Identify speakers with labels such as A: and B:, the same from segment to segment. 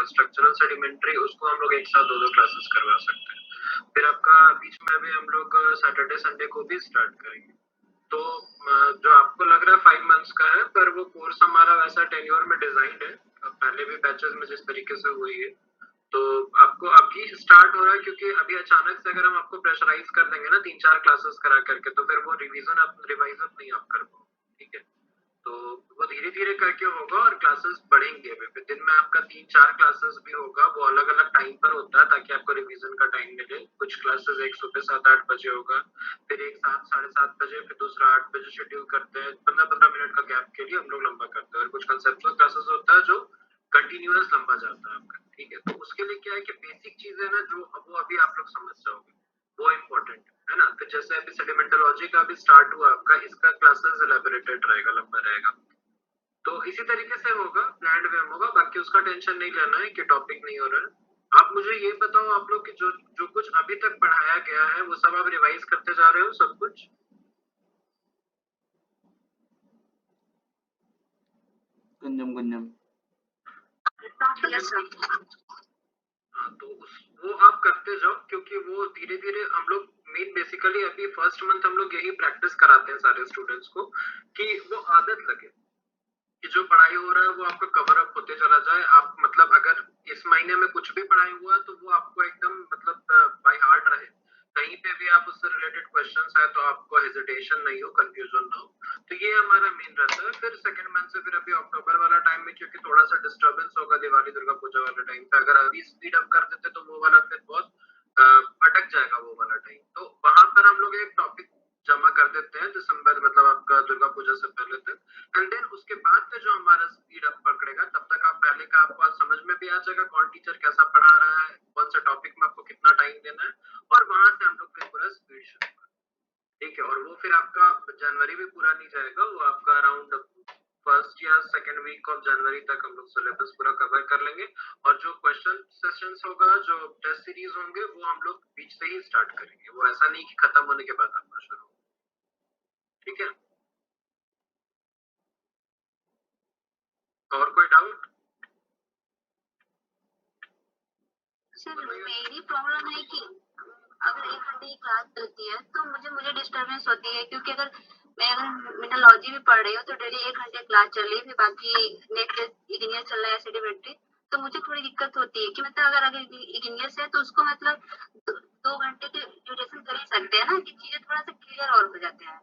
A: आपका structural sedimentary, उसको हम लोग एक साथ 2-2 क्लासेस करवा सकते हैं। फिर आपका बीच में भी हम लोग सैटरडे संडे को भी स्टार्ट करेंगे। तो जो आपको लग रहा है 5 मंथ्स का है, पर वो कोर्स हमारा वैसा टेन्योर में डिजाइंड है, पहले भी बैचेस में जिस तरीके से हुई है। तो आपको अभी स्टार्ट हो रहा है, क्योंकि अभी अचानक से अगर हम आपको प्रेशराइज कर देंगे ना 3-4 क्लासेस करा करके, तो फिर वो रिवाइज अप नहीं आप कर पाओ, ठीक है। तो वो धीरे धीरे करके होगा और क्लासेस बढ़ेंगे। फिर दिन में आपका 3-4 क्लासेस भी होगा, वो अलग अलग टाइम पर होता है ताकि आपको रिवीजन का टाइम मिले। कुछ क्लासेस एक सुबह 7-8 बजे होगा, फिर एक 7-7:30 बजे, फिर दूसरा 8 बजे शेड्यूल करते हैं। 15-15 मिनट का गैप के लिए हम लोग लंबा करते हैं। और कुछ कंसेप्चुअल क्लासेस होता है जो कंटिन्यूअस लंबा जाता है आपका, ठीक है। तो उसके लिए क्या है कि बेसिक चीजें ना जो वो अभी आप लोग समझ जाओगे, वो इम्पोर्टेंट है ना। फिर जैसे अभी सेडिमेंटोलॉजी का भी स्टार्ट हुआ आपका, इसका क्लासेस एलैबोरेटेड रहेगा, लंबा रहेगा। तो इसी तरीके से होगा, प्लान्ड वे होगा। बाकी उसका टेंशन नहीं लेना है कि टॉपिक नहीं हो रहा है। आप मुझे ये बताओ, आप लोग की जो जो कुछ अभी तक पढ़ाया गया है वो सब आप रिवाइज करते जा रहे हो, सब कुछ?
B: गुंजम गुंजम।
A: हाँ, तो वो आप करते जाओ, क्योंकि वो धीरे धीरे हम लोग मेन बेसिकली अभी फर्स्ट मंथ हम लोग यही प्रैक्टिस कराते हैं सारे स्टूडेंट्स को, कि वो आदत लगे कि जो पढ़ाई हो रहा है वो आपका कवर अप होते चला जाए। आप मतलब अगर इस महीने में कुछ भी पढ़ाई हुआ तो वो आपको एकदम मतलब बाय हार्ट रहे। कहीं पे भी आप उससे रिलेटेड क्वेश्चंस है तो आपको हेजिटेशन नहीं हो, कंफ्यूजन ना हो। तो ये हमारा मेन रहता है। फिर सेकंड मंथ से फिर अभी अक्टूबर वाला टाइम में, क्योंकि थोड़ा सा डिस्टर्बेंस होगा दिवाली दुर्गा पूजा वाले टाइम पे, अगर अभी स्पीड अप कर देते तो वो वाला फिर बहुत अटक जाएगा वो वाला टाइम। तो वहां पर हम लोग एक टॉपिक जमा कर देते हैं दिसंबर, मतलब आपका दुर्गा पूजा से पहले तक। एंड देन उसके बाद से जो हमारा स्पीड अप पकड़ेगा, तब तक आप पहले का आपको समझ में भी आ जाएगा कौन टीचर कैसा पढ़ा रहा है, कौन से टॉपिक में आपको कितना टाइम देना है, और वहां से हम लोग फिर पूरा स्पीड शुरू करें, ठीक है। और वो फिर आपका जनवरी भी पूरा नहीं जाएगा, वो आपका अराउंड फर्स्ट या सेकेंड वीक ऑफ जनवरी तक हम लोग सिलेबस पूरा कवर कर लेंगे। और जो क्वेश्चन सेशंस होगा, जो टेस्ट सीरीज होंगे, वो हम लोग बीच से ही स्टार्ट करेंगे। वो ऐसा नहीं कि खत्म होने के बाद आपका शुरू, ठीक है। और कोई डाउट?
C: सर मेरी प्रॉब्लम है कि अगर 1 घंटे की क्लास चलती है तो मुझे डिस्टर्बेंस होती है, क्योंकि अगर मिनोलॉजी भी पढ़ रही हूँ तो डेली 1 घंटे क्लास चल रही है, फिर बाकी नेक्स्ट इग्नियस चल रहा है, सेडिमेंट्री। तो मुझे थोड़ी दिक्कत होती है कि मतलब अगर इग्नियस है तो उसको मतलब 2 घंटे के ड्यूरेशन कर ही सकते हैं ना, कि चीजें थोड़ा सा क्लियर और हो जाते हैं।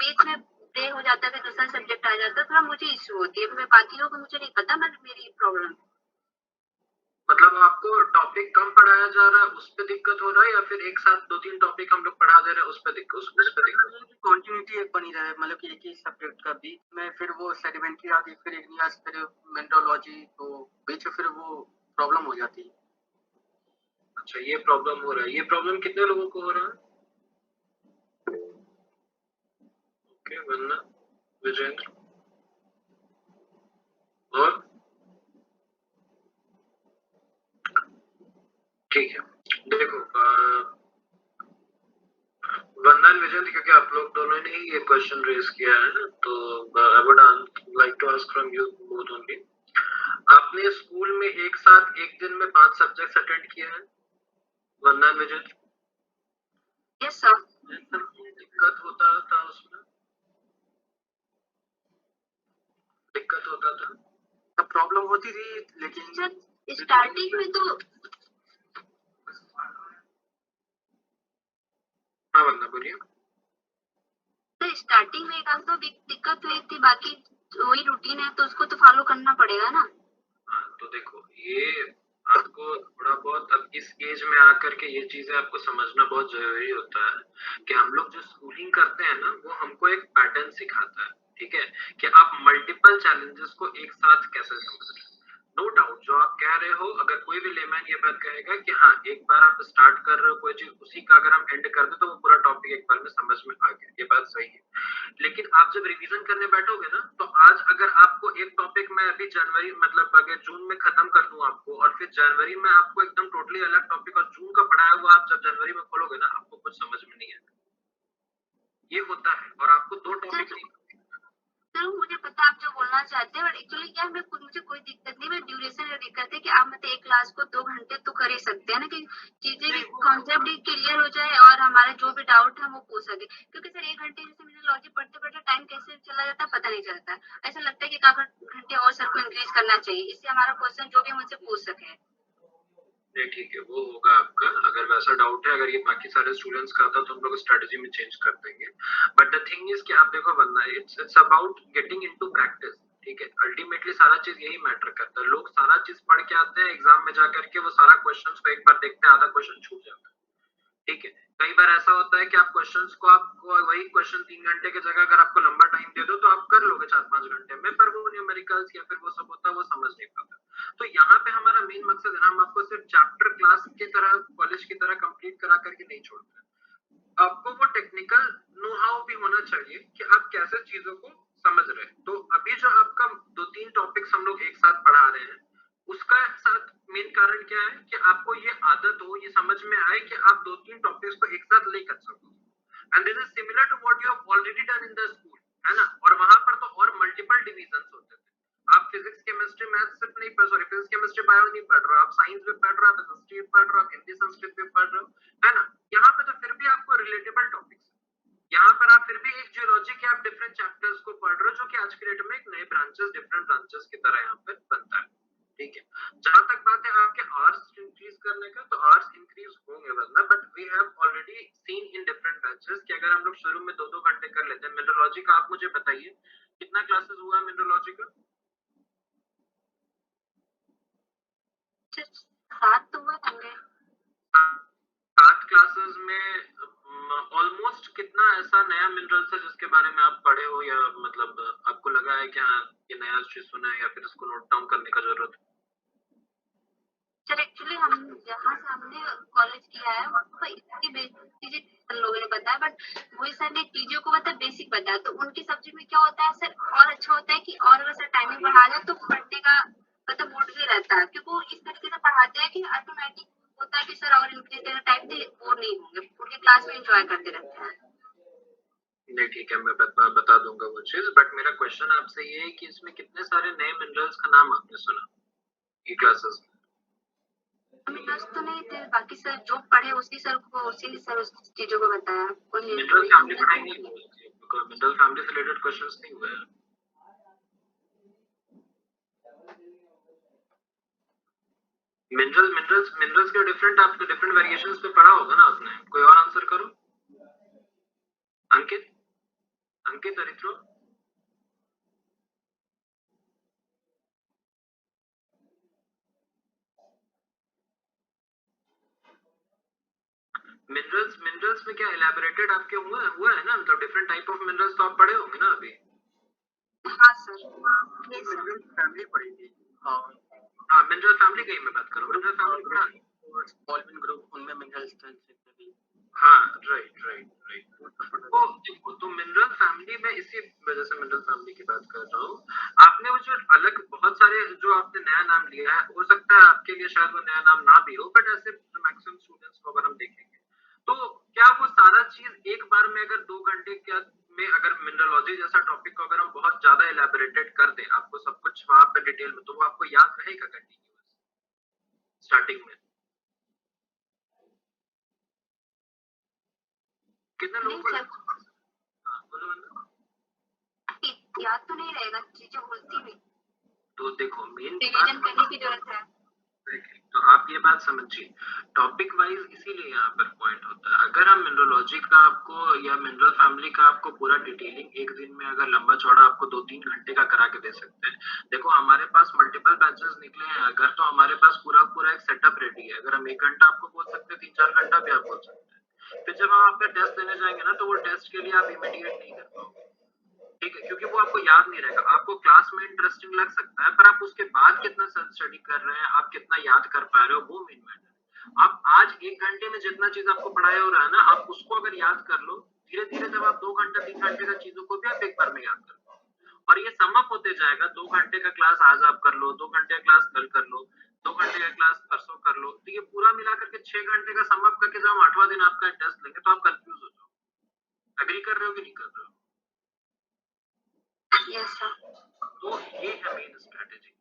C: बीच में ब्रेक हो जाता है, फिर दूसरा सब्जेक्ट आ जाता है, थोड़ा मुझे इश्यू होती है। मैं बाकियों को मुझे नहीं पता, मैं मेरी प्रॉब्लम।
A: मतलब आपको टॉपिक कम पढ़ाया जा रहा है उस पे दिक्कत हो रहा है, या फिर एक साथ 2-3 टॉपिक हम लोग पढ़ा दे रहे हैं उस पे दिक्कत?
B: कंटिन्यूटी एक बनी रहे, मतलब कि एक ही सब्जेक्ट का बीच में फिर वो सेडिमेंट्री आ गई, फिर इग्नियस, फिर मेंटोलॉजी, तो बीच में फिर वो प्रॉब्लम हो जाती है।
A: अच्छा, ये प्रॉब्लम हो रहा है। ये प्रॉब्लम कितने लोगों को हो रहा है? ओके, वंदना, विजेंद्र, और ठीक है। देखो वंदन, विजेंद्र, क्योंकि आप लोग दोनों ने ही ये क्वेश्चन रेज किया है ना, तो I would like to ask from you both only. आपने स्कूल में एक साथ एक दिन में 5 सब्जेक्ट्स अटेंड किए हैं, वंदन, विजेंद्र?
C: Yes sir.
A: दिक्कत होता था उसमें? दिक्कत होता था?
B: तब प्रॉब्लम होती थी, लेकिन
C: सर स्टार्टिंग में तो
A: हाँ वंदना, बोलिए।
C: सर स्टार्टिंग में एक आध तो दिक्कत हुई थी, बाकी वही रूटीन है तो उसको तो फॉलो करना पड़ेगा ना।
A: हाँ, तो देखो ये आपको थोड़ा बहुत अब इस एज में आकर के ये चीजें आपको समझना बहुत जरूरी होता है कि हम लोग जो स्कूलिंग करते हैं ना, वो हमको एक पैटर्न सिखाता है, ठीक है, कि आप मल्टीपल चैलेंजेस को एक साथ कैसे समझ रहे हैं। नो डाउट, जो आप कह रहे हो, अगर कोई भी लेमैन ये बात कहेगा कि हाँ, एक बार आप स्टार्ट कर रहे हो कोई चीज, उसी का अगर हम एंड कर दे तो वो पूरा टॉपिक एक बार में समझ में आ गया, ये बात सही है। लेकिन आप जब रिवीजन करने बैठोगे ना, तो आज अगर आपको एक टॉपिक में अभी जनवरी, मतलब अगर जून में खत्म कर दूं आपको, और फिर जनवरी में आपको एकदम टोटली अलग टॉपिक और जून का पढ़ाया हुआ आप जब जनवरी में खोलोगे ना, आपको कुछ समझ में नहीं आएगा। ये होता है। और आपको 2 टॉपिक
C: सर मुझे पता है आप जो बोलना चाहते हैं, बट एक्चुअली क्या है, मुझे कोई दिक्कत नहीं, बस ड्यूरेशन में दिक्कत है कि आप मतलब एक क्लास को 2 घंटे तो कर ही सकते हैं ना, कि चीजें भी कॉन्सेप्ट भी क्लियर हो जाए और हमारे जो भी डाउट है वो पूछ सके। क्योंकि सर 1 घंटे जैसे मिनोलॉजी पढ़ते पढ़ते टाइम कैसे चला जाता है पता नहीं चलता। ऐसा लगता है कि एक आध घंटे और सर को इंक्रीज करना चाहिए, इससे हमारा क्वेश्चन जो भी हम उनसे पूछ सके।
A: नहीं ठीक है, वो होगा आपका। अगर वैसा डाउट है, अगर ये बाकी सारे स्टूडेंट्स का था तो हम लोग स्ट्रेटजी में चेंज कर देंगे। बट द थिंग इज कि आप देखो बंदा, it's about getting into practice. ठीक है, अल्टीमेटली सारा चीज यही मैटर करता है। लोग सारा चीज पढ़ के आते हैं, एग्जाम में जाकर के वो सारा क्वेश्चंस को एक बार देखते हैं, आधा क्वेश्चन छूट जाता है। ठीक है, कई बार ऐसा होता है कि आप क्वेश्चंस को, आपको वही क्वेश्चन 3 घंटे की जगह अगर आपको लंबा टाइम दे दो तो आप कर लोगे 4-5 घंटे में, पर वो न्यूमेरिकल्स या फिर वो सब होता है वो समझ नहीं पाता। तो यहाँ पे हमारा मेन मकसद है ना, हम आपको सिर्फ चैप्टर क्लास की तरह, कॉलेज की तरह कंप्लीट करा करके नहीं छोड़ते। आपको वो टेक्निकल नो हाउ भी होना चाहिए कि आप कैसे चीजों को समझ रहे हैं। तो अभी जो आपका 2-3 टॉपिक्स हम लोग एक साथ पढ़ा रहे हैं, उसका साथ मेन कारण क्या है कि आपको ये आदत हो, ये समझ में आए कि आप 2-3 टॉपिक्स को एक साथ लेकर सको। And this is similar to what you have already done in the school, है ना। और वहां पर तो और मल्टीपल डिविजन्स होते थे। आप फिजिक्स केमिस्ट्री मैथ्स सिर्फ नहीं पढ़, सॉरी फिजिक्स केमिस्ट्री बायो नहीं पढ़ रहे हो, आप साइंस भी पढ़ रहे हो, आप हिस्ट्री भी पढ़ रहे हो, आप हिंदी संस्कृत भी पढ़ रहे हो, है ना। यहाँ पे तो फिर भी आपको रिलेटेबल टॉपिक्स, यहाँ पर आप फिर भी एक जियोलॉजी के आप डिफरेंट चैप्टर्स को पढ़ रहे हो, जो कि आज के डेट में एक नए ब्रांचेस, डिफरेंट ब्रांचेस की तरह यहाँ पर बनता है। ठीक है, जहां तक बात है आपके आवर्स इंक्रीज करने का, तो आवर्स इंक्रीज होंगे वरना, but we have already seen in different batches कि अगर हम लोग शुरू में 2-2 घंटे कर लेते हैं। मिनरोलॉजी का आप मुझे बताइए कितना क्लासेस हुआ है मिनरोलॉजी का?
C: 7 तो हुए होंगे।
A: 7 क्लासेस में ऑलमोस्ट कितना ऐसा नया मिनरल्स है जिसके बारे में आप पढ़े हो, या मतलब आपको लगा है कि हाँ ये नया चीज सुना है, या फिर इसको नोट डाउन करने का जरूरत है?
C: सर एक्चुअली हम जहाँ से हमने कॉलेज किया है वहाँ पर इसकी बेसिक चीजें लोगों ने बताया, बट वही सर ने चीजों को मतलब बेसिक बताया। तो उनके सब्जेक्ट में क्या होता है सर, और अच्छा होता है कि और अगर सर टाइमिंग बढ़ा जाए तो पढ़ने का मतलब मूड भी रहता है, क्योंकि वो इस तरीके से पढ़ाते हैं कि ऑटोमेटिक होता है कि सर और इंक्रीज देना टाइम से बोर नहीं होंगे, उनके क्लास में इंजॉय करते रहते हैं।
A: नहीं ठीक है, मैं बता दूंगा वो चीज। बट मेरा क्वेश्चन आपसे ये है कि इसमें कितने सारे नए मिनरल्स का नाम आपने सुना ये क्लासेस में?
C: मिनरल्स तो नहीं थे, बाकी सर जो पढ़े उसी सर को, उसी सर उस चीजों को बताया।
A: मिनरल फैमिली पढ़ाई नहीं हुई है, मिनरल फैमिली से रिलेटेड क्वेश्चंस नहीं हुए हैं। मिनरल्स के डिफरेंट, आपके डिफरेंट वेरिएशंस पे पढ़ा होगा ना आपने। कोई और आंसर करो। अंकित, अंकित अरित्रो। मिनरल्स में क्या इलैबोरेटेड आपके हुआ है ना, मतलब डिफरेंट टाइप ऑफ मिनरल्स तो आप पढ़े होंगे ना अभी।
C: हाँ सर,
B: मिनरल फैमिली पढ़ेंगे।
A: हाँ मिनरल फैमिली की मैं बात करूँ, मिनरल फैमिली पढ़ा।
B: पॉलिन ग्रुप उनमें मिनरल्स भी।
A: हाँ राइट। तो देखो, तो मिनरल फैमिली में इसी वजह से मिनरल फैमिली की बात कर रहा हूँ। आपने वो जो अलग बहुत सारे जो आपने नया नाम लिया है, हो सकता है आपके लिए शायद वो नया नाम ना भी हो, बट ऐसे मैक्सिमम स्टूडेंट्स को अगर हम देखेंगे तो क्या वो सारा चीज एक बार में, अगर 2 घंटे क्या में, अगर मिनरलॉजी जैसा टॉपिक को अगर हम बहुत ज्यादा इलैबोरेटेड कर दें, आपको सब कुछ वहां पे डिटेल में, तो वो आपको याद रहेगा कंटिन्यूअस स्टार्टिंग में? कितने लोगों को बोलो
C: याद तो नहीं रहेगा, चीजें भूलती भी,
A: तो देखो मेन
C: रिवीजन करने की जरूरत है।
A: तो आप ये बात समझिए, टॉपिक वाइज इसीलिए यहाँ पर पॉइंट होता है। अगर हम मिनरोलॉजी का आपको या मिनरल फैमिली का आपको पूरा डिटेलिंग एक दिन में अगर लंबा चौड़ा आपको 2-3 घंटे का करा के दे सकते हैं। देखो हमारे पास मल्टीपल बैचेस निकले हैं अगर, तो हमारे पास पूरा एक सेटअप रेडी है। अगर हम 1 घंटा आपको बोल सकते हैं, 3-4 घंटा भी आप बोल सकते हैं। फिर जब हम आपका टेस्ट देने जाएंगे ना, तो वो टेस्ट के लिए आप इमीडिएट नहीं कर पाओगे। ठीक है, क्योंकि वो आपको याद नहीं रहेगा। आपको क्लास में इंटरेस्टिंग लग सकता है, पर आप उसके बाद कितना सेल्फ स्टडी कर रहे हैं, आप कितना याद कर पा रहे हो, वो मेन मैटर है। आप आज 1 घंटे में जितना चीज आपको पढ़ाया हो रहा है ना, आप उसको अगर याद कर लो, धीरे धीरे जब आप 2 घंटे 3 घंटे का चीजों को भी आप एक बार में याद कर लो, और ये सम अप होते जाएगा। 2 घंटे का क्लास आज आप कर लो, 2 घंटे का क्लास कल कर लो, 2 घंटे का क्लास परसों कर लो, तो ये पूरा मिलाकर के 6 घंटे का सम अप करके जब हम 8वां दिन आपका टेस्ट लेंगे तो आप कंफ्यूज हो जाओ। एग्री कर रहे हो कि नहीं कर रहे हो?
C: Yes sir.
A: तो ये है मेन स्ट्रेटेजी।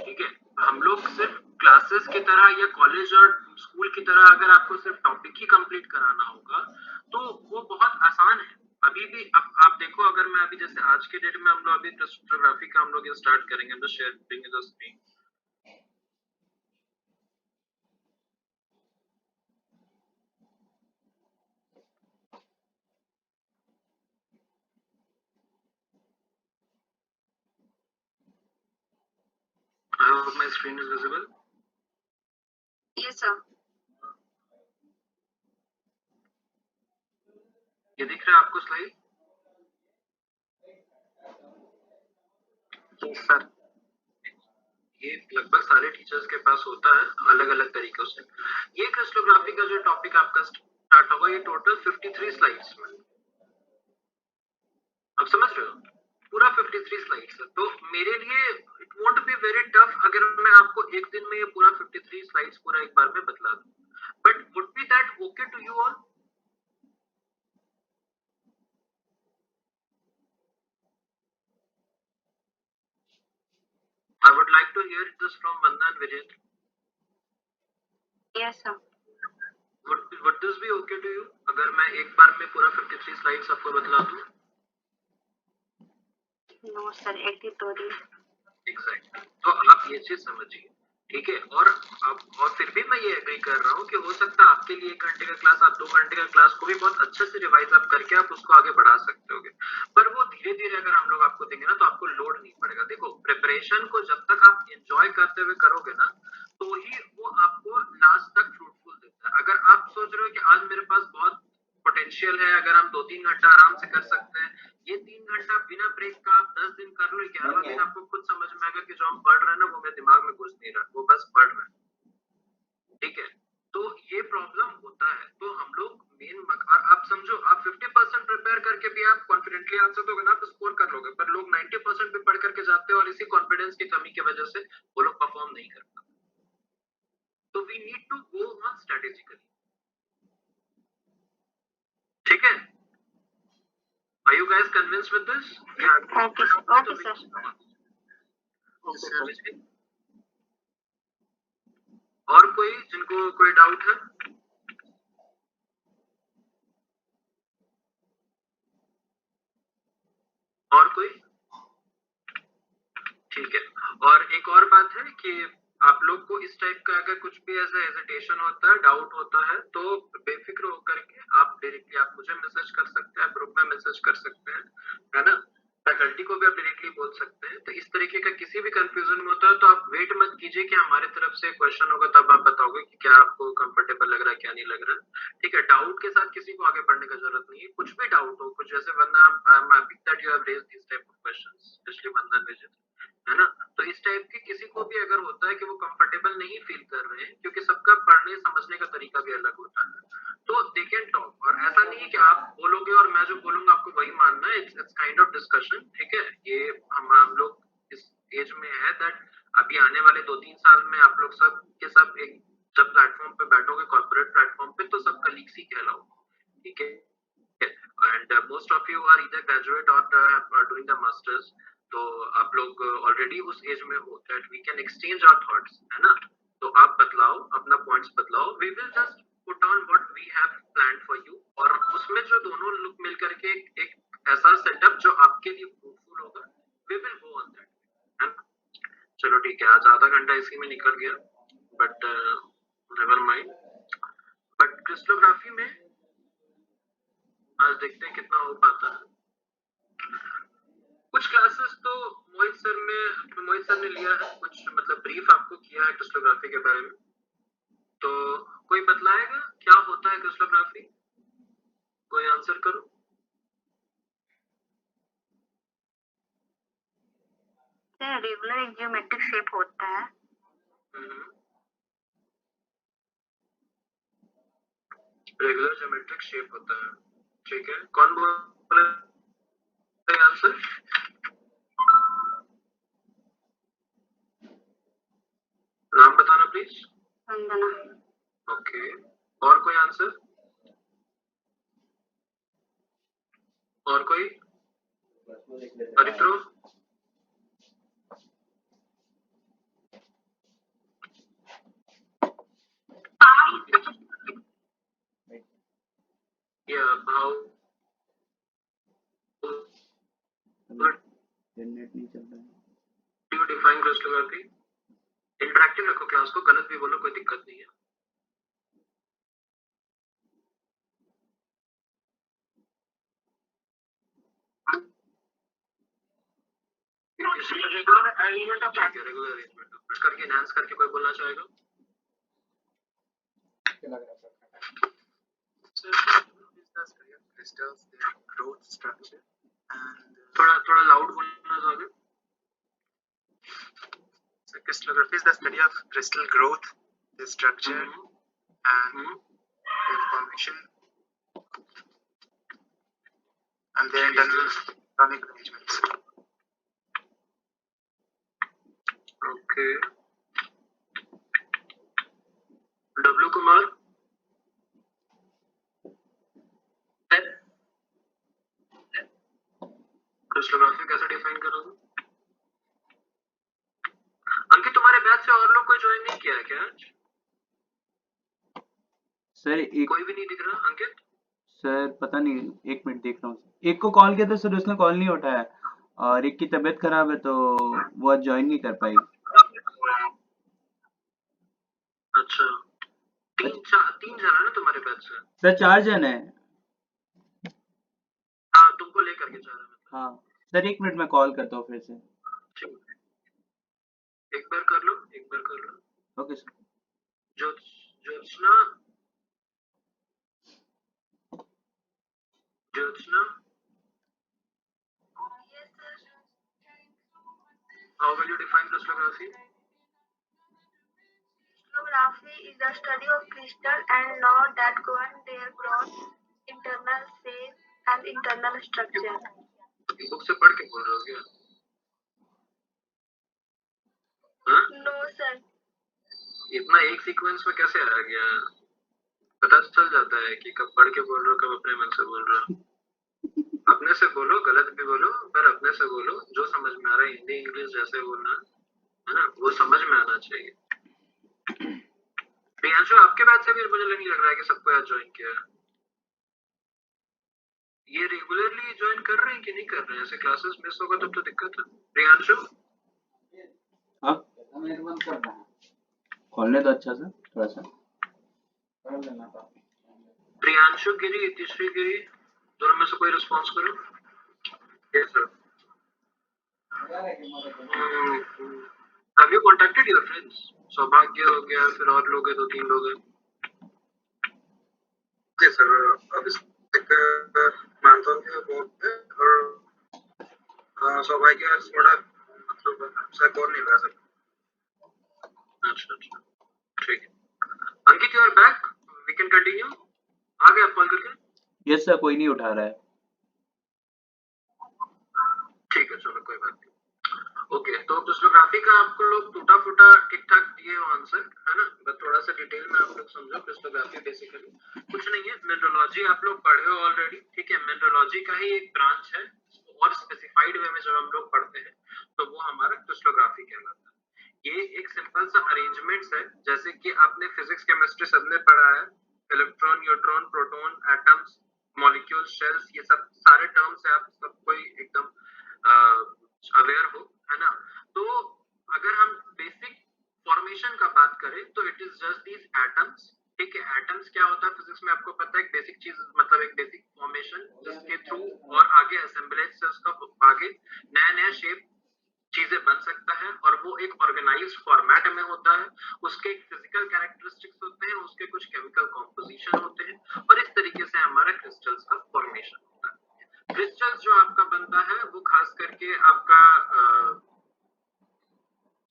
A: ठीक है, हम लोग सिर्फ क्लासेस की तरह या कॉलेज और स्कूल की तरह अगर आपको सिर्फ टॉपिक ही कंप्लीट कराना होगा तो वो बहुत आसान है। अभी भी अब आप देखो, अगर मैं अभी जैसे आज के डेट में हम लोग अभी क्रिस्टोग्राफी का हम लोग स्टार्ट करेंगे तो sharing the screen. I hope my screen is visible.
C: Yes sir.
A: ये दिख रहा है आपको स्लाइड?
B: सर
A: ये लगभग सारे टीचर्स के पास होता है अलग अलग तरीकों से। ये क्रिस्टोग्राफी का जो टॉपिक आपका स्टार्ट होगा ये टोटल 53 स्लाइड्स में, आप समझ रहे हो, पूरा 53 स्लाइड्स है। तो मेरे लिए it won't be very tough अगर मैं आपको एक दिन में ये पूरा 53 स्लाइड्स पूरा एक बार में बतला दूं, but would be that okay to you all? I would like to hear this from Vanda and Vijay.
C: Yes sir.
A: Would this be okay to you अगर मैं एक बार में पूरा 53 स्लाइड्स आपको बतला दूं?
C: नो सर, एक ही तो दी।
A: एग्जैक्टली, तो आप ये चीज समझिए, ठीक है। और अब और फिर भी मैं ये एग्री कर रहा हूँ कि हो सकता है आपके लिए 1 घंटे का क्लास, आप 2 घंटे का क्लास को भी बहुत अच्छे से रिवाइज आप करके आप उसको आगे बढ़ा सकते होगे, पर वो धीरे धीरे अगर हम लोग आपको देंगे ना तो आपको लोड नहीं पड़ेगा। देखो, प्रिपरेशन को जब तक आप एंजॉय करते हुए करोगे ना तो ही वो आपको लास्ट तक फ्रूटफुल देता है। अगर आप सोच रहे हो कि आज मेरे पास बहुत पोटेंशियल है, अगर हम 2-3 घंटा आराम से कर सकते हैं, ये 3 घंटा बिना ब्रेक का आप 10 दिन कर लो, 11वां दिन आपको खुद समझ में आएगा कि जो हम पढ़ रहे हैं ना वो मेरे दिमाग में घुस नहीं रहा, वो बस पढ़ रहे हैं। ठीक है, तो ये प्रॉब्लम होता है। तो हम लोग और आप समझो, आप 50% प्रिपेयर करके भी आप कॉन्फिडेंटली आंसर दोगे ना तो स्कोर कर लोगे, पर लोग 90% भी पढ़ करके जाते हैं और इसी कॉन्फिडेंस की कमी की वजह से वो लोग परफॉर्म नहीं कर पाते। तो we need to go on strategically. ठीक है, are you guys convinced with this?
C: Okay sir.
A: और कोई जिनको कोई डाउट है? और कोई? ठीक है, और एक और बात है कि आप लोग को इस टाइप का अगर कुछ भी ऐसा हेजिटेशन होता है, डाउट होता है, तो बेफिक्र होकर के आप डायरेक्टली आप मुझे मैसेज कर सकते हैं, ग्रुप में मैसेज कर सकते हैं, है ना। फैकल्टी को भी आप डायरेक्टली बोल सकते हैं। तो इस तरीके का किसी भी कंफ्यूजन में होता है तो आप वेट मत कीजिए कि हमारे तरफ से क्वेश्चन होगा तब आप बताओगे कि क्या आपको कंफर्टेबल लग रहा है क्या नहीं लग रहा है। ठीक है, डाउट के साथ किसी को आगे बढ़ने की जरूरत नहीं है। कुछ भी डाउट हो, कुछ जैसे वरना that you have raised this type of questions, specially वंदन विजय, है ना। तो इस टाइप के किसी को भी अगर होता है कि वो कंफर्टेबल नहीं फील कर रहे हैं, क्योंकि सबका पढ़ने समझने का तरीका भी अलग होता है, तो दे कैन टॉक। और ऐसा नहीं है कि आप बोलोगे और मैं जो बोलूंगा आपको वही मानना है, इट्स काइंड ऑफ डिस्कशन। ठीक है, ये हम लोग इस एज में है दैट अभी आने वाले 2-3 साल में आप लोग सब के सब एक जब प्लेटफॉर्म पे बैठोगे, कॉर्पोरेट प्लेटफॉर्म पे, तो सब कलीग्स ही कहलाओगे। ठीक है, and most of you are either graduate or are doing the masters, तो आप लोग ऑलरेडी उस एज में हो that we can exchange our thoughts, है ना। तो आप बतलाओ अपना पॉइंट्स बतलाओ, we will just put on what we have planned for you, और उसमें जो दोनों लोग मिल करके एक ऐसा सेटअप जो आपके लिए फ्रूटफुल होगा, we will go on that, है ना। चलो ठीक है, आज आधा घंटा इसी में निकल गया, बट नेवर माइंड। बट क्रिस्टोग्राफी में आज देखते हैं कितना हो पाता है। कुछ क्लासेस तो मोहित सर ने लिया है, कुछ मतलब ब्रीफ आपको किया है क्रिस्टोग्राफी के बारे में, तो कोई बतलाएगा क्या होता है क्रिस्टोग्राफी? कोई आंसर करो।
C: रेगुलर एक ज्योमेट्रिक शेप होता है।
A: रेगुलर ज्योमेट्रिक शेप होता है, ठीक है। कौन बोल रहा है आंसर? नाम बताना प्लीज।
C: वंदना।
A: ओके, और कोई आंसर? और कोई? हरित्रो? क्रिस्टोग्राफी इंटरेक्टिव रखो क्लास को, गलत भी बोलो कोई दिक्कत नहीं है। रेगुलर अरेंजमेंट कुछ करके एनहांस करके कोई बोलना चाहेगा?
D: crystals, their growth structure, and
A: थोड़ा लाउड बोलना चाहोगे?
D: so crystallography is the study of crystal growth, their structure, and their formation, and their internal atomic arrangements.
A: Okay, W Kumar. Crystallography कैसे डिफाइन करोगे? अंकित, तुम्हारे बैच से और लोग कोई ज्वाइन नहीं किया है क्या?
E: सर एक
A: कोई भी नहीं दिख रहा अंकित?
E: सर पता नहीं, एक मिनट देख रहा हूँ। एक को कॉल किया था सर, उसने कॉल नहीं उठाया, और एक की तबीयत खराब है तो वो आज ज्वाइन नहीं कर पाई।
A: अच्छा, तीन जन है ना तुम्हारे बैच से?
E: सर 4 जन है।
A: हाँ, तुमको लेकर के जा रहा हूँ।
E: हाँ सर, एक मिनट में कॉल करता हूँ फिर से।
A: ठीक है, एक बार कर लो।
E: Okay sir.
A: Jyotsna,
C: Yes, sir.
A: how will you define crystallography?
C: Crystallography is the study of crystal and law that govern their growth, internal shape, and internal structure.
A: Book से पढ़ के बोल रहे हो क्या? हाँ?
C: No, sir.
A: इतना एक सीक्वेंस में कैसे आ गया? पता तो चल जाता है कि कब पढ़ के बोल रहे हो, कब अपने मन से बोल रहे हो। अपने से बोलो, गलत भी बोलो, पर अपने से बोलो, जो समझ में आ रहा है। हिंदी इंग्लिश जैसे बोलना है ना, वो समझ में आना चाहिए। प्रियांशु, आपके बाद से भी मुझे नहीं लग रहा है कि सबको आज ज्वाइन किया है। ये रेगुलरली ज्वाइन कर रहे हैं कि नहीं कर रहे हैं? ऐसे क्लासेस मिस होगा तब तो दिक्कत है। प्रियांशु,
E: हाँ खोलने तो अच्छा सा थोड़ा सा कर लेना था।
A: प्रियांशु गिरी, तीसरी गिरी, दोनों में से कोई रिस्पॉन्स करो। Yes sir. Have you contacted your friends? सौभाग्य हो गया, फिर और लोग हैं, 2-3 लोग हैं। जी सर, अब इस मानतोल के बोलते और सौभाग्य थोड़ा मतलब सर कौन नहीं लगा सकता। अच्छा, ठीक है। Ankit, you are back, we can continue. आ गए आप कॉल करके?
E: यस सर, कोई नहीं उठा रहा है।
A: ठीक है, चलो कोई बात नहीं। ओके, तो क्रिस्टोग्राफी का आपको लोग टूटा फूटा ठीक ठाक दिए हो आंसर, है ना? बस थोड़ा सा डिटेल में आप लोग समझो। क्रिस्टोग्राफी बेसिकली कुछ नहीं है, मिनरलोजी आप लोग पढ़े हो ऑलरेडी, ठीक है? मिनरलोजी का ही एक ब्रांच है, और स्पेसिफाइड वे में जब हम लोग पढ़ते हैं तो वो हमारा क्रिस्टोग्राफी कहलाता है। ये एक सिंपल सा अरेंजमेंट्स है, जैसे कि आपने फिजिक्स केमिस्ट्री सबने पढ़ा है, electron, neutron, proton, atoms, molecules, shells, ये सब सारे टर्म्स है, आप सबको एकदम अवेयर हो, है ना? तो अगर हम बेसिक फॉर्मेशन का बात करें तो it is just these atoms, ठीक है? एटम्स क्या होता है फिजिक्स में आपको पता है, एक बेसिक चीज, मतलब एक बेसिक फॉर्मेशन जिसके थ्रू और आगे असेंबलेज से उसका आगे नया नया शेप चीजें बन सकता है, और वो एक ऑर्गेनाइज्ड फॉर्मेट में होता है। उसके फिजिकल कैरेक्टरिस्टिक्स होते हैं, उसके कुछ केमिकल कॉम्पोजिशन होते हैं, और इस तरीके से हमारा क्रिस्टल्स का फॉर्मेशन होता है। क्रिस्टल्स जो आपका बनता है वो खास करके आपका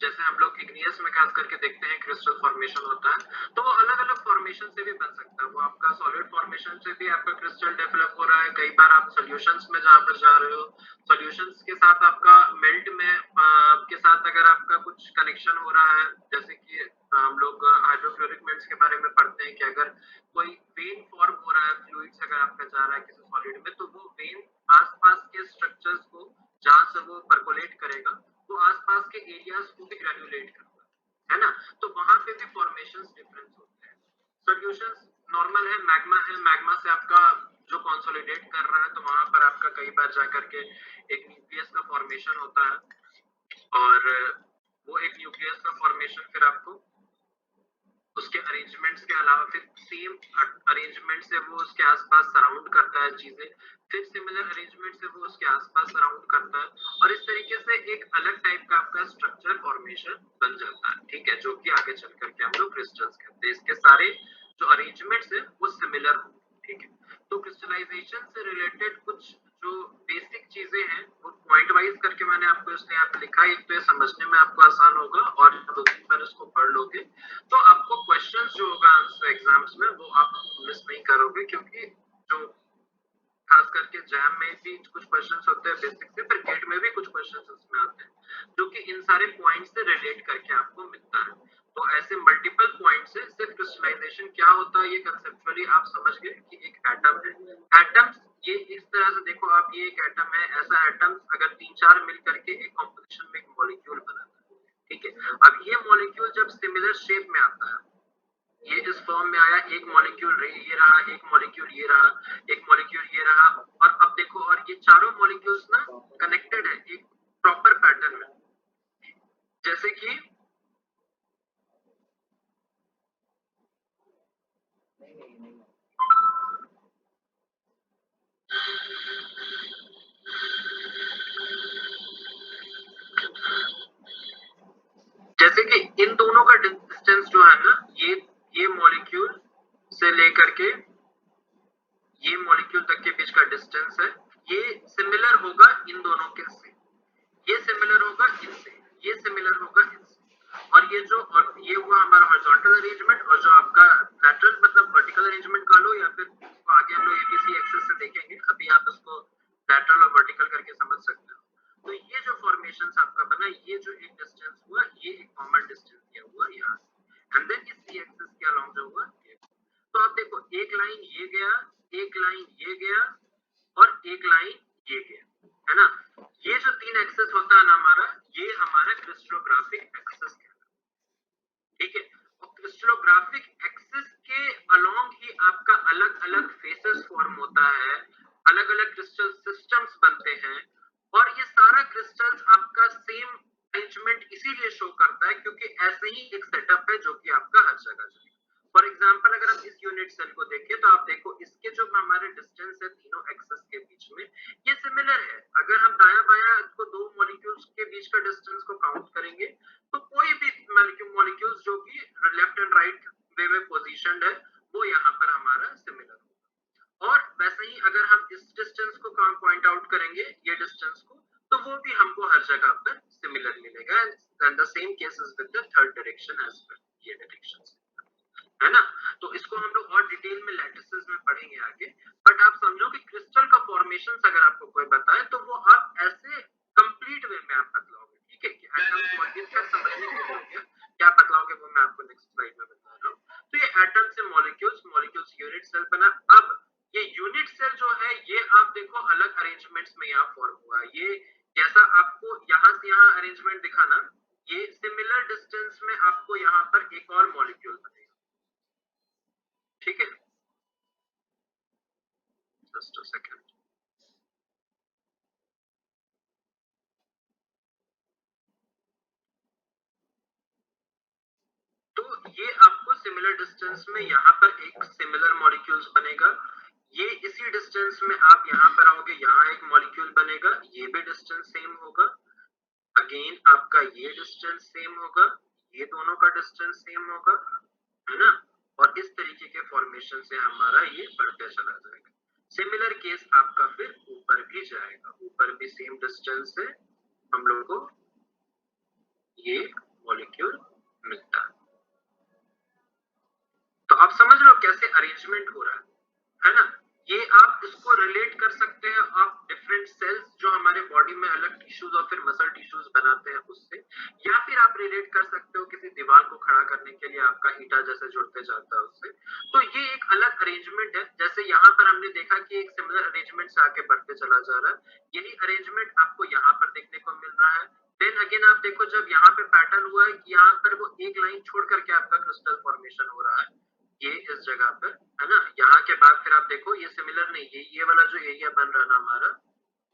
A: जैसे हम लोग इग्नियस में खास करके देखते हैं क्रिस्टल फॉर्मेशन होता है, तो वो अलग अलग फॉर्मेशन से भी बन सकता है। वो आपका सॉलिड फॉर्मेशन से भी आपका क्रिस्टल डेवलप हो रहा है, कई बार आप सॉल्यूशंस में जहां पर जा रहे हो, सॉल्यूशंस के साथ आपका मेल्ट में के साथ अगर आपका कुछ कनेक्शन हो रहा है, जैसे कि हम लोग हाइड्रोफ्लोरिक मेल्ट्स के बारे में पढ़ते हैं कि अगर कोई वेन फॉर्म हो रहा है, फ्लूइड अगर आपका जा रहा है किसी सॉलिड में, तो वो वेन आसपास के स्ट्रक्चर्स को जहां से वो परकोलेट करेगा, वो आसपास के एरियाज को भी ग्रेन्युलेट करता है ना? तो वहां पे भी फॉर्मेशंस डिफरेंस होते हैं। सॉल्यूशंस नॉर्मल है, मैग्मा से आपका जो कंसोलिडेट कर रहा है, तो वहां पर आपका कई बार जाकर के एक न्यूक्लियस का फॉर्मेशन होता है, और वो एक न्यूक्लियस का फॉर्मेशन, फिर आपको उसके अरेंजमेंट्स के अलावा फिर सेम अरेंजमेंट से वो उसके आसपास सराउंड करता है चीजें, फिर सिमिलर अरेंजमेंट से वो उसके आसपास सराउंड करता है, और इस तरीके से एक अलग टाइप का आपका स्ट्रक्चर फॉर्मेशन बन जाता है, ठीक है, जो कि आगे चल करके हम लोग क्रिस्टल्स कहते हैं। इसके सारे जो अरेंजमेंट्स है वो सिमिलर होंगे, ठीक है। तो क्रिस्टलाइजेशन से रिलेटेड कुछ जो बेसिक चीजें हैं वो पॉइंट वाइज करके मैंने आपको इसलिए यहाँ पे लिखा है, एक तो ये समझने में आपको आसान होगा, और दो तीन बार इसको पढ़ लोगे तो आपको क्वेश्चंस जो होगा आंसर एग्जाम्स में वो आप मिस नहीं करोगे, क्योंकि जो खास करके जैम में भी कुछ क्वेश्चंस होते हैं बेसिक से, फिर गेट में भी कुछ क्वेश्चंस उसमें आते हैं जो कि इन सारे पॉइंट्स से रिलेट करके आपको मिलता है। तो ऐसे मल्टीपल पॉइंट्स से सिर्फ क्रिस्टलाइजेशन क्या होता है ये कंसेप्चुअली आप समझ गए कि एक एटम है। एटम्स ये इस तरह से देखो आप, ये एक एटम है, ऐसा एटम्स अगर 3-4 मिल करके एक कॉम्पोजिशन में एक मॉलिक्यूल बनाता है, ठीक है। अब ये मॉलिक्यूल जब सिमिलर शेप में आता है, ये इस फॉर्म में आया, एक मॉलिक्यूल ये रहा, एक मॉलिक्यूल ये रहा, एक मॉलिक्यूल ये रहा, और अब देखो, और ये चारों मॉलिक्यूल्स ना कनेक्टेड है एक प्रॉपर पैटर्न में, जैसे कि जैसे कि इन दोनों का डिस्टेंस जो है ना, ये मॉलिक्यूल से लेकर के ये मॉलिक्यूल तक के बीच का डिस्टेंस है, ये सिमिलर होगा इन दोनों के से, ये सिमिलर होगा इनसे, ये सिमिलर होगा इनसे, और ये जो, और ये हुआ हमारा हॉरिजॉन्टल अरेंजमेंट, और जो आपका लैटरल मतलब वर्टिकल अरेंजमेंट का लो, या फिर आगे हम लोग एबीसी एक्सिस से देखेंगे, अभी आप इसको लैटरल और वर्टिकल करके समझ सकते हो। तो ये जो फॉर्मेशन आपका बना, ये जो एक डिस्टेंस हुआ, ये एक कॉमन डिस्टेंस दिया हुआ यहाँ से, एंड देन इस सी एक्सिस के अलोंग जो हुआ ये। तो आप देखो, एक लाइन ये गया, एक लाइन ये गया, और एक लाइन ये गया, है ना। ये जो 3 एक्सेस होता है ना हमारा, ये हमारा क्रिस्टलोग्राफिक एक्सेस कहलाता है, ठीक है। और क्रिस्टलोग्राफिक एक्सेस के अलोंग ही आपका अलग अलग फेसेस फॉर्म होता है, अलग अलग क्रिस्टल सिस्टम्स बनते हैं, और ये सारा क्रिस्टल्स आपका सेम अरेंजमेंट इसीलिए शो करता है क्योंकि ऐसे ही एक सेटअप है जो कि आपका हर जगह चलेगा। फॉर एग्जाम्पल अगर हम इस यूनिट सेल को देखें तो आप देखो, इसके जो हमारे डिस्टेंस है तीनों एक्सेस के बीच में, ये सिमिलर है। अगर हम दाया बाया इसको दो मॉलिक्यूल्स के बीच का डिस्टेंस को काउंट करेंगे तो कोई भी मॉलिक्यूल्स जो कि लेफ्ट एंड राइट वे में पोजीशनड है वो यहाँ पर हमारा सिमिलर होगा। और वैसे ही अगर हम इस डिस्टेंस को पॉइंट आउट करेंगे, ये डिस्टेंस को, तो वो भी हमको हर जगह पर सिमिलर मिलेगा। And the same cases with the third direction as well, ये डायरेक्शंस, है ना। तो इसको हम लोग और डिटेल में लैटिसेस में पढ़ेंगे आगे, बट आप समझो कि क्रिस्टल का फॉर्मेशन अगर आपको कोई बताए तो वो आप ऐसे कंप्लीट वे में आप बतलाओगे, ठीक है, कि एटम को इसका समझने के लिए हो गया, क्या बतलाओगे वो मैं आपको नेक्स्ट स्लाइड में बता रहा हूँ। तो ये एटम से मॉलिक्यूल्स, मॉलिक्यूल्स यूनिट सेल बना। अब ये यूनिट सेल जो है, ये आप देखो अलग अरेंजमेंट्स में यहाँ फॉर्म हुआ है, ये जैसा आपको यहाँ से यहाँ अरेंजमेंट दिखाना, ये सिमिलर डिस्टेंस में आपको यहाँ पर एक और मॉलिक्यूल बनेगा, ठीक है। Just a second. तो ये आपको सिमिलर डिस्टेंस में यहाँ पर एक सिमिलर मॉलिक्यूल्स बनेगा, ये इसी डिस्टेंस में आप यहाँ पर आओगे, यहाँ एक मॉलिक्यूल बनेगा, ये भी डिस्टेंस सेम होगा, अगेन आपका ये डिस्टेंस सेम होगा, ये दोनों का डिस्टेंस सेम होगा, है ना। और इस तरीके के फॉर्मेशन से हमारा ये बढ़ते चला जाएगा। सिमिलर केस आपका फिर ऊपर भी जाएगा, ऊपर भी सेम डिस्टेंस से हम लोग को ये मॉलिक्यूल मिलता है। तो आप समझ लो कैसे अरेंजमेंट हो रहा है ना। ये आप इसको रिलेट कर सकते हैं आप डिफरेंट सेल्स जो हमारे बॉडी में अलग टिश्यूज और फिर मसल टिश्यूज बनाते हैं उससे, या फिर आप रिलेट कर सकते हो किसी दीवार को खड़ा करने के लिए आपका ईंटा जैसे जुड़ते जाता है उससे। तो ये एक अलग अरेंजमेंट है, जैसे यहाँ पर हमने देखा कि एक सिमिलर अरेंजमेंट से आगे बढ़ते चला जा रहा है, यही अरेंजमेंट आपको यहाँ पर देखने को मिल रहा है। देन अगेन आप देखो, जब यहाँ पे पैटर्न हुआ है कि यहाँ पर वो एक लाइन छोड़ करके आपका क्रिस्टल फॉर्मेशन हो रहा है, ये इस जगह पर, है ना। यहाँ के बाद फिर आप देखो ये सिमिलर नहीं, ये वाला जो एरिया बन रहा है ना हमारा,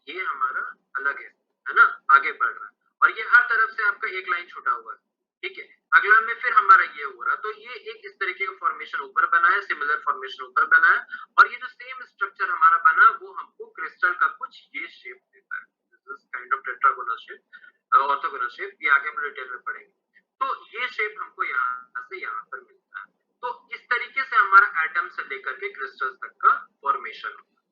A: ये हमारा अलग है ना, आगे बढ़ रहा है। और ये हर तरफ से आपका एक लाइन छूटा हुआ है, ठीक है। अगला में फिर हमारा ये हो रहा, तो ये एक इस तरीके का फॉर्मेशन ऊपर बना है, सिमिलर फॉर्मेशन ऊपर बना है, और ये जो सेम स्ट्रक्चर हमारा बना वो हमको क्रिस्टल का कुछ ये शेप देता है, this is kind of tetragonal shape, orthogonal shape, ये आगे हम डिटेल में पढ़ेंगे। तो ये शेप हमको यहाँ से यहाँ पर मिलता है। तो इस तरीके से हमारा एटम से लेकर के क्रिस्टल्स तक का फॉर्मेशन होता है,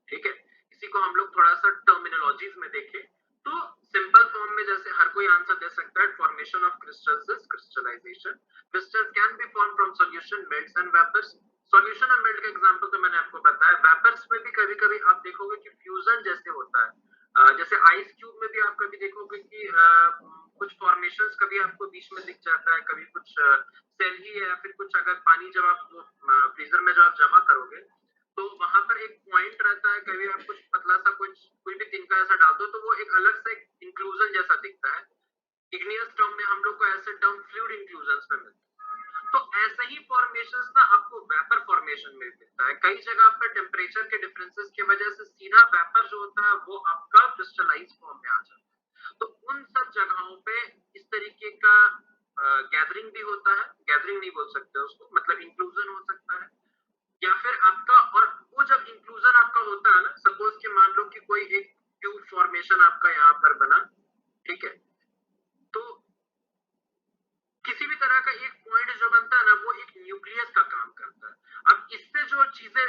A: ठीक है। इसी को हम लोग थोड़ा सा टर्मिनोलॉजीज में देखें तो सिंपल फॉर्म में जैसे हर कोई आंसर दे सकता है, formation of crystals is crystallization, crystals can be form from solution, melts and vapours. Solution और मेल्ट का एग्जांपल तो मैंने आपको बताया, वेपर्स में भी कभी कभी आप देखोगे कि फ्यूजन जैसे होता है, जैसे आइस क्यूब में भी आप कभी देखोगे कि कुछ फॉर्मेशंस कभी आपको बीच में दिख जाता है, कभी कुछ सेल ही है, या फिर कुछ अगर पानी जब आप फ्रीजर में जब आप जमा करोगे तो वहां पर एक पॉइंट रहता है, कभी आप कुछ पतला सा कोई भी तिनका ऐसा डाल दो तो वो एक अलग से इंक्लूजन जैसा दिखता है। इग्नियस टर्म में हम लोग को ऐसे टर्म फ्लूइड इंक्लूजन्स में मिलता है। तो ऐसे ही फॉर्मेशंस ना आपको वेपर फॉर्मेशन में मिलता है। कई जगह पर टेम्परेचर के डिफरेंसेस की वजह से सीधा वेपर जो होता है वो आपका क्रिस्टलाइज फॉर्म में आ जाता है। तो उन सब जगहों पे इस तरीके का गैदरिंग भी होता है, गैदरिंग नहीं बोल सकते उसको, मतलब इंक्लूजन हो सकता है, या फिर आपका, और वो जब इंक्लूजन आपका होता है ना, सपोज कि मान लो कि कोई एक ट्यूब फॉर्मेशन आपका यहाँ पर बना, ठीक है, तो किसी भी तरह का एक पॉइंट जो बनता है ना वो एक न्यूक्लियस का काम करता है। अब इससे जो चीजें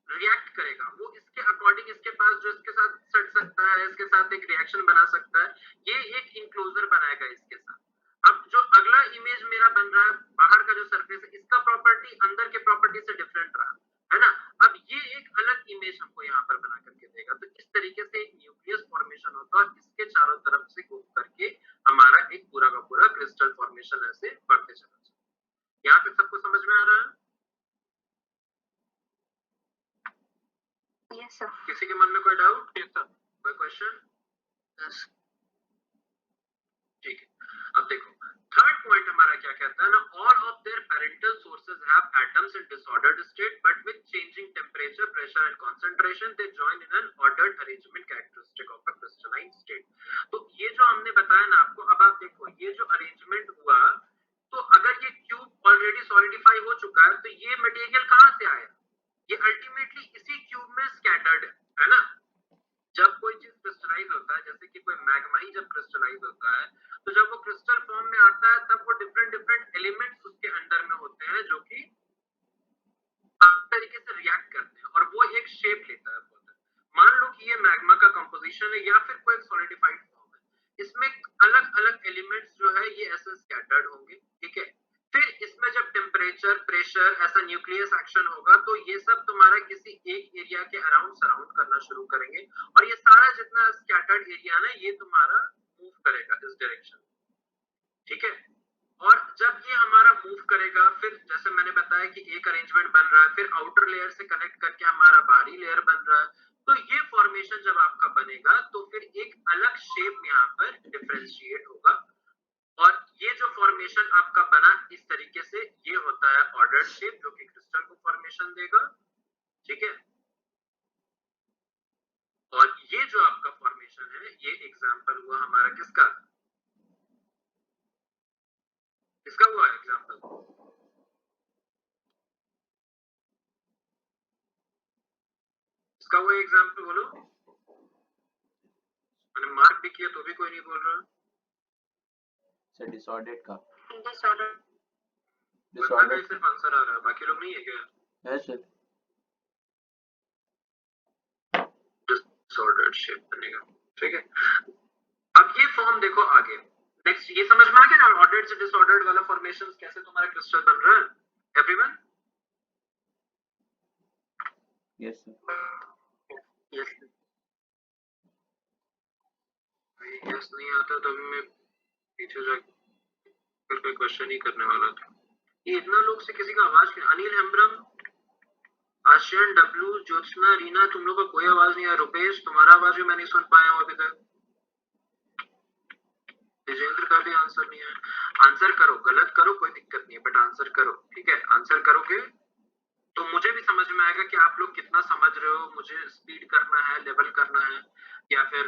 A: रिएक्ट करेगा वो इसके अकॉर्डिंग, इसके पास जो इसके साथ सट सकता है, इसके साथ एक रिएक्शन बना सकता है, ये एक इंक्लोजर बनाएगा इसके साथ। अब जो अगला इमेज मेरा बन रहा है, बाहर का जो सरफेस है, इसका प्रॉपर्टी अंदर के प्रॉपर्टी से डिफरेंट रहा है ना, अब ये एक अलग इमेज हमको यहाँ पर बना करके देगा। तो इस तरीके से एक न्यूक्लियस फॉर्मेशन होता है, इसके चारों तरफ से घूम करके हमारा एक पूरा का पूरा क्रिस्टल फॉर्मेशन ऐसे बढ़ते चला जाए। यहाँ पे सबको समझ में आ रहा है?
C: Yes sir.
A: किसी के मन में कोई डाउट, कोई क्वेश्चन? ठीक है, अब देखो थर्ड पॉइंट हमारा क्या कहता है ना, all of their parental sources have atoms in disordered state but with changing temperature, pressure and concentration they join in an ordered arrangement characteristic of a crystalline state. तो ये जो हमने बताया ना आपको, अब आप देखो ये जो अरेंजमेंट हुआ, तो अगर ये क्यूब ऑलरेडी सॉलिडिफाई हो चुका है तो ये मटेरियल कहां से आया, ये अल्टीमेटली इसी क्यूब में स्कैटर्ड है ना। जब कोई चीज क्रिस्टलाइज होता है, जैसे कि कोई मैग्मा ही जब क्रिस्टलाइज होता है, तो जब वो क्रिस्टल फॉर्म में आता है तब वो डिफरेंट डिफरेंट एलिमेंट्स उसके अंदर में होते हैं जो कि अलग तरीके से रिएक्ट करते हैं और वो एक शेप लेता है। मान लो कि ये मैग्मा का कंपोजिशन है या फिर कोई सॉलिडिफाइड फॉर्म है, इसमें अलग अलग एलिमेंट्स जो है ये ऐसे स्कैटर्ड होंगे, ठीक है। फिर इसमें जब टेम्परेचर, प्रेशर, ऐसा न्यूक्लियस एक्शन होगा तो ये सब तुम्हारा किसी एक एरिया के अराउंड सराउंड करना शुरू करेंगे, और ये सारा जितना स्कैटर्ड एरिया ना ये तुम्हारा मूव करेगा इस डायरेक्शन, ठीक है। और जब ये हमारा मूव करेगा, फिर जैसे मैंने बताया कि एक अरेंजमेंट बन रहा है, फिर आउटर लेयर से कनेक्ट करके हमारा बाहरी लेयर बन रहा है, तो ये फॉर्मेशन जब आपका बनेगा तो फिर एक अलग शेप यहाँ पर डिफरेंशिएट होगा, और ये जो फॉर्मेशन आपका बना इस तरीके से ये होता है ऑर्डर्ड शेप जो कि क्रिस्टल को फॉर्मेशन देगा, ठीक है। और ये जो आपका फॉर्मेशन है ये एग्जांपल हुआ हमारा किसका, किसका हुआ एग्जांपल, इसका हुआ एग्जांपल बोलो। मैंने मार्क भी किया तो भी कोई नहीं बोल रहा।
E: सर डिसऑर्डर्ड का,
A: डिसऑर्डर सिर्फ आंसर आ रहा है, बाकी लोग नहीं है क्या?
E: है सर।
A: डिसऑर्डर्ड शेप बनेगा, ठीक है। अब ये फॉर्म देखो आगे, नेक्स्ट ये समझ में आ गया ना ऑर्डर्ड से डिसऑर्डर्ड वाला फॉर्मेशन कैसे तुम्हारा क्रिस्टल बन रहा है, everyone?
E: Yes sir.
B: Yes
A: yes नहीं आता तो अभी मैं पीछे जाकर कोई क्वेश्चन ही करने वाला था। ये इतना लोग से किसी का आवाज नहीं, अनिल हेम्ब्रम, आशियन, डब्लू, ज्योत्सना, रीना, तुम लोग का कोई आवाज नहीं आया। रुपेश तुम्हारा आवाज भी मैं नहीं सुन पाया हूँ अभी तक। विजेंद्र का भी आंसर नहीं है। आंसर करो, गलत करो कोई दिक्कत नहीं है, बट आंसर करो, ठीक है। आंसर करोगे तो मुझे भी समझ में आएगा कि आप लोग कितना समझ रहे हो, मुझे स्पीड करना है, लेवल करना है। या फिर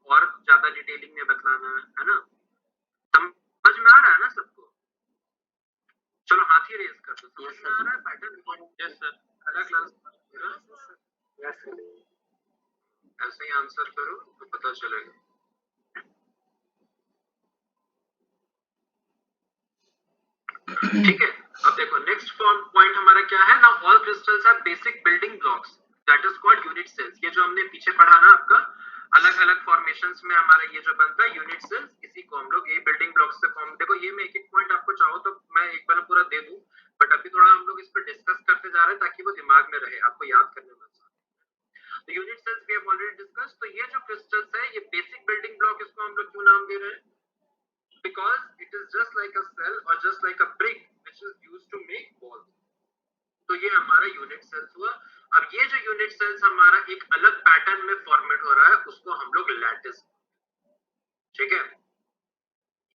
A: और ज्यादा डिटेलिंग में बतलाना है ना? समझ में आ रहा है ना सबको? चलो हाथ ही रेज कर दो, समझ में आ रहा है पैटर्न? Yes sir. अलग क्लास ऐसे ही आंसर करो तो पता चलेगा। ठीक है, अब देखो नेक्स्ट पॉइंट हमारा क्या है ना, all crystals are basic building blocks that is called unit cells. ये जो हमने पीछे पढ़ा ना आपका, अलग अलग फॉर्मेशंस में हमारा ये जो बनता है यूनिट सेल्स, इसी को हम लोग ये बिल्डिंग ब्लॉक्स से फॉर्म। देखो ये मैं एक एक पॉइंट आपको चाहो तो मैं एक बार पूरा दे दूं, बट अभी थोड़ा हम लोग इस पर डिस्कस करते जा रहे हैं ताकि वो दिमाग में रहे, आपको याद करने में आसान। तो unit cells we have already discuss. तो ये जो क्रिस्टल्स है ये बेसिक बिल्डिंग ब्लॉक, इसको हम लोग क्यों नाम दे रहे हैं? Because it is just like a cell or just like a brick which is used to make walls. तो ये हमारा यूनिट सेल्स हुआ। अब ये जो यूनिट सेल्स हमारा एक अलग पैटर्न में फॉर्मेट हो रहा है, उसको हम लोग लैटिस, ठीक है,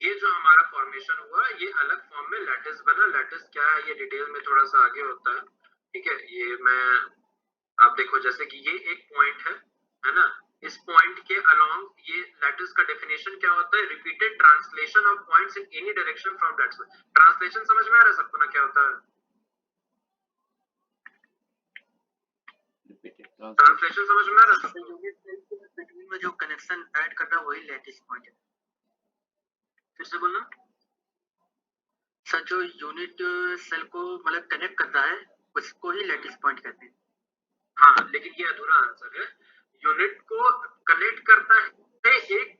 A: ये जो हमारा फॉर्मेशन हुआ ये अलग फॉर्म में लैटिस बना। लैटिस क्या है ये डिटेल में थोड़ा सा आगे होता है, ठीक है। ये मैं आप देखो जैसे कि ये एक पॉइंट है ना, इस पॉइंट के अलोंग ये लैटिस का डेफिनेशन क्या होता है? Repeated translation of points in any direction from that. Translation समझ में आ रहा है सबको ना क्या होता है? ट्रांसलेशन समझ में आ रहा है?
B: यूनिट सेल के बिटवीन में जो कनेक्शन ऐड करना वही लैटिस पॉइंट है।
A: फिर से बोलना
B: सर, जो यूनिट सेल को मतलब कनेक्ट करता है उसको ही लैटिस पॉइंट कहते हैं।
A: हाँ, लेकिन ये अधूरा आंसर है। यूनिट को कनेक्ट करता है एक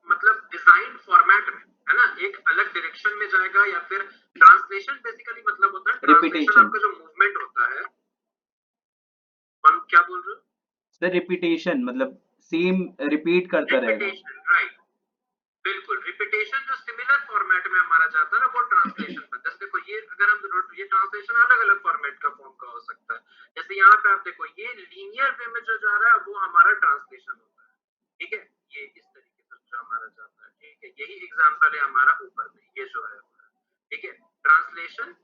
A: मतलब डिजाइन फॉर्मेट में, है ना, एक अलग डायरेक्शन में जाएगा, या फिर ट्रांसलेशन बेसिकली मतलब होता है ट्रांसलेशन, आपका जो मूवमेंट होता है। और क्या बोल रहे हो
E: सर? रिपीटेशन मतलब सेम रिपीट करता रहेगा।
A: राइट, बिल्कुल। रिपीटेशन जो सिमिलर फॉर्मेट में हमारा जाता है ना, वो ट्रांसलेशन पर। जैसे देखो ये अगर हम ये ट्रांसलेशन अलग अलग फॉर्मेट का फॉर्म का हो सकता है। जैसे यहाँ पे आप देखो ये लीनियर वे में जो जा रहा है वो हमारा ट्रांसलेशन होता है, ठीक है, ये इस तरीके से जो हमारा जाता है, ठीक है। यही एग्जांपल है हमारा ऊपर में, ये जो है, ठीक है। Translation,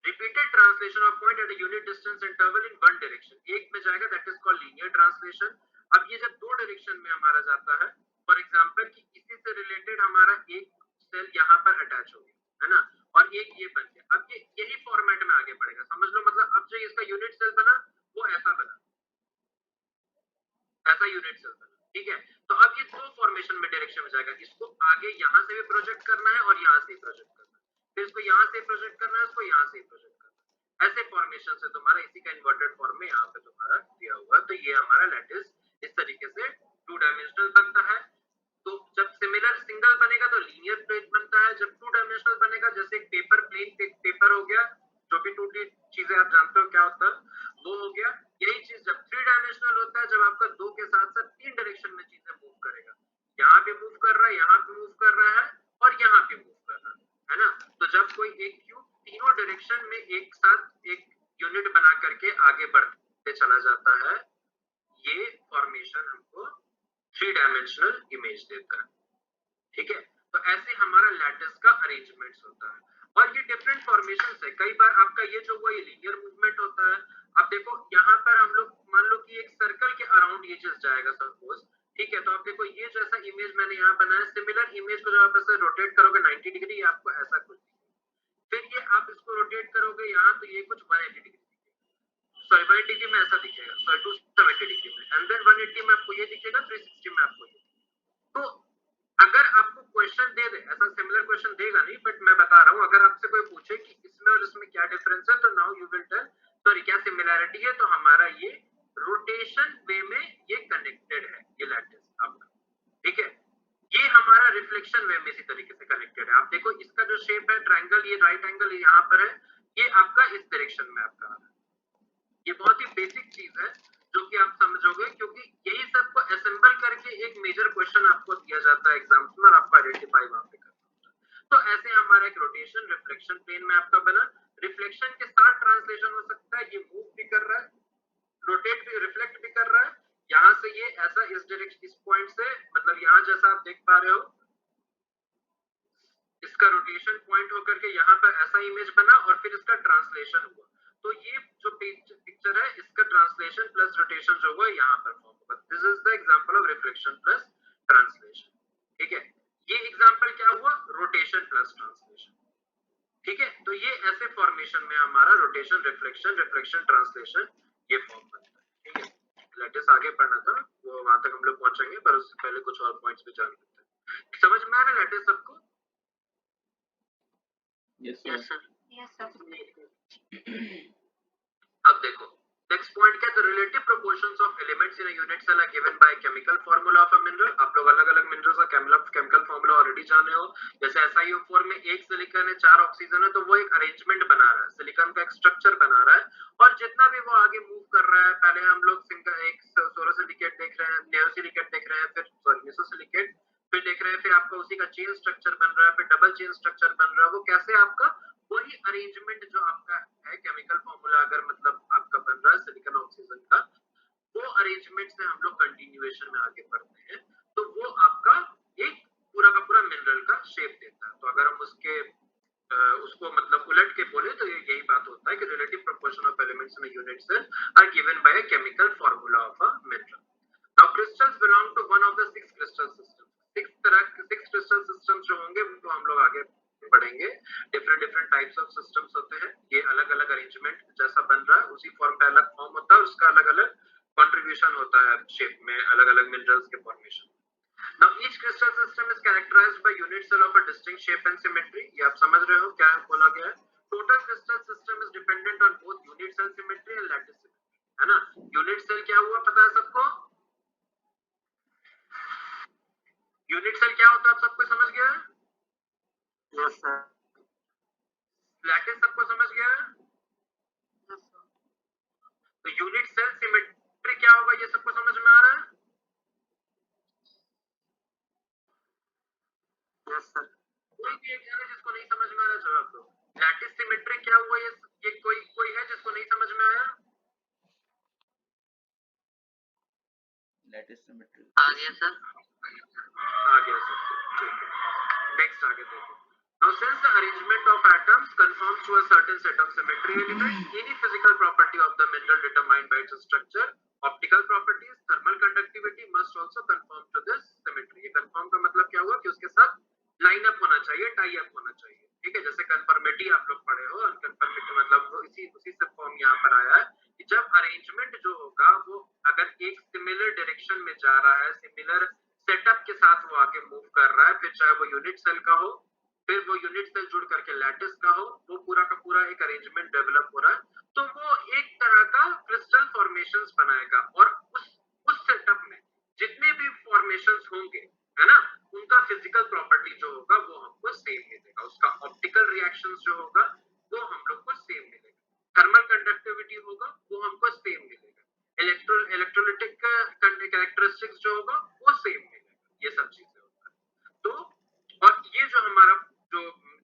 A: repeated translation of point at a unit distance interval in one direction, एक में जाएगा, that is called linear translation. अब ये जब दो डायरेक्शन में हमारा जाता है, फॉर एग्जांपल कि इसी से रिलेटेड हमारा एक सेल यहाँ पर अटैच हो गया, है ना, और एक ये बन गया, अब ये यही फॉर्मेट में आगे बढ़ेगा, समझ लो। मतलब अब जो इसका यूनिट सेल बना वो ऐसा बना, ऐसा यूनिट सेल बना, ठीक है। तो अब ये दो फॉर्मेशन में डायरेक्शन में जाएगा, इसको आगे यहाँ से भी प्रोजेक्ट करना है और यहाँ से भी प्रोजेक्ट करना है, फिर इसको यहाँ से प्रोजेक्ट करना है, इसको यहाँ से प्रोजेक्ट करना है। ऐसे फॉर्मेशन से तुम्हारा इसी का इन्वर्टेड फॉर्म में यहाँ पे तुम्हारा दिया हुआ। तो ये हमारा लैटिस इस तरीके से टू डायमेंशनल बनता है। तो जब सिमिलर सिंगल बनेगा तो लीनियर प्लेन बनता है। जब टू डायमेंशनल बनेगा, जैसे एक पेपर प्लेन पेपर हो गया, जो भी टू चीजें आप जानते हो क्या होता है वो हो गया। यही चीज जब थ्री डायमेंशनल होता है, जब आपका दो के साथ साथ तीन डायरेक्शन में चीजें मूव करेगा, यहाँ पे मूव कर रहा है, यहाँ पे मूव कर रहा है और यहाँ पे मूव कर रहा है ना। तो जब कोई एक क्यूब तीनों डायरेक्शन में एक साथ एक यूनिट बना करके आगे बढ़ते चला जाता है, ये फॉर्मेशन हमको थ्री डायमेंशनल इमेज देता है, ठीक है। तो ऐसे हमारा लैटिस का अरेंजमेंट्स होता है। और ये डिफरेंट फॉर्मेशंस है। कई बार आपका ये जो हुआ ये लीनियर मूवमेंट होता है। अब देखो यहाँ पर हम लोग मान लो कि एक सर्कल के अराउंड ये चीज जाएगा सपोज, ठीक है। तो आप देखो ये जैसा इमेज मैंने यहाँ बनाया, सिमिलर इमेज को जब आप ऐसे रोटेट करोगे 90 डिग्री, आपको ऐसा कुछ, फिर ये आप इसको रोटेट करोगे यहाँ तो ये कुछ 180 डिग्री, सॉरी 180 डिग्री में ऐसा दिखेगा, सॉरी 270 डिग्री में, एंड देन 180 में आपको ये दिखेगा, 360 में आपको ये। तो अगर आपको क्वेश्चन दे दे, ऐसा सिमिलर क्वेश्चन देगा नहीं, बट मैं बता रहा हूँ, अगर आपसे कोई पूछे कि इसमें और इसमें क्या डिफरेंस है, तो now you will tell, sorry क्या सिमिलैरिटी है, तो हमारा ये रोटेशन वे में ये कनेक्टेड है, ये लैटिस आपका, ठीक है। ये हमारा रिफ्लेक्शन वे में इसी तरीके से कनेक्टेड है। आप देखो इसका जो शेप है ट्राइंगल, ये राइट एंगल यहाँ पर है, ये आपका इस डायरेक्शन में आपका आ रहा है। ये बहुत ही बेसिक चीज है जो कि आप समझोगे, क्योंकि यही सबको असेंबल करके एक मेजर क्वेश्चन आपको दिया जाता है एग्जाम्स में और आपको आइडेंटिफाई वहां पे करना होता है। तो ऐसे हमारा एक रोटेशन रिफ्लेक्शन प्लेन में आपका बना। रिफ्लेक्शन के साथ ट्रांसलेशन हो सकता है, ये मूव भी कर रहा है, रोटेट भी, रिफ्लेक्ट भी कर रहा है। यहाँ से ये ऐसा इस डायरेक्शन, इस पॉइंट से, मतलब यहाँ जैसा आप देख पा रहे हो, इसका रोटेशन पॉइंट होकर के यहाँ पर ऐसा इमेज बना और फिर इसका ट्रांसलेशन हुआ। तो ये जो पिक्चर है इसका ट्रांसलेशन प्लस रोटेशन जो हुआ यहाँ पर फॉर्म होगा। This is the example of reflection plus translation. ठीक है, ये एग्जांपल क्या हुआ, रोटेशन प्लस ट्रांसलेशन। ठीक है, तो ये ऐसे फॉर्मेशन में हमारा रोटेशन रिफ्लेक्शन रिफ्लेक्शन ट्रांसलेशन ये फॉर्म बनता है। ठीक है, लेटेस्ट आगे पढ़ना था, वो वहां तक हम लोग पहुंचेंगे, पर उससे पहले कुछ और पॉइंट्स भी जान लेते हैं। समझ में आ रहा है लेटेस्ट सबको?
E: Yes
B: yes
E: sir.
B: Sir.
C: Yes sir.
A: अब देखो नेक्स्ट पॉइंट क्या है, the relative proportions of elements in a unit cell are given by chemical formula of a mineral. आप लोग अलग अलग मिनरल्स का केमिकल फार्मूला ऑलरेडी जाने हो। जैसे SiO4 में एक सिलिकॉन है 4 ऑक्सीजन है, तो वो एक अरेंजमेंट बना रहा है, सिलिकॉन का एक स्ट्रक्चर बना रहा है, और जितना भी वो आगे मूव कर रहा है, पहले हम लोग सिंगल एक सोलोसिलिकेट देख रहे हैं, नेओसिलिकेट देख रहे हैं, फिर सॉरी मेसोसिलिकेट फिर देख रहे हैं, फिर आपका उसी का चेन स्ट्रक्चर बन रहा है, फिर डबल चेन स्ट्रक्चर बन रहा है। वो कैसे आपका वही अरेंजमेंट जो आपका है केमिकल फार्मूला अगर मतलब आपका बन रहा है सिलिकॉन ऑक्सीजन का, वो अरेंजमेंट से हम लोग कंटिन्यूएशन में आगे बढ़ते हैं, तो वो आपका एक पूरा का पूरा मिनरल का शेप देता है। तो अगर हम उसको मतलब उलट के बोले तो यही बात होता है कि relative proportion of elements in a unit cell are given by a chemical formula of a mineral. Now crystals belong to one of the 6 crystal systems. 6 crystal systems जो होंगे वो हम लोग आगे पढ़ेंगे। डिफरेंट टाइप्स ऑफ सिस्टम्स होते हैं, ये अलग अलग अरेंजमेंट जैसा बन रहा है उसी फॉर्म का अलग फॉर्म होता है, उसका अलग अलग कंट्रीब्यूशन होता है शेप में अलग अलग मिनरल्स के formation. Now each crystal system is characterized by unit cell of a distinct shape and symmetry। ये आप समझ रहे हो क्या बोला गया है? Total crystal system is dependent on both unit cell symmetry and lattice symmetry, है ना? Unit cell क्या हुआ पता है सबको? यूनिट सेल क्या होता है आप सबको समझ गया है?
B: Yes sir.
A: लैटिस सबको समझ गया है? तो यूनिट सेल सिमेट्री क्या होगा ये सबको समझ में आ रहा है?
B: Yes sir.
A: कोई भी एक है जिसको नहीं समझ में आ रहा जवाब दो। लैटिस सिमेट्री क्या हुआ ये कोई है जिसको नहीं समझ में आया?
E: लेटेस्ट सिमेट्री
B: आ गया सर।
A: आ गया सबको, ठीक है। नेक्स्ट आगे देखो। Now since the arrangement of atoms conforms to a certain set of symmetry elements, any physical property of the mineral determined by its structure, optical properties, thermal conductivity must also conform to this symmetry। ये conform का मतलब क्या हुआ कि उसके साथ line up होना चाहिए, टाई अप होना चाहिए। ठीक है, जैसे कन्फर्मिटी आप लोग पढ़े हो, अनकन्फर्मिटी मतलब वो उसी से फॉर्म यहाँ पर आया है कि जब अरेंजमेंट जो होगा वो अगर एक सिमिलर डायरेक्शन में जा रहा है, सिमिलर सेटअप के साथ वो आगे मूव कर रहा है, फिर चाहे वो यूनिट सेल का हो, फिर वो यूनिट सेल जुड़ करके लैटिस का हो, वो पूरा का पूरा एक अरेंजमेंट डेवलप हो रहा है, तो वो एक तरह का क्रिस्टल फॉर्मेशंस बनाएगा। और उस सेटअप में जितने भी फॉर्मेशंस होंगे, है ना, उनका फिजिकल प्रॉपर्टी जो होगा वो हमको सेम मिलेगा, उसका ऑप्टिकल रिएक्शंस जो होगा वो हम लोग को सेम मिलेगा, थर्मल कंडक्टिविटी होगा वो हमको सेम मिलेगा, इलेक्ट्रोलिटिक कैरेक्टरिस्टिक्स जो होगा वो सेम मिलेगा, ये सब चीजें होता है। तो और ये जो हमारा जो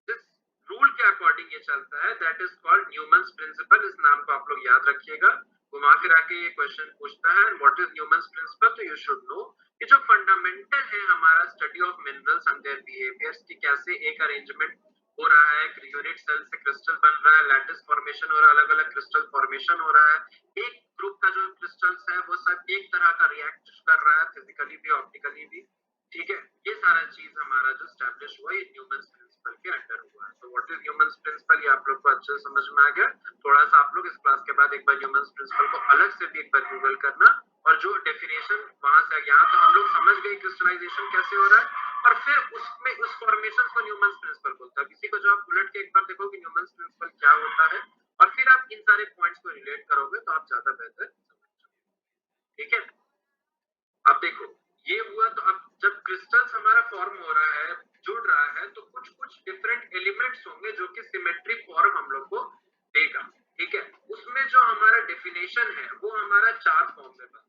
A: जिस रूल के अकॉर्डिंग ये चलता है दैट इज कॉल्ड न्यूमन्स प्रिंसिपल। इस नाम को आप लोग याद रखिएगा, घुमा फिरा के ये क्वेश्चन पूछता है व्हाट इज न्यूमन्स प्रिंसिपल, तो यू शुड नो कि जो फंडामेंटल है हमारा study of minerals and their behaviours की कैसे एक अरेंजमेंट हो रहा है, यूनिट सेल से क्रिस्टल बन रहा है, लैटिस फॉर्मेशन हो रहा है, अलग अलग क्रिस्टल फॉर्मेशन हो रहा है, एक ग्रुप का जो क्रिस्टल्स है वो सब एक तरह का रिएक्ट कर रहा है फिजिकली भी ऑप्टिकली भी। ठीक है, ये सारा चीज हमारा जो स्टैब्लिश हुआ ये न्यूमन्स प्रिंसिपल के अंडर हुआ है। तो व्हाट इज न्यूमन्स प्रिंसिपल ये आप लोग को अच्छे से समझ में आ गया। थोड़ा सा आप लोग इस क्लास के बाद एक बार न्यूमन्स प्रिंसिपल को अलग से भी एक बार गूगल करना, और जो डेफिनेशन वहां से यहाँ तो हम लोग समझ गए क्रिस्टलाइजेशन कैसे हो रहा है, और फिर उसमें उस फॉर्मेशन को न्यूमन्स प्रिंसिपल बोलता है। किसी को जो आप उलट के एक बार देखो कि न्यूमन्स प्रिंसिपल क्या होता है, और फिर आप इन सारे पॉइंट्स को रिलेट करोगे तो आप ज्यादा बेहतर समझ जाओगे। ठीक है, अब देखो ये हुआ, तो अब जब क्रिस्टल्स हमारा फॉर्म हो रहा है, जुड़ रहा है, तो कुछ कुछ डिफरेंट एलिमेंट्स होंगे जो कि सिमेट्रिक फॉर्म हम लोग को देगा। ठीक है, उसमें जो हमारा डेफिनेशन है वो हमारा 4 फॉर्म में बनता है,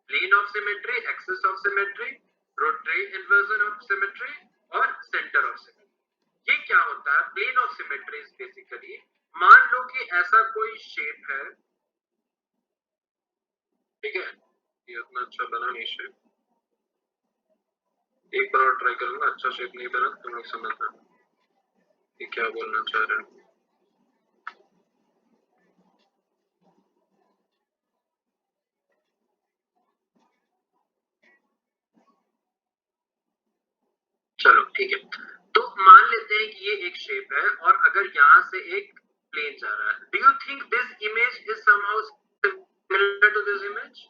A: plane of symmetry, axis of symmetry, rotary inversion of symmetry और सेंटर ऑफ सिमेट्री। ये क्या होता है? Plane of symmetry is basically, मान लो कि ऐसा कोई शेप है, ठीक है, ये उतना अच्छा बना नहीं शेप, एक बार और ट्राई करूंगा, अच्छा शेप नहीं बना तुम लोग समझना ये क्या बोलना चाह रहे हैं। चलो ठीक है, तो मान लेते हैं कि ये एक शेप है और अगर यहाँ से एक प्लेन जा रहा है, do you think this image is somehow similar to this image?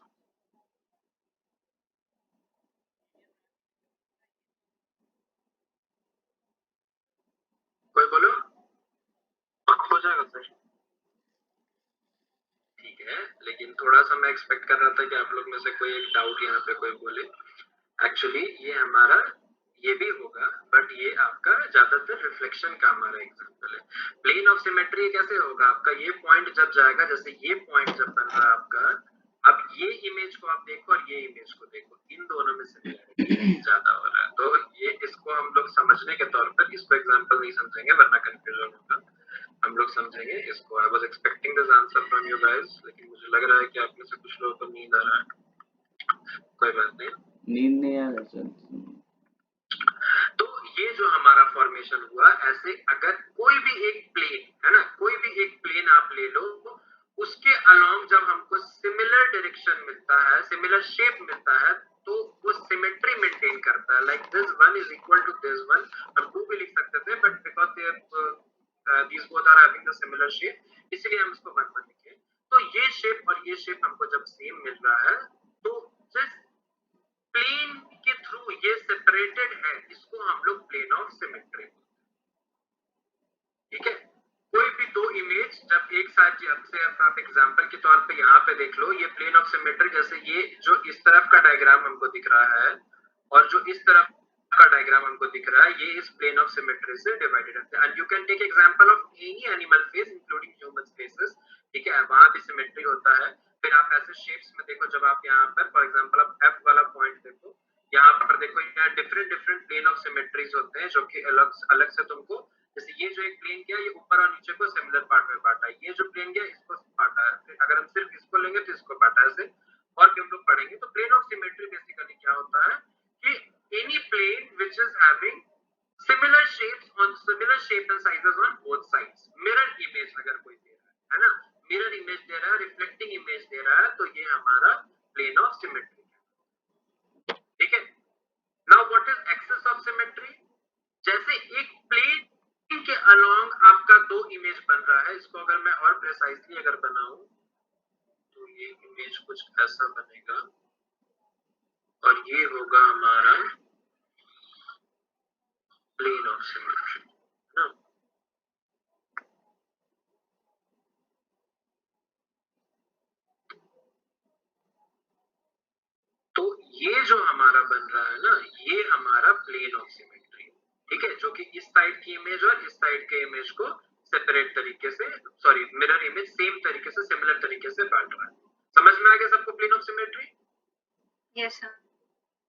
A: कोई बोलो।
D: हो जाएगा सर।
A: ठीक है, लेकिन थोड़ा सा मैं एक्सपेक्ट कर रहा था कि आप लोग में से कोई एक डाउट यहाँ पे कोई बोले। एक्चुअली ये हमारा ये भी होगा, बट ये आपका ज्यादातर रिफ्लेक्शन का हमारा एग्जांपल है। प्लेन ऑफ सिमेट्री कैसे होगा आपका, ये पॉइंट जब जाएगा, जैसे ये पॉइंट जब बन रहा है आपका, अब ये इमेज को आप देखो और ये इमेज को देखो, इन दोनों में सिमिलरिटी ज्यादा हो रहा है। तो ये इसको हम लोग समझने के तौर पर इसको एग्जांपल नहीं समझेंगे वरना कंफ्यूजन होगा, हम लोग समझेंगे इसको। I was expecting this answer from you guys, लेकिन मुझे लग रहा है कि आप में से कुछ लोगों को नींद आ रहा है। कोई बात नहीं,
E: नींद नहीं आ रहा सर।
A: तो ये जो हमारा फॉर्मेशन हुआ, ऐसे अगर कोई भी एक प्लेन है ना, कोई भी एक प्लेन आप ले लो, उसके अलोंग जब हमको सिमिलर डायरेक्शन मिलता है, सिमिलर शेप मिलता है, तो वो सिमेट्री मेंटेन करता है। Like this one is equal to this one, हम टू भी लिख सकते थे, but because these both are having the similar shape, इसलिए हम इसको वन पर लिखे। तो ये शेप और ये शेप हमको जब सेम मिल रहा है, तो जिस प्लेन के थ्रू ये सेपरेटेड है, इसको हम लोग प्लेन ऑफ सिमेट्री। ठीक है, कोई भी दो इमेज जब एक साथ, जब से आप एग्जांपल के तौर पे यहाँ पे देख लो, ये प्लेन ऑफ सिमेट्री, जैसे ये जो इस तरफ का डायग्राम हमको दिख रहा है और जो इस तरफ का डायग्राम हमको दिख रहा है, ये इस प्लेन ऑफ सिमेट्री से डिवाइडेड है। And you can take example of any animal face including human faces. ठीक है, वहां भी सिमेट्री होता है। फिर आप ऐसे शेप्स में देखो, जब आप यहाँ पर फॉर एग्जांपल आप एफ वाला पॉइंट देखो, यहाँ पर देखो, यहाँ different different plane of symmetries होते हैं जो कि अलग अलग से तुमको, जैसे ये जो एक प्लेन गया, ये ऊपर और नीचे को सिमिलर पार्ट में बांटा है, ये जो प्लेन गया इसको बांटा है, फिर अगर हम सिर्फ इसको लेंगे तो इसको बांटा है, ऐसे और भी हम लोग पढ़ेंगे। तो प्लेन ऑफ सिमेट्री बेसिकली क्या होता है कि any plane which is having similar shapes on similar shape and sizes on both sides. Mirror image अगर कोई दे रहा है ना, मिरर इमेज दे रहा है, रिफ्लेक्टिंग इमेज दे रहा है, तो ये हमारा प्लेन ऑफ सिमेट्री है। ठीक है, now what is axis of symmetry? जैसे एक प्लेन के अलोंग आपका दो इमेज बन रहा है, इसको अगर मैं और प्रिसाइजली अगर बनाऊं, तो ये इमेज कुछ ऐसा बनेगा और ये होगा हमारा प्लेन ऑफ सिमेट्री ना। तो ये जो हमारा बन रहा है ना, ये हमारा प्लेन ऑफ सिमेट्री, ठीक है, जो कि इस साइड की इमेज और इस साइड के इमेज को सेपरेट तरीके से, सॉरी मिरर इमेज सेम तरीके से, सिमिलर तरीके से बांट रहा है। समझ में आ गया सबको plane of symmetry?
C: Yes sir.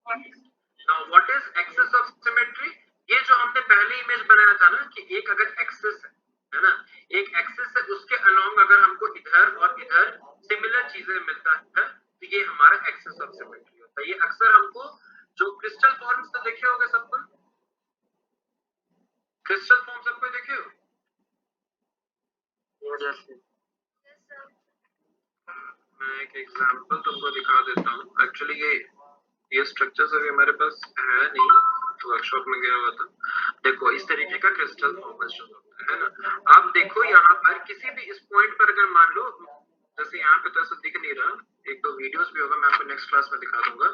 A: Now what is axis of symmetry? ये जो हमने पहले इमेज बनाया था ना, कि एक अगर एक्सिस है ना, एक एक्सिस है, उसके अलोंग अगर हमको इधर और इधर सिमिलर चीजें मिलता है, तो ये हमारा एक्सिस ऑफ सिमेट्री होता है। ये अक्सर हमको जो क्रिस्टल फॉर्म्स तो देखे होंगे सबको, क्रिस्टल फॉर्म सबको देखे हो? मैं एक एग्जांपल तुमको दिखा देता हूँ। एक्चुअली ये स्ट्रक्चर्स अभी हमारे पास है नहीं, तो वर्कशॉप में गया हुआ था। देखो इस तरीके का क्रिस्टल फॉर्मेशन होता है ना। आप देखो यहाँ पर किसी भी इस पॉइंट पर अगर मान लो, जैसे यहाँ पे तो ऐसा दिख नहीं रहा, एक दो वीडियोस भी होगा, मैं आपको नेक्स्ट क्लास में दिखा दूंगा,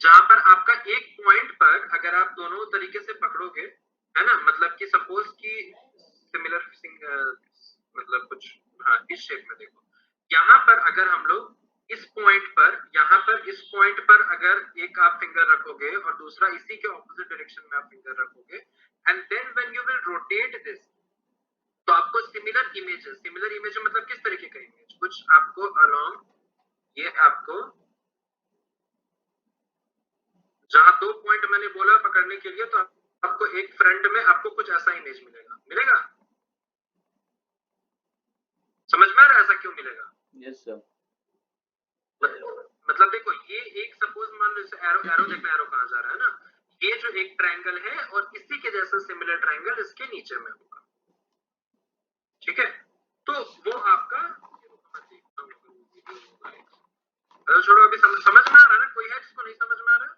A: जहाँ पर आपका एक पॉइंट पर अगर आप दोनों तरीके से पकड़ोगे, है ना, मतलब कि सपोज की सिमिलर मतलब कुछ, हाँ इस शेप में देखो, यहाँ पर अगर हम लोग इस पॉइंट पर, यहाँ पर इस पॉइंट पर अगर एक आप फिंगर रखोगे और दूसरा इसी के ऑपोजिट डायरेक्शन में आप फिंगर रखोगे, and then when you will rotate this, तो आपको सिमिलर इमेजेस, सिमिलर इमेज मतलब किस तरीके का इमेज, कुछ आपको अलोंग, ये आपको जहां दो पॉइंट मैंने बोला पकड़ने के लिए, तो आपको एक फ्रंट में आपको कुछ ऐसा इमेज मिलेगा, मिलेगा? समझ में आ रहा है ऐसा क्यों मिलेगा?
E: Yes sir.
A: मतलब देखो, ये एक सपोज मान लो, जैसे एरो, एरो देखना, एरो कहां जा रहा है ना, ये जो एक ट्रायंगल है और इसी के जैसा सिमिलर ट्रायंगल इसके नीचे में होगा। ठीक है, तो वो आपका, अरे छोड़ो, अभी समझ में आ रहा है ना? कोई है जिसको नहीं समझ में आ रहा?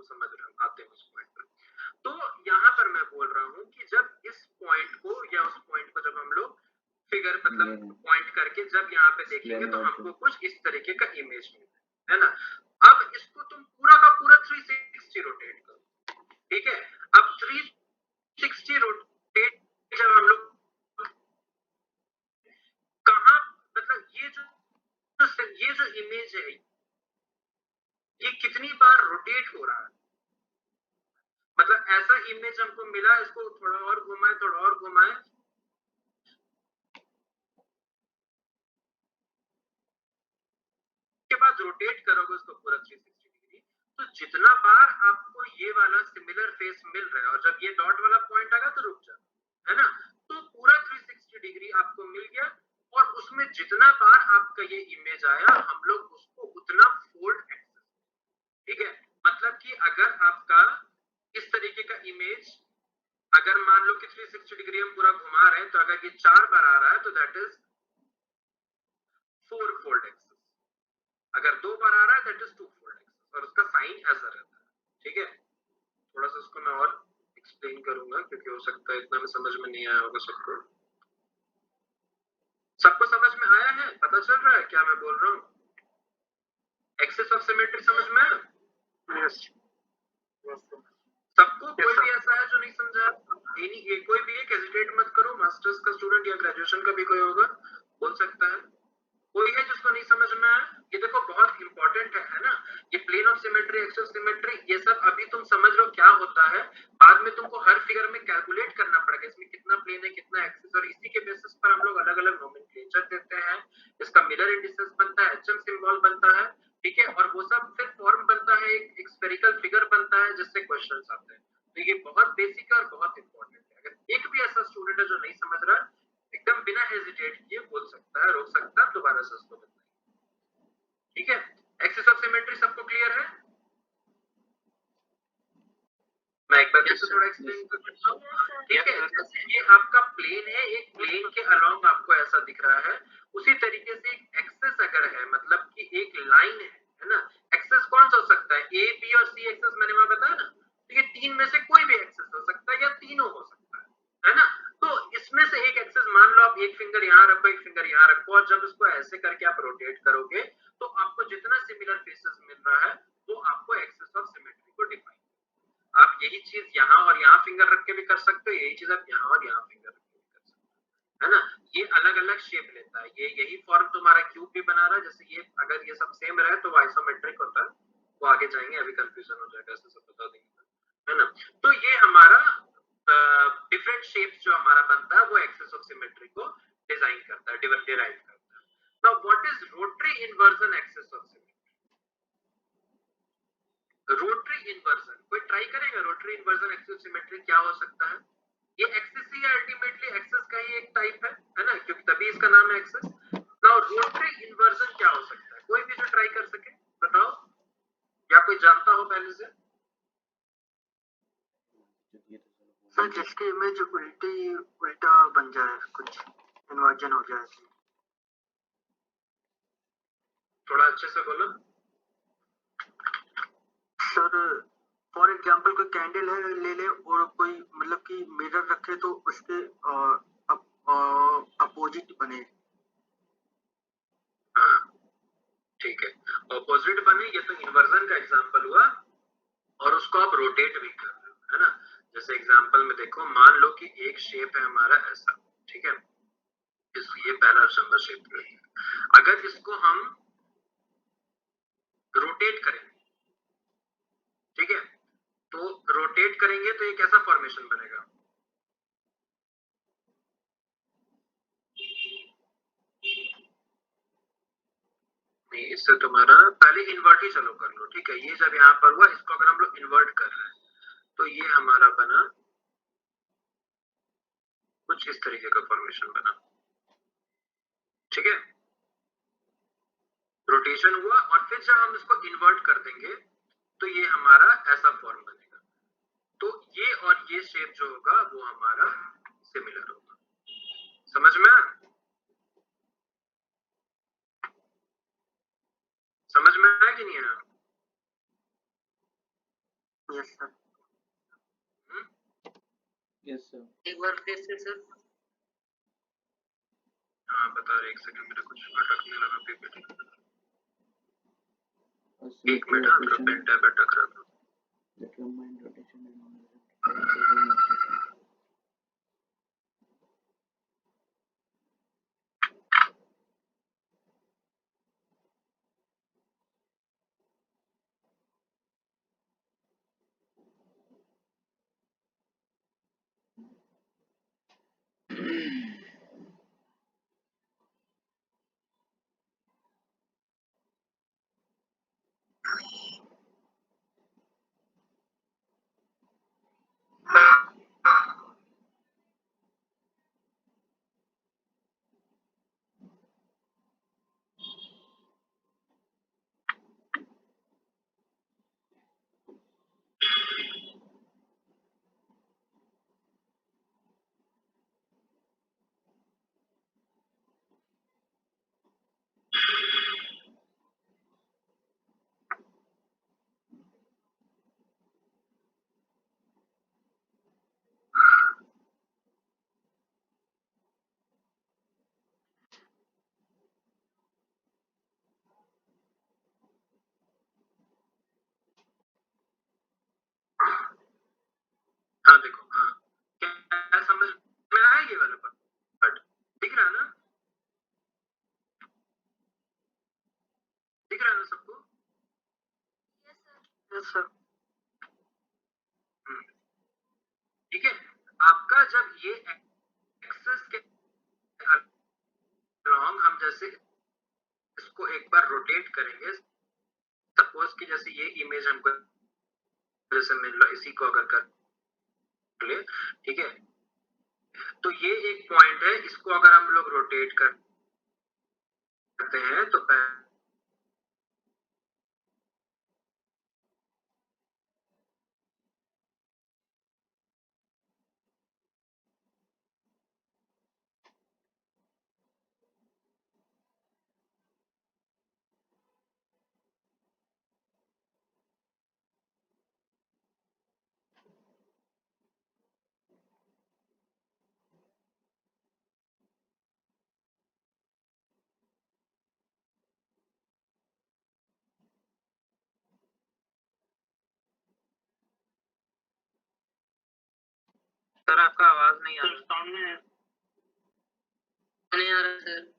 A: समझ रहे हो, आते हैं उस पॉइंट पर। तो यहाँ पर मैं बोल रहा हूँ कि जब इस पॉइंट को या उस पॉइंट को जब हम लोग फिगर मतलब पॉइंट करके जब यहाँ पे देखेंगे तो हमको कुछ इस तरीके का इमेज मिलता है ना। अब इसको तुम पूरा का पूरा 360 रोटेट करो, ठीक है। अब 360 रोटेट जब हम लोग कहाँ मतलब ये जो इमेज है ये कितनी बार रोटेट हो रहा है, मतलब ऐसा इमेज हमको मिला, इसको थोड़ा और घुमाए थोड़ा और घुमाए, के बाद रोटेट करोगे उसको पूरा 360 डिग्री, तो जितना बार आपको ये वाला सिमिलर फेस मिल रहा है और जब ये डॉट वाला पॉइंट आएगा तो रुक जाए, है ना। तो पूरा 360 डिग्री आपको मिल गया और उसमें जितना बार आपका ये इमेज आया हम लोग उसको उतना फोल्ड एक्सेस, ठीक है। मतलब कि अगर आपका इस तरीके का इमेज अगर मान लो कि 360 डिग्री हम पूरा घुमा रहे हैं तो अगर ये 4 बार आ रहा है तो दैट इज 4 फोल्ड एक्सेस, अगर 2 बार आ रहा है दैट इज 2 फोल्ड एक्सेस और उसका साइन ऐसा रहता है, ठीक है। थोड़ा सा उसको मैं और एक्सप्लेन करूंगा क्योंकि हो सकता है इतना में समझ में नहीं आया होगा सबको। सबको समझ में आया है, पता चल रहा है क्या मैं बोल रहा हूँ? एक्सेस ऑफ सिमेट्री समझ में आया?
D: Yes.
A: सबको? कोई भी ऐसा है जो नहीं समझा? कोई भी एक हेजिटेट मत करो, मास्टर्स का स्टूडेंट या ग्रेजुएशन का भी कोई होगा बोल सकता है। कोई है जिसको नहीं समझ में आया? ये देखो बहुत इंपॉर्टेंट है ना, ये plane of symmetry, axis of symmetry, ये सब अभी तुम समझ लो क्या होता है, बाद में तुमको हर फिगर में कैलकुलेट करना पड़ेगा इसमें कितना प्लेन है कितना एक्सिस, और इसी के बेसिस पर हम लोग अलग अलग नोमेनक्लेचर देते हैं, इसका मिलर इंडिसेस बनता है, एचएम सिंबल बनता है, ठीक है, और वो सब फिर फॉर्म बनता है, एक स्फेरिकल फिगर बनता है जिससे क्वेश्चंस आते हैं। तो ये बहुत बेसिक और बहुत इंपॉर्टेंट है। अगर एक भी ऐसा स्टूडेंट है जो नहीं समझ रहा एकदम बिना हेजिटेट किए बोल सकता है, रोक सकता है, दोबारा से उसको बताइए, ठीक है। एक्सिस ऑफ सिमेट्री सबको क्लियर है? मैं एक बार फिर से थोड़ा एक्सप्लेन कर देता हूँ, ठीक है। जैसे ये आपका प्लेन है, एक प्लेन के अलोंग आपको ऐसा दिख रहा है, उसी तरीके से एक एक्सेस अगर है मतलब कि एक लाइन है ना, एक्सेस कौन सा हो सकता है, ए बी और सी एक्सेस मैंने वहां बताया ना, तो ये तीन में से कोई भी एक्सेस हो सकता है या तीनों हो सकता है ना। तो इसमें से एक एक्सेस मान लो आप एक फिंगर यहाँ रखो एक फिंगर यहाँ रखो और जब इसको ऐसे करके आप रोटेट करोगे तो आपको जितना सिमिलर फेसेस मिल रहा है वो आपको एक्सेस ऑफ सिमेट्री को डिफाइन। आप यही चीज यहाँ और यहाँ फिंगर रख के भी कर सकते हो, यही चीज आप यहाँ और यहाँ फिंगर रख के भी कर सकते हो, है ना। ये अलग अलग शेप लेता है, ये यही फॉर्म तुम्हारा क्यूब भी बना रहा है, जैसे ये अगर ये सब सेम रहे तो वो आइसोमेट्रिक होता है, वो आगे जाएंगे अभी कंफ्यूजन हो जाएगा, ऐसे सब बता देंगे, है ना। तो ये हमारा डिफरेंट शेप्स जो हमारा बनता है वो एक्सेस ऑफ सिमेट्री को डिजाइन करता है, डिराइव करता है। Now what is rotary inversion axes of symmetry? Rotary inversion कोई ट्राई करेगा? रोटरी इन्वर्जन एक्सिस सिमेट्री क्या हो सकता है? ये एक्सिस ही अल्टीमेटली एक्सिस का ही एक टाइप है ना, क्योंकि तभी इसका नाम है एक्सिस। नाउ रोटरी इन्वर्जन क्या हो सकता है? कोई भी जो ट्राई कर सके बताओ, या कोई जानता हो पहले से?
B: सर जिसकी इमेज उल्टा बन जाए, कुछ इन्वर्जन हो जाए।
A: थोड़ा अच्छे से बोलो
B: सर। फॉर एग्जांपल कोई कैंडल है ले ले और कोई मतलब कि मिरर रखे तो उसके अपोजिट बने।
A: हाँ ठीक है, ऑपोजिट बने, ये तो इन्वर्जन का एग्जांपल हुआ, और उसको आप रोटेट भी कर रहे हो, है ना। जैसे एग्जांपल में देखो, मान लो कि एक शेप है हमारा ऐसा, ठीक है, ये पहला नंबर शेप है, अगर इसको हम रोटेट करेंगे, ठीक है, तो रोटेट करेंगे तो ये कैसा फॉर्मेशन बनेगा? नहीं, इससे तुम्हारा पहले इन्वर्ट ही चलो कर लो, ठीक है। ये जब यहाँ पर हुआ इसको अगर हम लोग इन्वर्ट कर रहे हैं तो ये हमारा बना कुछ इस तरीके का फॉर्मेशन बना, ठीक है। रोटेशन हुआ और फिर जब हम इसको इन्वर्ट कर देंगे तो ये हमारा ऐसा फॉर्म बनेगा, तो ये और ये शेप जो होगा वो हमारा सिमिलर होगा। समझ में आया? समझ में आया कि नहीं आया?
B: Yes sir.
E: Yes sir.
B: एक बार फिर से सर।
A: हाँ बता रहे, एक सेकंड, मेरा कुछ अटकने लगा पीपीटी। एक मिनट, हाँ मेरा पेन टैब अटक रहा था।
E: Determine rotation and
A: हाँ देखो, हाँ क्या समझ में आया ये वाला पार्ट? दिख रहा है ना? दिख रहा है ना सबको?
B: Yes sir.
A: ठीक है, आपका जब ये एक्सेस के अलोंग हम जैसे इसको एक बार रोटेट करेंगे, सपोज कि जैसे ये इमेज हमको जैसे मिल रहा, इसी को अगर कर ले, ठीक है, तो ये एक पॉइंट है, इसको अगर हम लोग रोटेट करते हैं तो सर आपका आवाज नहीं आ रहा।
B: नहीं आ रहा सर।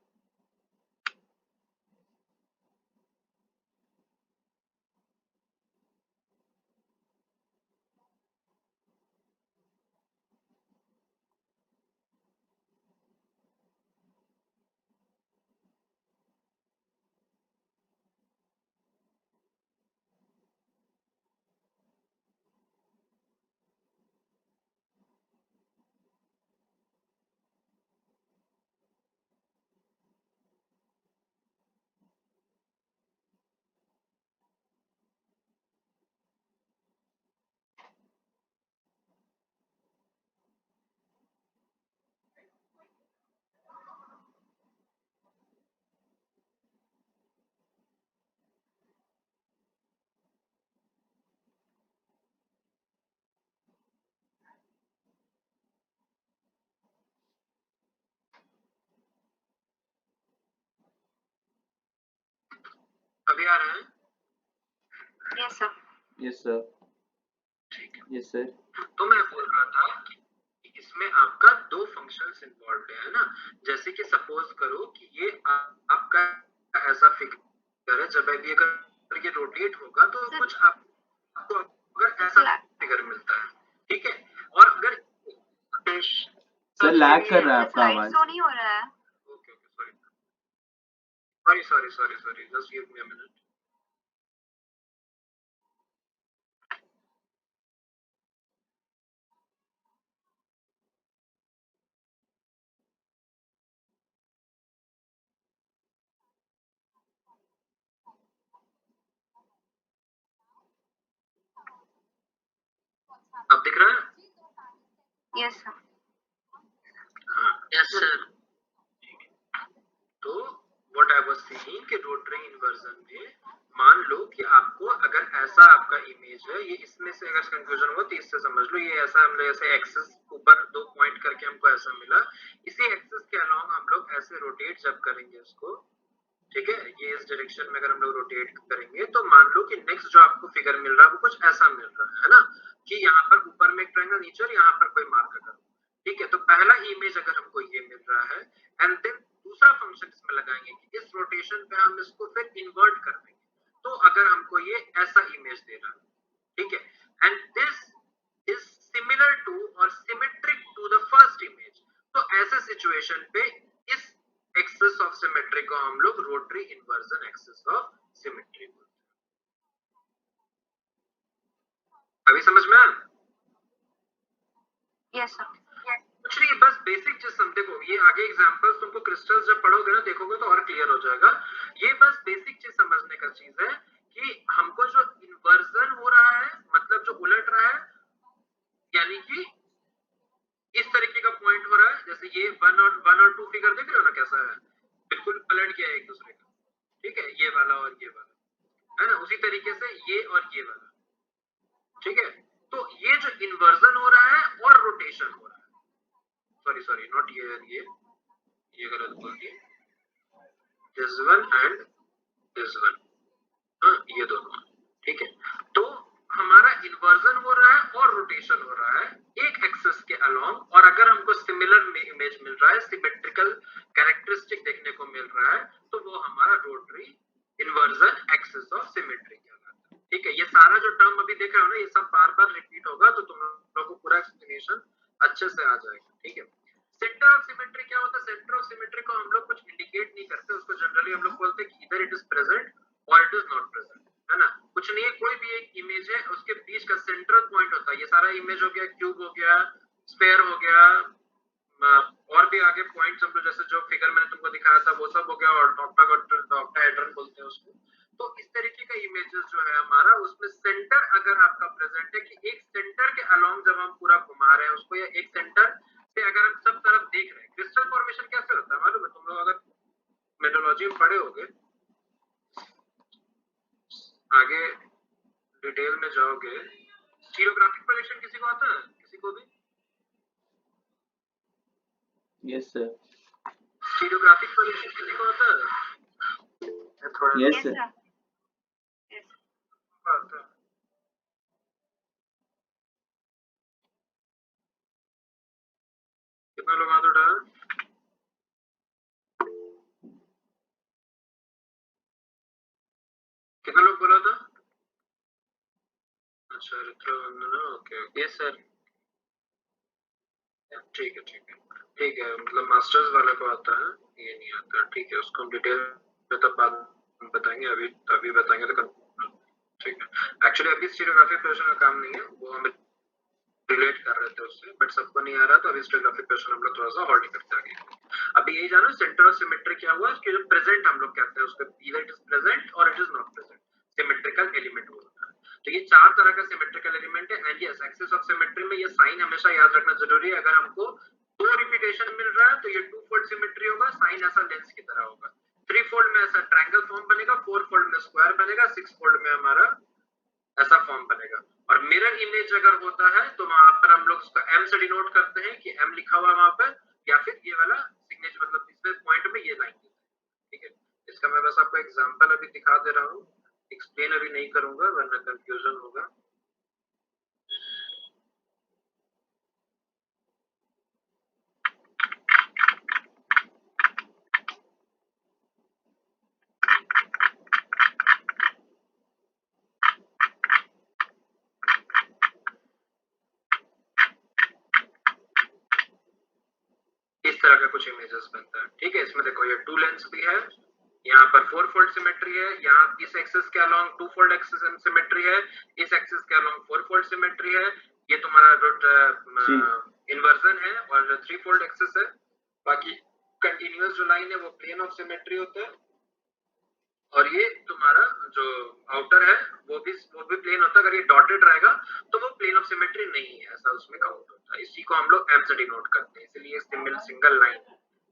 A: अभी आ रहे हैं?
C: Yes sir.
E: Yes sir.
A: ठीक है,
E: यस सर।
A: तो मैं बोल रहा था कि इसमें आपका दो फंक्शंस इन्वॉल्व है ना। जैसे कि सपोज करो कि ये आपका ऐसा फिगर है, जब भी अगर ये रोटेट होगा तो
C: सर,
A: कुछ आपको अगर ऐसा
C: ला-
A: फिगर मिलता है, ठीक है, और अगर
E: सर लैग कर रहा है आपका
C: स्लाइड
E: आवाज।
C: शो नहीं हो रहा है।
A: Okay okay, sorry, just give me a minute. अब दिख रहा है?
C: Yes sir.
A: हाँ
B: यस सर।
A: तो व्हाट आई वाज सेइंग कि रोटरी इन्वर्जन में मान लो कि आपको अगर ऐसा आपका इमेज है, ये इसमें से अगर कंफ्यूजन हो तो इससे समझ लो, ये ऐसा हम लोग ऐसे एक्सिस ऊपर 2 पॉइंट करके हमको ऐसा मिला, इसी एक्सिस के अलोंग हम लोग ऐसे रोटेट जब करेंगे इसको, ठीक है, ये इस डायरेक्शन में अगर हम लोग रोटेट करेंगे तो मान लो कि नेक्स्ट जो आपको फिगर मिल रहा है वो कुछ ऐसा मिल रहा है ना, कि यहाँ पर ऊपर में एक ट्रायंगल, नीचे और यहाँ पर कोई मार्क करो, ठीक है। तो पहला इमेज अगर हमको ये मिल रहा है एंड देन दूसरा फंक्शन इसमें लगाएंगे कि इस रोटेशन पे हम इसको फिर इन्वर्ट कर देंगे, तो अगर हमको ये ऐसा इमेज दे रहा है, ठीक है, and this is similar to और symmetric to the first image, तो ऐसे सिचुएशन पे इस एक्सिस ऑफ सिमेट्री को हम लोग rotary inversion axis of symmetry बोलते हैं। अभी समझ में आया?
C: Yes sir.
A: कुछ नहीं, बस बेसिक चीज समझ, देखो ये आगे एग्जांपल्स तुमको क्रिस्टल्स जब पढ़ोगे ना देखोगे तो और क्लियर हो जाएगा। ये बस बेसिक चीज समझने का चीज है कि हमको जो इन्वर्जन हो रहा है, मतलब जो उलट रहा है, यानी कि इस तरीके का पॉइंट हो रहा है, जैसे ये 1 और 2 फिगर देख रहे हो ना कैसा है, बिल्कुल पलट गया एक दूसरे का, ठीक है, ये वाला और ये वाला, है ना, उसी तरीके से ये और ये वाला, ठीक है। तो ये जो इन्वर्जन हो रहा है और रोटेशन हो रहा है, सॉरी नॉट ये गलत बोल दिया, this one and this one, हाँ ये दोनों, ठीक है। तो हमारा इन्वर्जन हो रहा है और रोटेशन हो रहा है एक एक्सिस के अलोंग, और अगर हमको सिमिलर इमेज मिल रहा है, सिमेट्रिकल कैरेक्टरिस्टिक देखने को मिल रहा है, तो वो हमारा rotary inversion axis of symmetry कहलाता है, ठीक है। ये सारा जो टर्म अभी देख रहे हो ना, ये सब बार बार रिपीट होगा, तो तुम लोगों को पूरा एक्सप्लेनेशन अच्छे से आ जाएगा, ठीक है। सेंटर ऑफ सिमेट्री क्या होता है? सेंटर ऑफ सिमेट्री को हम लोग कुछ इंडिकेट नहीं करते, उसको जनरली हम लोग बोलते हैं कि इधर इट इज प्रेजेंट और इट इज नॉट प्रेजेंट, है ना, कुछ नहीं है, कोई भी एक इमेज है उसके बीच का सेंट्रल पॉइंट होता है, ये सारा इमेज हो गया, क्यूब हो गया, स्फेयर हो गया, और भी आगे पॉइंट्स हम लोग जैसे जो फिगर मैंने तुमको दिखाया था वो सब हो गया, और ऑक्टाहेड्रन बोलते हैं उसको। तो इस तरीके का इमेजेस जो है हमारा, उसमें सेंटर अगर आपका प्रेजेंट है, कि एक सेंटर के अलोंग जब हम पूरा घुमा रहे हैं उसको, या एक सेंटर से अगर हम सब तरफ देख रहे हैं, क्रिस्टल फॉर्मेशन कैसे होता है मालूम है तुम लोग, अगर मेटोलॉजी में पढ़े होगे, आगे डिटेल में जाओगे, स्टीरियोग्राफिक प्रोजेक्शन किसी को आता है? किसी को भी?
E: Yes sir.
A: स्टीरियोग्राफिक प्रोजेक्शन किसी को आता है? थोड़ा
E: यस सर।
A: आता है। कितना लोग हाथ उठाया? कितना लोग बोला था? अच्छा रित्रो, ओके यस सर, ठीक है, मतलब मास्टर्स वाले को आता है, ये नहीं आता, ठीक है, उसको हम डिटेल में तब बाद में बताएंगे, अभी बताएंगे तो ठीक है। एक्चुअली अभी स्टीरियोग्राफिक प्रोजेक्शन का काम नहीं है, वो हम रिलेट कर रहे थे उससे, बट सबको नहीं आ रहा, तो अभी स्टीरियोग्राफिक प्रोजेक्शन हम लोग थोड़ा सा होल्ड करते आगे। अभी यही जानो सेंटर ऑफ सिमेट्री क्या हुआ, कि जो प्रेजेंट हम लोग कहते हैं उसको, ईदर इट इज प्रेजेंट और it is not present, symmetrical element होता है। तो ये 4 तरह का सिमेट्रिकल एलिमेंट है, and yes axis of symmetry में ये साइन हमेशा याद रखना जरूरी है। अगर हमको 2 रिपीटेशन मिल रहा है तो ये 2 फोल्ड सिमेट्री होगा, साइन ऐसा लेंस की तरह होगा, 3 फोल्ड में ऐसा ट्रायंगल फॉर्म बनेगा, 4 फोल्ड में स्क्वायर बनेगा, 6 फोल्ड में हमारा ऐसा फॉर्म बनेगा। और मिरर इमेज अगर होता है तो वहां पर हम लोग उसका एम से डिनोट करते हैं, कि एम लिखा हुआ वहां पर, या फिर ये वाला सिग्नेचर, मतलब इसमें पॉइंट में ये लाइन, ठीक है। इसका मैं बस आपको एग्जांपल अभी दिखा दे रहा हूँ, एक्सप्लेन अभी नहीं करूंगा वरना कंफ्यूजन होगा। इस तरह का कुछ इमेजेस बनता है, ठीक है। इसमें देखो ये 2 लेंस भी है, यहाँ पर 4 फोल्ड सिमेट्री है, यहाँ इस एक्सिस के अलोंग 2 फोल्ड एक्सिस सिमेट्री है, इस एक्सिस के अलोंग 4 फोल्ड सिमेट्री है, ये तुम्हारा इन्वर्जन है, और 3 फोल्ड एक्सिस है। बाकी कंटिन्यूअस जो लाइन है वो प्लेन ऑफ सिमेट्री होता है, और ये तुम्हारा जो आउटर है वो भी प्लेन होता है। अगर ये डॉटेड रहेगा तो वो प्लेन ऑफ सिमेट्री नहीं है, ऐसा उसमें काउंट होता है। इसी को हम लोग एम से डिनोट करते हैं, इसलिए सिंगल लाइन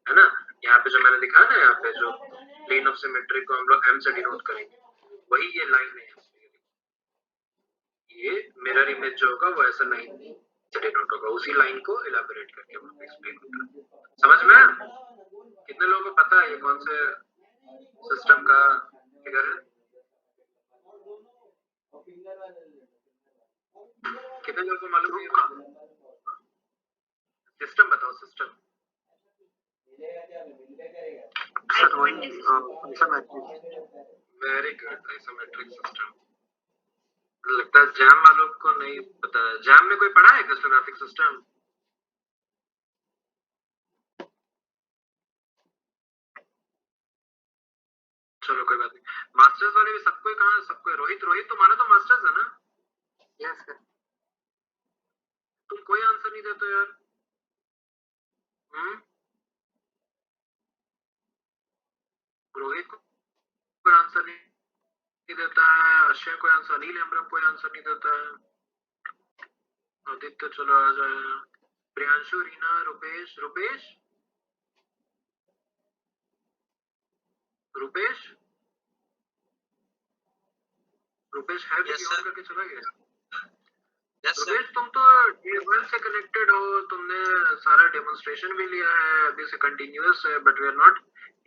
A: है ना। यहाँ पे जो मैंने दिखाया ना, यहाँ पे जो प्लेन ऑफ सिमेट्री को हम लोग m से डिनोट करेंगे, वही ये लाइन है। ये मिरर इमेज जो होगा वो ऐसा लाइन से डिनोट होगा, उसी लाइन को इलाबोरेट करके हम एक्सप्लेन होगा। समझ में आया? कितने लोगों को पता है ये कौन से सिस्टम का फिगर है? कितने लोगों को मालूम है? सिस्टम बताओ, सिस्टम।
B: सर वही
A: वेरी गुड, आइसोमेट्रिक सिस्टम। लगता है जैम वालों को नहीं पता है। जैम में कोई पढ़ा है क्रिस्टोग्राफिक सिस्टम? चलो कोई बात नहीं। मास्टर्स वाले भी सबको कहा, सबको रोहित तुम्हारा तो मास्टर्स है ना?
B: Yes sir.
A: तुम कोई आंसर नहीं देते यार। रोहित को कोई आंसर नहीं देता है, अक्षय कोई आंसर नहीं, लेम्ब्रम कोई आंसर नहीं देता है, आदित्य चलो आ जाए, प्रियांशु, रीना, रुपेश रुपेश रुपेश रुपेश है भी ऑन करके चला गया। रुपेश तुम तो डे 1 से कनेक्टेड हो, तुमने सारा डेमोन्स्ट्रेशन भी लिया है, अभी से कंटिन्यूअस है, but we are not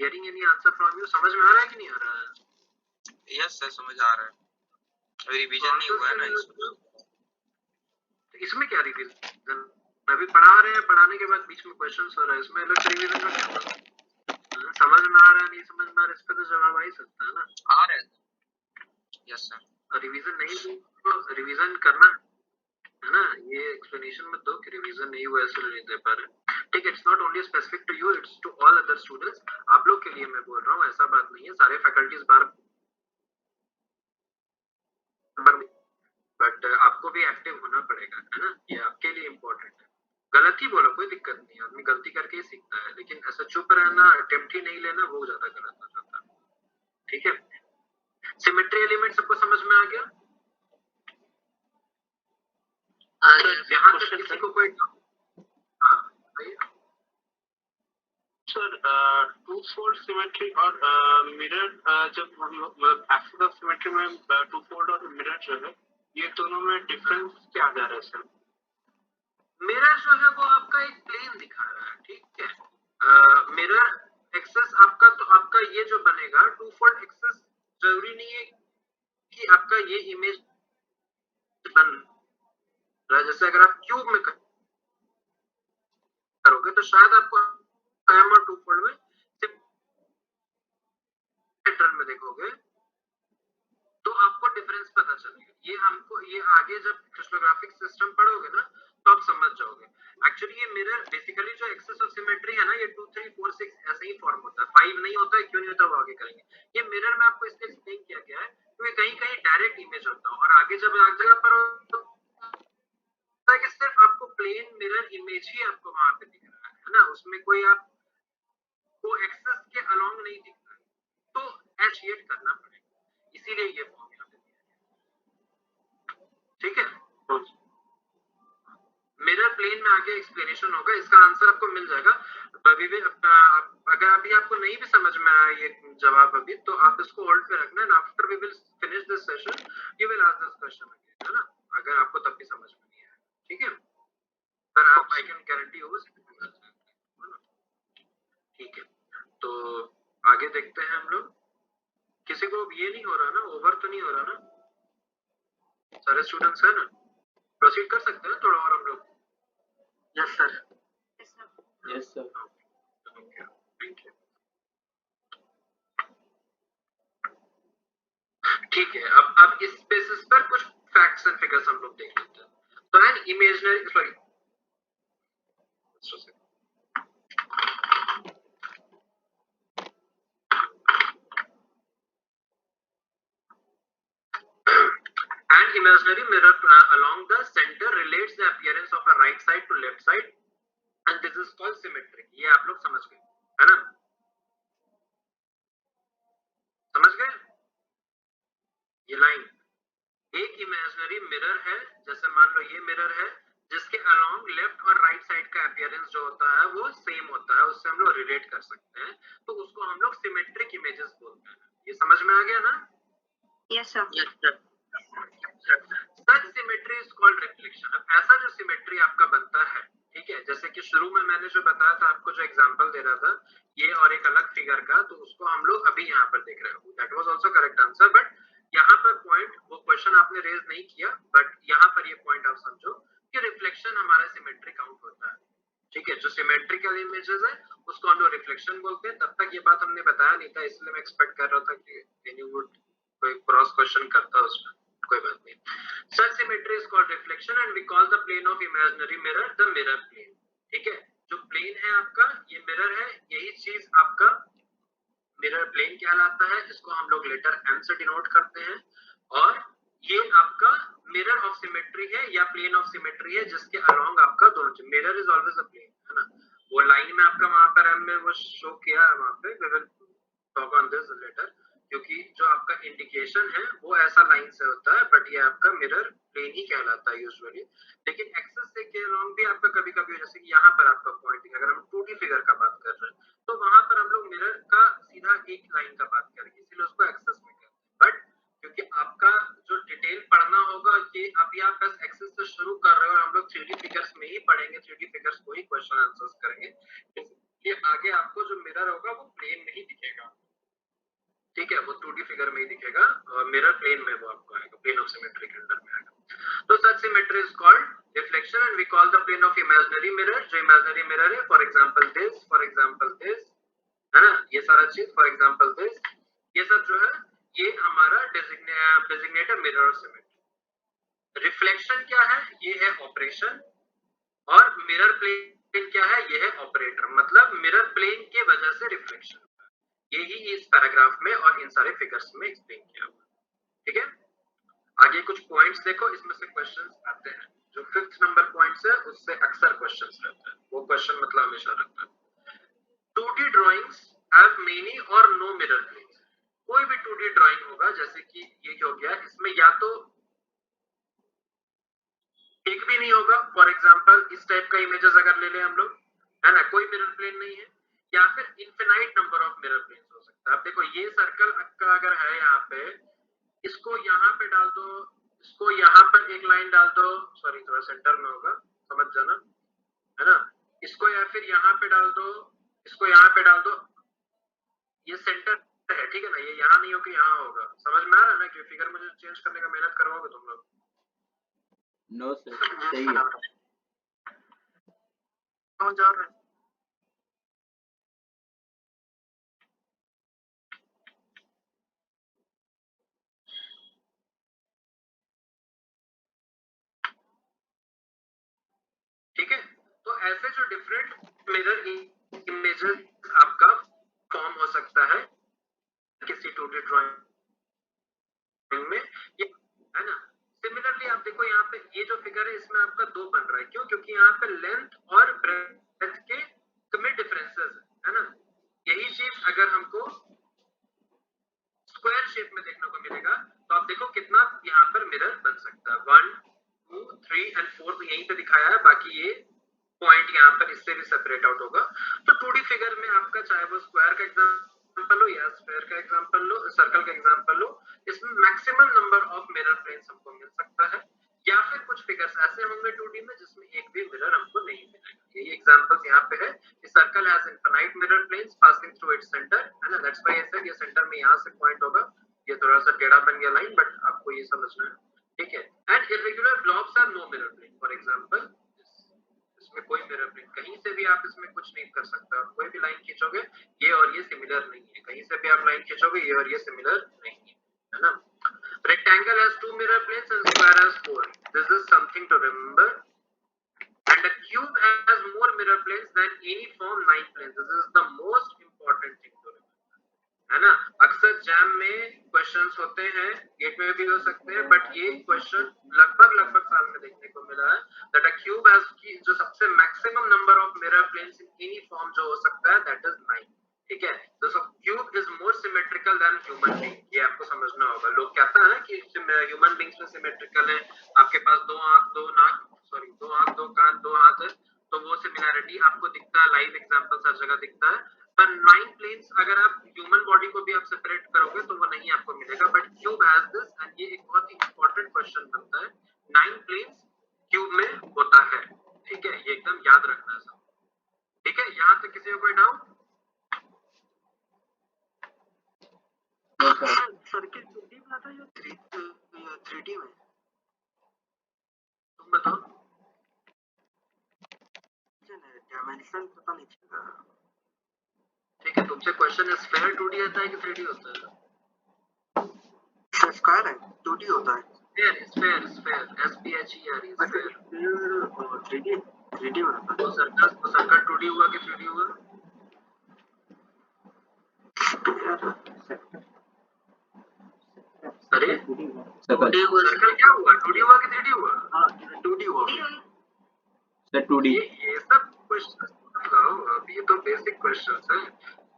A: hearing any answer from you. समझ में आ रहा है कि नहीं आ रहा है?
D: यस सर समझ आ रहा है, अभी रिवीजन नहीं हुआ है ना इसमें।
A: इसमें क्या रिवीजन? अभी पढ़ा रहे हैं, पढ़ाने के बाद बीच में क्वेश्चंस हो रहा है, इसमें अलग रिवीजन का क्या मतलब? समझ में आ रहा है, नहीं समझ में आ रहा, इस पे तो जवाब आ ही सकता है ना।
D: आ रहा है। Yes sir.
A: रिवीजन नहीं तो रिवीजन करना है ना, ये एक्सप्लेनेशन मत दो कि रिवीजन नहीं हुआ इसलिए नहीं दे पा रहे। ठीक है, it's not only specific to you, it's to all other students. आप लोग के लिए मैं बोल रहा हूँ, ऐसा बात नहीं है, सारे फैकल्टीज बार बट आपको भी एक्टिव होना पड़ेगा, है ना, ये आपके लिए इम्पोर्टेंट है। गलती बोलो, कोई दिक्कत नहीं, आदमी गलती करके ही सीखता है, लेकिन ऐसा चुप रहना, अटेम्प्ट ही नहीं लेना, वो ज्यादा गलत हो जाता है। ठीक है, सिमेट्री एलिमेंट सबको समझ में आ गया? यहाँ तक किसी को कोई
F: सर टू फोल्ड सिमेट्री और मिरर, जब हम एक्सिस ऑफ सिमेट्री में टू फोल्ड और मिरर जो है, ये दोनों में डिफरेंस क्या आ जा रहा है सर?
A: मिरर जो है वो आपका एक प्लेन दिखा रहा है, ठीक है। मिरर एक्सेस आपका, तो आपका ये जो बनेगा टू फोल्ड एक्सेस, जरूरी नहीं है कि आपका ये इमेज बन रहा है। जैसे अगर आप क्यूब में करोगे तो शायद आपको एम और टू फोल्ड में पैटर्न में देखोगे तो आपको डिफरेंस पता चलेगा। ये हमको, ये आगे जब क्रिस्टोग्राफिक सिस्टम पढ़ोगे ना तो आप समझ जाओगे। एक्चुअली ये मिरर बेसिकली जो एक्सेस ऑफ सिमेट्री है ना, ये 2 3 4 6 ऐसे ही फॉर्म होता है, 5 नहीं होता है। क्यों नहीं होता वो आगे करेंगे। ये मिरर में आपको इसलिए एक्सप्लेन किया गया है क्योंकि कहीं कहीं डायरेक्ट इमेज होता है, और आगे जब एक जगह पर होता है कि सिर्फ आपको प्लेन मिरर इमेज ही आपको वहां पे दिख रहा है ना, उसमें कोई आपको एक्सेस के अलोंग नहीं दिखता है, तो एशिएट करना पड़ेगा, इसीलिए ये फॉर्मूला दिया है। ठीक है, मिरर प्लेन में आगे एक्सप्लेनेशन होगा, इसका आंसर आपको मिल जाएगा। अगर अभी आपको नहीं भी समझ में आया ये जवाब अभी, तो आप इसको होल्ड पे रखना, and after we will finish this session you will ask this question again, है ना, अगर आपको तब भी समझ में नहीं आया। ठीक है, पर आप, आई कैन गारंटी यू, ठीक है। तो आगे देखते हैं हम लोग। किसी को ये नहीं हो रहा ना, ओवर तो नहीं हो रहा ना? सारे स्टूडेंट्स है ना? प्रोसीड कर सकते हैं थोड़ा और हम लोग?
B: Yes sir.
E: Yes sir.
A: ठीक है, अब इस बेसिस पर कुछ फैक्ट्स एंड फिगर्स हम लोग देख लेते हैं। तो an imaginary, sorry an imaginary mirror along the center relates the appearance of a right side to left side and this is called symmetry। ये आप लोग समझ गए, है ना? समझ गए? ये लाइन एक इमेजिनरी मिरर है, जैसे मान लो ये मिरर है, जिसके अलोंग लेफ्ट और राइट साइड का अपीयरेंस जो होता है वो सेम होता है, उससे हम लोग रिलेट कर सकते हैं, तो उसको हम लोग सिमेट्रिक इमेजेस बोलते हैं। ये समझ में आ गया ना?
C: Yes sir.
B: Yes sir.
A: Such symmetry is called reflection. अब ऐसा जो सिमेट्री आपका बनता है, ठीक है, जैसे कि शुरू में मैंने जो बताया था आपको, जो एग्जांपल दे रहा था ये और एक अलग फिगर का, तो उसको हम लोग अभी यहाँ पर देख रहे हो, that was also correct answer. But यहाँ पर पॉइंट, वो क्वेश्चन आपने रेज नहीं किया, बट यहाँ पर ये पॉइंट आप समझो कि रिफ्लेक्शन हमारा सिमेट्री काउंट होता है, ठीक है। जो सिमेट्रिकल इमेजेस है उसको हम लोग रिफ्लेक्शन बोलते हैं। तब तक ये बात हमने बताया नहीं था, इसलिए मैं एक्सपेक्ट कर रहा था कि एनी वुड कोई क्रॉस क्वेश्चन करता उसमें, कोई बात नहीं। Such symmetry is called reflection and we call the plane of imaginary mirror the mirror plane, ठीक है। जो प्लेन है आपका, ये मिरर है, यही चीज आपका मिरर प्लेन कहलाता है। इसको हम लोग लेटर M से डिनोट करते हैं, और ये आपका मिरर ऑफ सिमेट्री है या प्लेन ऑफ सिमेट्री है, जिसके अलोंग आपका दोनों, mirror is always a plane, है ना। वो लाइन में आपका वहां पर M में वो शो किया है, वहां पे we will talk on this later, क्योंकि जो आपका इंडिकेशन है वो ऐसा लाइन से होता है, बट ये आपका मिरर प्लेन ही कहलाता है यूजुअली। लेकिन एक्सेस से के अलोंग भी आपका कभी कभी, जैसे कि यहाँ पर आपका पॉइंट, अगर हम 2D फिगर का बात कर रहे हैं तो वहां पर हम लोग मिरर का सीधा एक लाइन का बात करेंगे, इसलिए उसको एक्सेस में करते हैं। बट क्योंकि आपका जो डिटेल पढ़ना होगा, ये अभी आप बस एक्सेस से शुरू कर रहे हो, और हम लोग 3D फिगर्स में ही पढ़ेंगे, 3D फिगर्स को ही क्वेश्चन आंसर्स करेंगे, ये आगे आपको जो मिरर होगा वो प्लेन में ही दिखेगा, ठीक है, वो 2D फिगर में ही दिखेगा, और मिरर प्लेन में वो आपको आएगा, प्लेन ऑफ सिमेट्री के अंदर में आएगा। तो such symmetry is called reflection and we call the plane of imaginary mirror, जो इमेजिनरी मिरर है, फॉर एग्जांपल दिस, है ना, ये सारा चीज, फॉर एग्जांपल दिस, ये सब जो है ये हमारा designated mirror of symmetry. Reflection क्या है? ये है ऑपरेशन, और मिरर प्लेन क्या है? ये है ऑपरेटर। मतलब मिरर प्लेन के वजह से रिफ्लेक्शन, यही इस पैराग्राफ में और इन सारे फिगर्स में एक्सप्लेन किया हुआ, ठीक है। आगे कुछ पॉइंट्स देखो, इसमें से क्वेश्चंस आते हैं। जो 5th नंबर पॉइंट्स है उससे अक्सर क्वेश्चंस रहते हैं, वो क्वेश्चन मतलब हमेशा रहता है। 2D ड्राइंग्स हैव मेनी और नो मिरर प्लेन्स। कोई भी 2D ड्राइंग होगा, जैसे कि ये हो गया, इसमें या तो एक भी नहीं होगा, फॉर एग्जांपल इस टाइप का इमेजेस अगर ले लें हम लोग, है ना, कोई मिरर प्लेन नहीं है, या फिर infinite number of mirror planes हो सकता है। अब देखो ये सर्कल का अगर है यहाँ पे, इसको यहाँ पे डाल दो, इसको यहाँ पर एक लाइन डाल दो, सॉरी थोड़ा सेंटर में होगा, समझ जाना, है ना। इसको या फिर यहाँ पे डाल दो, इसको यहाँ पे डाल दो, ये सेंटर है, ठीक है ना, ये यहाँ नहीं होगा, यहाँ होगा। समझ में आ रहा है ना कि फिगर मुझे चेंज करने का मेहनत करवाओगे तुम लोग?
E: नो सर, सही है।
B: कौन जा रहा है?
A: ठीक है, तो ऐसे जो डिफरेंट मिरर इमेजेस आपका फॉर्म हो सकता है किसी 2D ड्राइंग में, ये, है ना। सिमिलरली आप देखो यहाँ पे ये जो फिगर है, इसमें आपका 2 बन रहा है, क्यों? क्योंकि यहाँ पे लेंथ और ब्रेथ के में डिफरेंसेस है ना। यही चीज अगर हमको स्क्वायर शेप में देखने को मिलेगा, तो आप देखो कितना यहाँ पर मिरर बन सकता है। 1 2 3 एंड 4 तो यहीं पे दिखाया है, बाकी ये पॉइंट यहाँ पर इससे भी सेपरेट आउट होगा। तो 2D फिगर में आपका चाहे वो स्क्वायर का एग्जांपल लो या स्फीयर का एग्जांपल लो, सर्कल का एग्जांपल लो, इसमें maximum number of mirror planes हमको मिल सकता है, या फिर कुछ फिगर्स ऐसे होंगे 2D में जिसमें एक भी मिरर हमको नहीं मिलेगा। यही एग्जांपल्स यहाँ पे है। Circle has infinite mirror planes passing through its centre, है ना, दैट्स व्हाई आई सेड ये सेंटर में यहाँ से पॉइंट होगा। ये थोड़ा सा टेढ़ा बन गया लाइन, बट आपको ये समझना है, ठीक है। And irregular blocks are no mirror plane, for example इसमें कोई मिरर प्लेन, कहीं से भी आप इसमें कुछ नहीं कर सकते। कोई भी लाइन खींचोगे ये और ये सिमिलर नहीं है, कहीं से भी आप लाइन खींचोगे ये और ये सिमिलर नहीं है ना। Rectangle has 2 mirror planes and square has 4, this is something to remember. And a cube has more mirror planes than any form 9 planes, this is the most important thing to remember, है ना। अक्सर jam में questions होते हैं, gate में भी हो सकते हैं, बट ये क्वेश्चन लगभग साल में देखने को मिला है दैट अ क्यूब हैज की जो सबसे maximum number of mirror planes in any form जो हो सकता है दैट इज 9, ठीक है। तो so cube is more symmetrical than human being, ये आपको समझना होगा। लोग कहता है कि ह्यूमन बीइंग्स में सिमेट्रिकल है, आपके पास 2 आंख 2 नाक, सॉरी 2 आंख 2 सिमिलैरिटी आपको दिखता है, लाइव एग्जांपल्स हर जगह दिखता है, पर 9 प्लेन्स अगर आप ह्यूमन बॉडी को भी आप सेपरेट करोगे तो वो नहीं आपको मिलेगा, but cube has this, and ये एक बहुत ही इंपॉर्टेंट क्वेश्चन बनता है, 9 प्लेन्स क्यूब में होता है, ठीक है, ये एकदम याद रखना है सब, ठीक है। यहाँ तक किसी को कोई डाउट?
B: सर्किट 2D में आता है या 3D में?
A: तुम बताओ।
B: डायमेंशन पता नहीं चला।
A: ठीक है, तुमसे क्वेश्चन है स्फेयर 2D आता है कि 3D होता है?
B: स्क्वायर है, 2D होता है।
A: Sphere sphere sphere SPHERE sphere.
B: 3D में आता है।
A: तो सर्कल 2D हुआ कि 3D हुआ? अरे सर्कल क्या हुआ, 2D हुआ कि 3D हुआ?
B: हाँ 2D हुआ।
E: Sir 2D।
A: ये सब क्वेश्चन बताओ, अब ये तो बेसिक क्वेश्चंस है,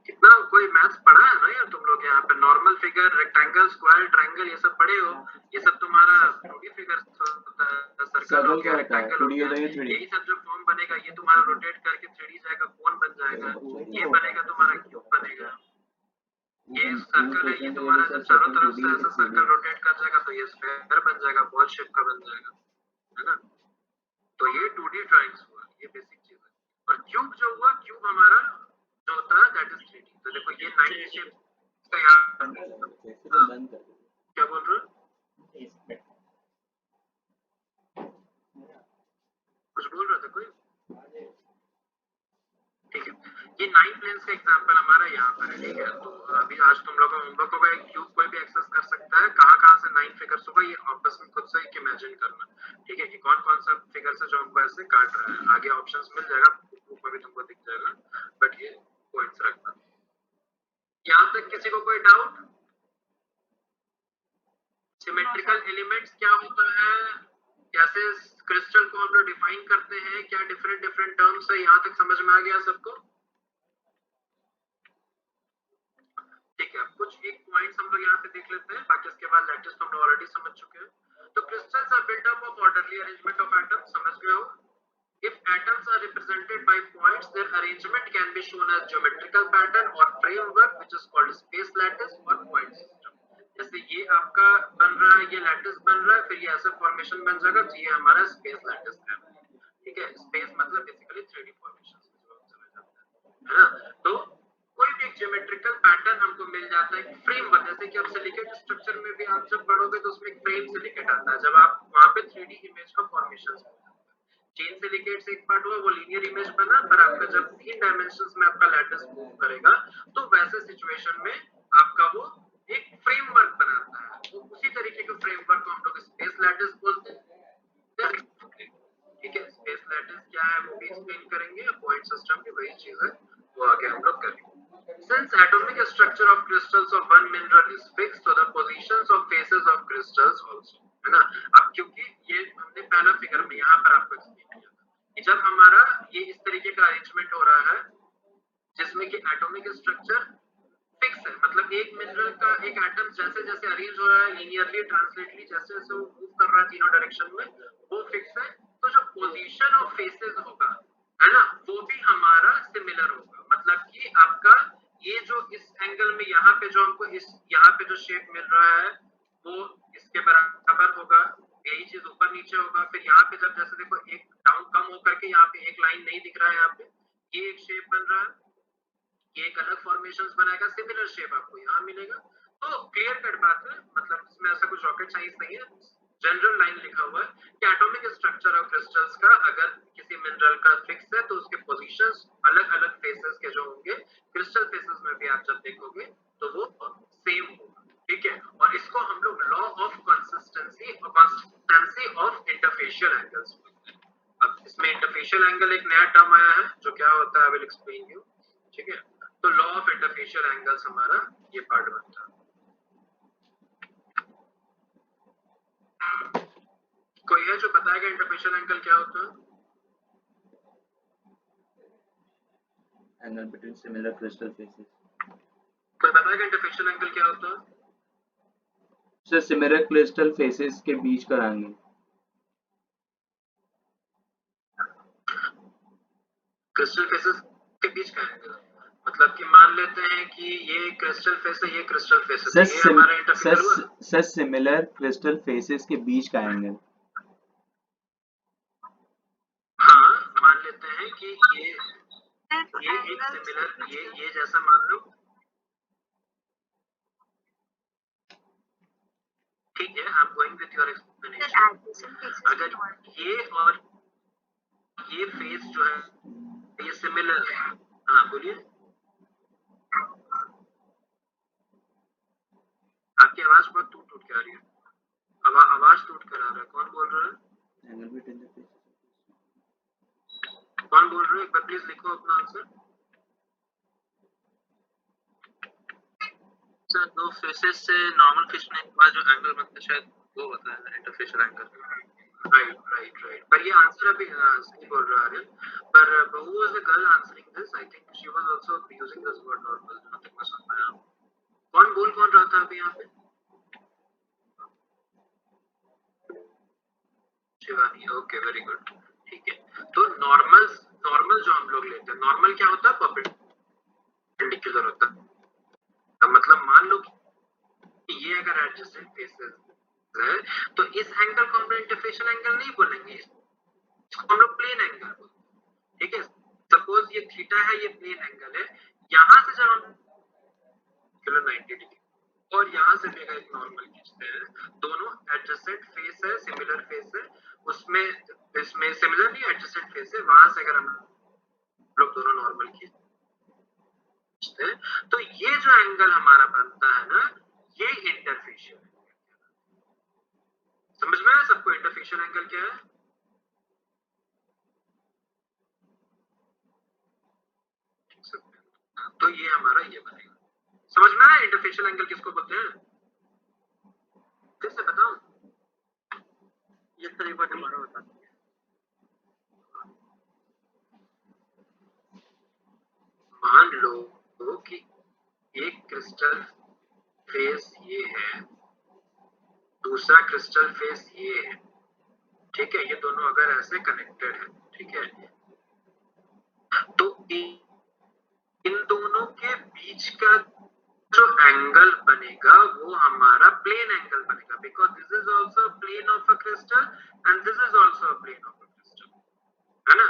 A: कितना कोई मैथ्स पढ़ा है ना यार तुम लोग? यहाँ पे normal figure, rectangle, square, triangle, ये सब पढ़े हो, ये सब तुम्हारा 2D फिगर्स होता है, सर्कल हो गया, रेक्टेंगल हो गया, यही सब जो फॉर्म बनेगा ये तुम्हारा रोटेट करके 3D जाएगा, कोन बन जाएगा, ये बनेगा तुम्हारा क्यूब बनेगा, ये सर्कल है, ये तुम्हारा जब चारों तरफ से ऐसा सर्कल रोटेट कर जाएगा तो ये स्फीयर बन जाएगा, बॉल शेप का बन जाएगा, है ना? तो ये 2D ड्राइंग्स हुआ, ये बेसिक चीज है। और क्यूब जो हुआ, क्यूब हमारा जो होता है दैट इज 3D। तो देखो ये 9 शेप का यहाँ क्या बोल रहे हो? कुछ बोल रहे थे कोई? ठीक है, ये 9 प्लेन्स का एग्जांपल हमारा यहाँ पर है, ठीक है। तो अभी आज तुम लोगों का होमवर्क होगा, एक क्यूब कोई भी एक्सेस कर सकता है, कहाँ से 9 फिगर्स होगा ये आपस में खुद से एक इमेजिन करना, ठीक है, कि कौन कौन सा फिगर से जो हमको ऐसे काट रहा है, आगे ऑप्शंस मिल जाएगा, बुक में भी तुमको दिख जाएगा, बट ये पॉइंट्स रखना। यहाँ तक किसी को कोई डाउट? सिमेट्रिकल एलिमेंट्स क्या होता है, कैसे क्रिस्टल को हम लोग डिफाइन करते हैं, क्या डिफरेंट डिफरेंट टर्म्स है, यहाँ तक समझ में आ गया सबको? ठीक है, कुछ एक पॉइंट्स हम लोग यहाँ पे देख लेते हैं, बाकी इसके बाद लैटिस तो हम लोग ऑलरेडी समझ चुके हैं। तो crystals are built up of orderly arrangement of atoms, समझ गए हो? If atoms are represented by points, their arrangement can be shown as geometrical pattern or framework, which is called space lattice or point system. जैसे ये आपका बन रहा है, ये लैटिस बन रहा है, फिर ये ऐसा फॉर्मेशन बन जाएगा, तो ये हमारा स्पेस लैटिस है, ठीक है। स्पेस मतलब बेसिकली 3D फॉर्मेशन है ना। तो कोई भी एक ज्योमेट्रिकल पैटर्न हमको मिल जाता है, फ्रेमवर्क, जैसे कि आप सिलिकेट स्ट्रक्चर में भी आप जब पढ़ोगे तो उसमें एक फ्रेम सिलिकेट आता है, जब आप वहां पे 3D इमेज का फॉर्मेशन, चेन सिलिकेट से एक पार्ट हुआ, वो लीनियर इमेज बना, पर आपका जब 3 डायमेंशंस में आपका लैटिस मूव करेगा तो वैसे सिचुएशन में आपका वो एक फ्रेमवर्क बनाता है, तो उसी तरीके के फ्रेमवर्क को हम लोग स्पेस लैटिस बोलते हैं, ठीक है। स्पेस लैटिस क्या है वो भी एक्सप्लेन करेंगे, पॉइंट सिस्टम की वही चीज है, वो आगे हम लोग करेंगे। Since atomic structure of crystals of one mineral is fixed, so the positions of faces of crystals also, है ना। अब क्योंकि ये हमने पहला फिगर में यहाँ पर आपको एक्सप्लेन किया कि जब हमारा ये इस तरीके का अरेंजमेंट हो रहा है जिसमें कि एटॉमिक स्ट्रक्चर फिक्स है, मतलब एक मिनरल का एक एटम जैसे जैसे अरेंज हो रहा है लीनियरली, ट्रांसलेटली, जैसे जैसे वो मूव कर रहा है तीनों डायरेक्शन में, वो फिक्स है। तो जो पोजीशन ऑफ फेसेस होगा, है ना, वो भी हमारा सिमिलर होगा, मतलब कि आपका ये जो इस एंगल में यहाँ पे जो हमको इस यहाँ पे जो शेप मिल रहा है वो इसके बराबर होगा, यही चीज ऊपर नीचे होगा। फिर यहाँ पे जब जैसे देखो एक डाउन कम होकर के यहाँ पे एक लाइन नहीं दिख रहा है, यहाँ पे ये एक शेप बन रहा है, ये एक अलग फॉर्मेशंस बनाएगा, सिमिलर शेप आपको यहाँ मिलेगा। तो क्लियर कट बात है, मतलब इसमें ऐसा कुछ रॉकेट साइंस नहीं है, जनरल लाइन लिखा हुआ है कि एटॉमिक स्ट्रक्चर ऑफ क्रिस्टल्स का अगर किसी मिनरल का फिक्स है तो उसके पोजीशंस अलग अलग फेसेस के जो होंगे, क्रिस्टल फेसेस में भी आप जब देखोगे तो वो सेम होगा, ठीक है। और इसको हम लोग law of consistency of interfacial angles बोलते हैं। अब इसमें इंटरफेशियल एंगल एक नया टर्म आया है, जो क्या होता है आई विल एक्सप्लेन यू, ठीक है। तो लॉ ऑफ इंटरफेशियल एंगल्स हमारा ये पार्ट बनता है। कोई है जो बताएगा इंटरफेशियल एंगल क्या होता है?
E: Angle between similar crystal faces.
A: कोई बताएगा इंटरफेशियल एंगल क्या होता है?
E: सर सिमिलर क्रिस्टल फेसेस के बीच का एंगल।
A: क्रिस्टल फेसेस के बीच का एंगल, मतलब कि मान लेते हैं कि ये क्रिस्टल फेस है, ये क्रिस्टल फेस है, तो ये हमारा इंटरफेस हुआ।
E: सच सिमिलर क्रिस्टल फेसेस के बीच का एंगल।
A: हाँ, मान लेते हैं कि ये एक सिमिलर, ये जैसा मान लो, ठीक है, I am going with your explanation. अगर ये और ये फेस जो है ये सिमिलर है, हाँ बोलिए, आपकी आवाज बहुत टूट टूट के आ रही है, आवाज टूट कर आ रहा है, कौन बोल रहा है? कौन बोल रहे हो? एक बार प्लीज लिखो अपना आंसर।
F: सर दो फेसेस से नॉर्मल खींचने के बाद जो एंगल बनता है शायद वो होता है इंटरफेशियल एंगल।
A: राइट, पर ये आंसर अभी सही बोल रहा है, पर who was the girl answering this? I think she was also using this word normal, जहाँ तक मैं समझ पाया। कौन रहा था अभी यहाँ पे? शिवानी, ओके, वेरी गुड, ठीक है। तो नॉर्मल जो हम लोग लेते हैं, नॉर्मल क्या होता है? परपेंडिकुलर होता है, मतलब मान लो कि ये अगर एडजेसेंट फेसेस है तो इस एंगल को हम लोग इंटरफेशियल एंगल नहीं बोलेंगे, इसको हम लोग प्लेन एंगल बोलते हैं, ठीक है। सपोज ये थीटा है, ये प्लेन एंगल है, यहाँ से जब हम 90 डिग्री और यहाँ से भी अगर एक नॉर्मल खींचते हैं, दोनों एडजेसेंट फेस है, सिमिलर फेस है, उसमें इसमें सिमिलर नहीं एडजेसेंट फेस है, वहां से अगर हम लोग दोनों नॉर्मल खींचते हैं तो ये जो एंगल हमारा बनता है ना, ये इंटरफेशियल एंगल। समझ में आया सबको इंटरफेशियल एंगल क्या है? तो ये हमारा ये बनेगा, समझ में आया इंटरफेशियल एंगल किसको बोलते हैं? फिर से बताऊं?
B: ये तरीका दोबारा बता दीजिए।
A: मान लो कि एक क्रिस्टल फेस ये है, दूसरा क्रिस्टल फेस ये है, ठीक है, ये दोनों अगर ऐसे कनेक्टेड है, ठीक है, तो इन दोनों के बीच का जो एंगल बनेगा वो हमारा प्लेन एंगल बनेगा, because this is also plane of a crystal and this is also plane of a crystal, है ना।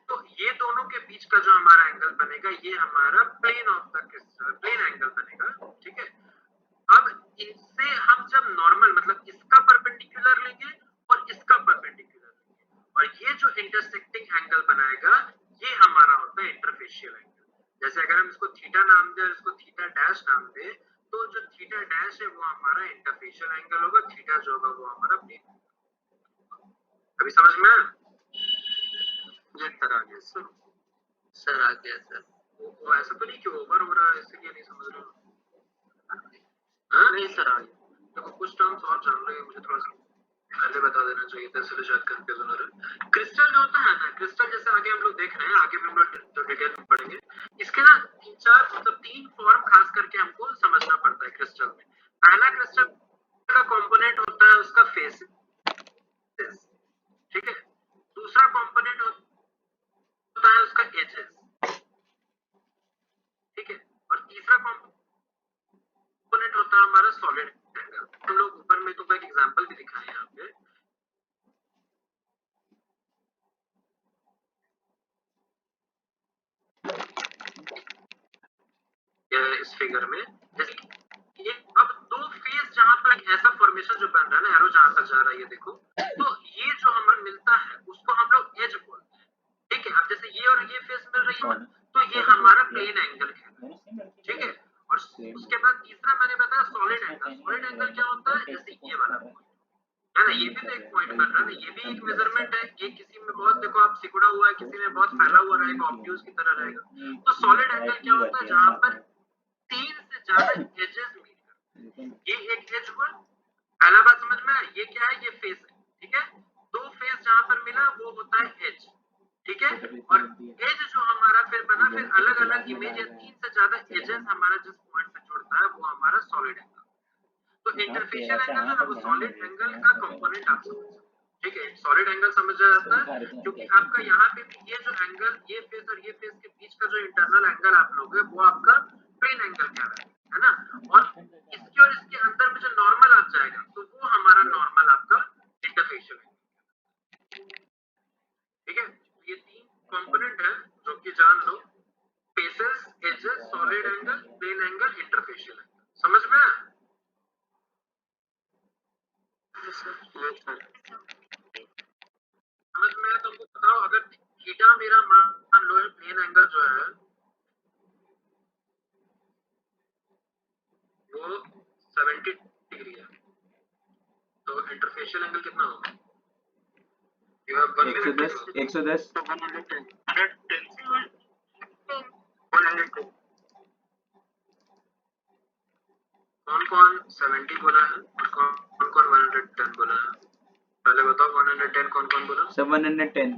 A: तो ये दोनों के बीच का जो हमारा एंगल बनेगा ये हमारा plane of the crystal, plane angle बनेगा, ठीक है। अब इनसे हम जब नॉर्मल मतलब इसका परपेंडिकुलर लेंगे और इसका परपेंडिकुलर लेंगे, और ये जो इंटरसेक्टिंग एंगल बनाएगा ये हमारा होता है इंटरफेशियल एंगल। जैसे अगर हम इसको थीटा नाम दे और इसको थीटा डैश नाम दे, तो जो थीटा डैश है वो हमारा इंटरफेशियल एंगल होगा, थीटा जो होगा वो हमारा प्लेन। अभी समझ में आया?
B: ये सर आ गया सर।
F: सर आ गया सर।
A: वो ऐसा तो नहीं कि ओवर हो रहा है इसलिए नहीं समझ रहे हो?
B: नहीं सर आ गया।
A: देखो कुछ टर्म्स और जान रहे हैं, मुझे थोड़ा सा पहले बता देना चाहिए था, इसलिए शायद कंफ्यूजन हो रहा है। क्रिस्टल जो होता है ना, क्रिस्टल जैसे आगे हम लोग देख रहे हैं, आगे भी हम लोग डिटेल में पढ़ेंगे, इसके ना तीन फॉर्म खास करके हमको समझना पड़ता है क्रिस्टल में। पहला क्रिस्टल का कंपोनेंट होता है उसका फेस, ठीक है। दूसरा कंपोनेंट होता है उसका एजेस, ठीक है। और तीसरा कंपोनेंट होता है हमारा सॉलिड एंगल। हम लोग ऊपर में तो एक एग्जांपल भी दिखाए हैं यहाँ पे, इस फिगर में, जैसे कि ये अब दो फेस जहां पर एक ऐसा फॉर्मेशन जो बन रहा है ना, एरो जहां तक जा रहा है ये देखो, तो ये जो हमें मिलता है उसको हम लोग एज बोलते हैं, ठीक है। अब जैसे ये और ये फेस मिल रही है तो ये हमारा प्लेन एंगल है, ठीक है। और उसके बाद तीसरा मैंने बताया सॉलिड एंगल। सॉलिड एंगल क्या होता है? जैसे ये वाला पॉइंट है ना, ये भी तो एक पॉइंट बन रहा है ना, ये भी एक मेजरमेंट है। ये किसी में बहुत देखो आप सिकुड़ा हुआ है, किसी में बहुत फैला हुआ रहेगा, ऑब्ट्यूज की तरह रहेगा। तो सॉलिड एंगल क्या होता है? जहां पर तीन से ज्यादा एजेस मीट करते हैं। ये एक एज हुआ, पहला बात समझ में आया? ये क्या है? ये फेस है, ठीक है। दो फेस जहां पर मिला वो होता है एज, ठीक है। और एज जो हमारा फिर बना, फिर अलग अलग इमेज या तीन से ज्यादा एजेस हमारा जिस पॉइंट पे जुड़ता है वो हमारा सॉलिड एंगल। तो इंटरफेशियल एंगल जो है वो सॉलिड एंगल का कंपोनेंट आप समझ सकते हैं। ठीक है, सॉलिड एंगल समझा जाता है क्योंकि आपका यहाँ पे भी ये जो एंगल, ये फेस और ये फेस के बीच का जो इंटरनल एंगल आप लोगे वो आपका प्लेन एंगल कहलाता है ना, और इसके और इसके अंदर में जो नॉर्मल आ जाएगा तो वो हमारा नॉर्मल आपका इंटरफेशियल है। ठीक है, ये तीन कंपोनेंट है जो कि जान लो, faces, edges, solid angle, plane angle, interfacial angle. समझ में आया? समझ में आया? तुमको बताओ, अगर थीटा मेरा मान लो प्लेन एंगल जो है वो 70 डिग्री है, तो इंटरफेशियल एंगल कितना होगा? You have 1 minute.
E: 110
A: कौन कौन 70 बोला है और कौन कौन 110 बोला है? पहले बताओ 110 कौन कौन बोला?
E: 710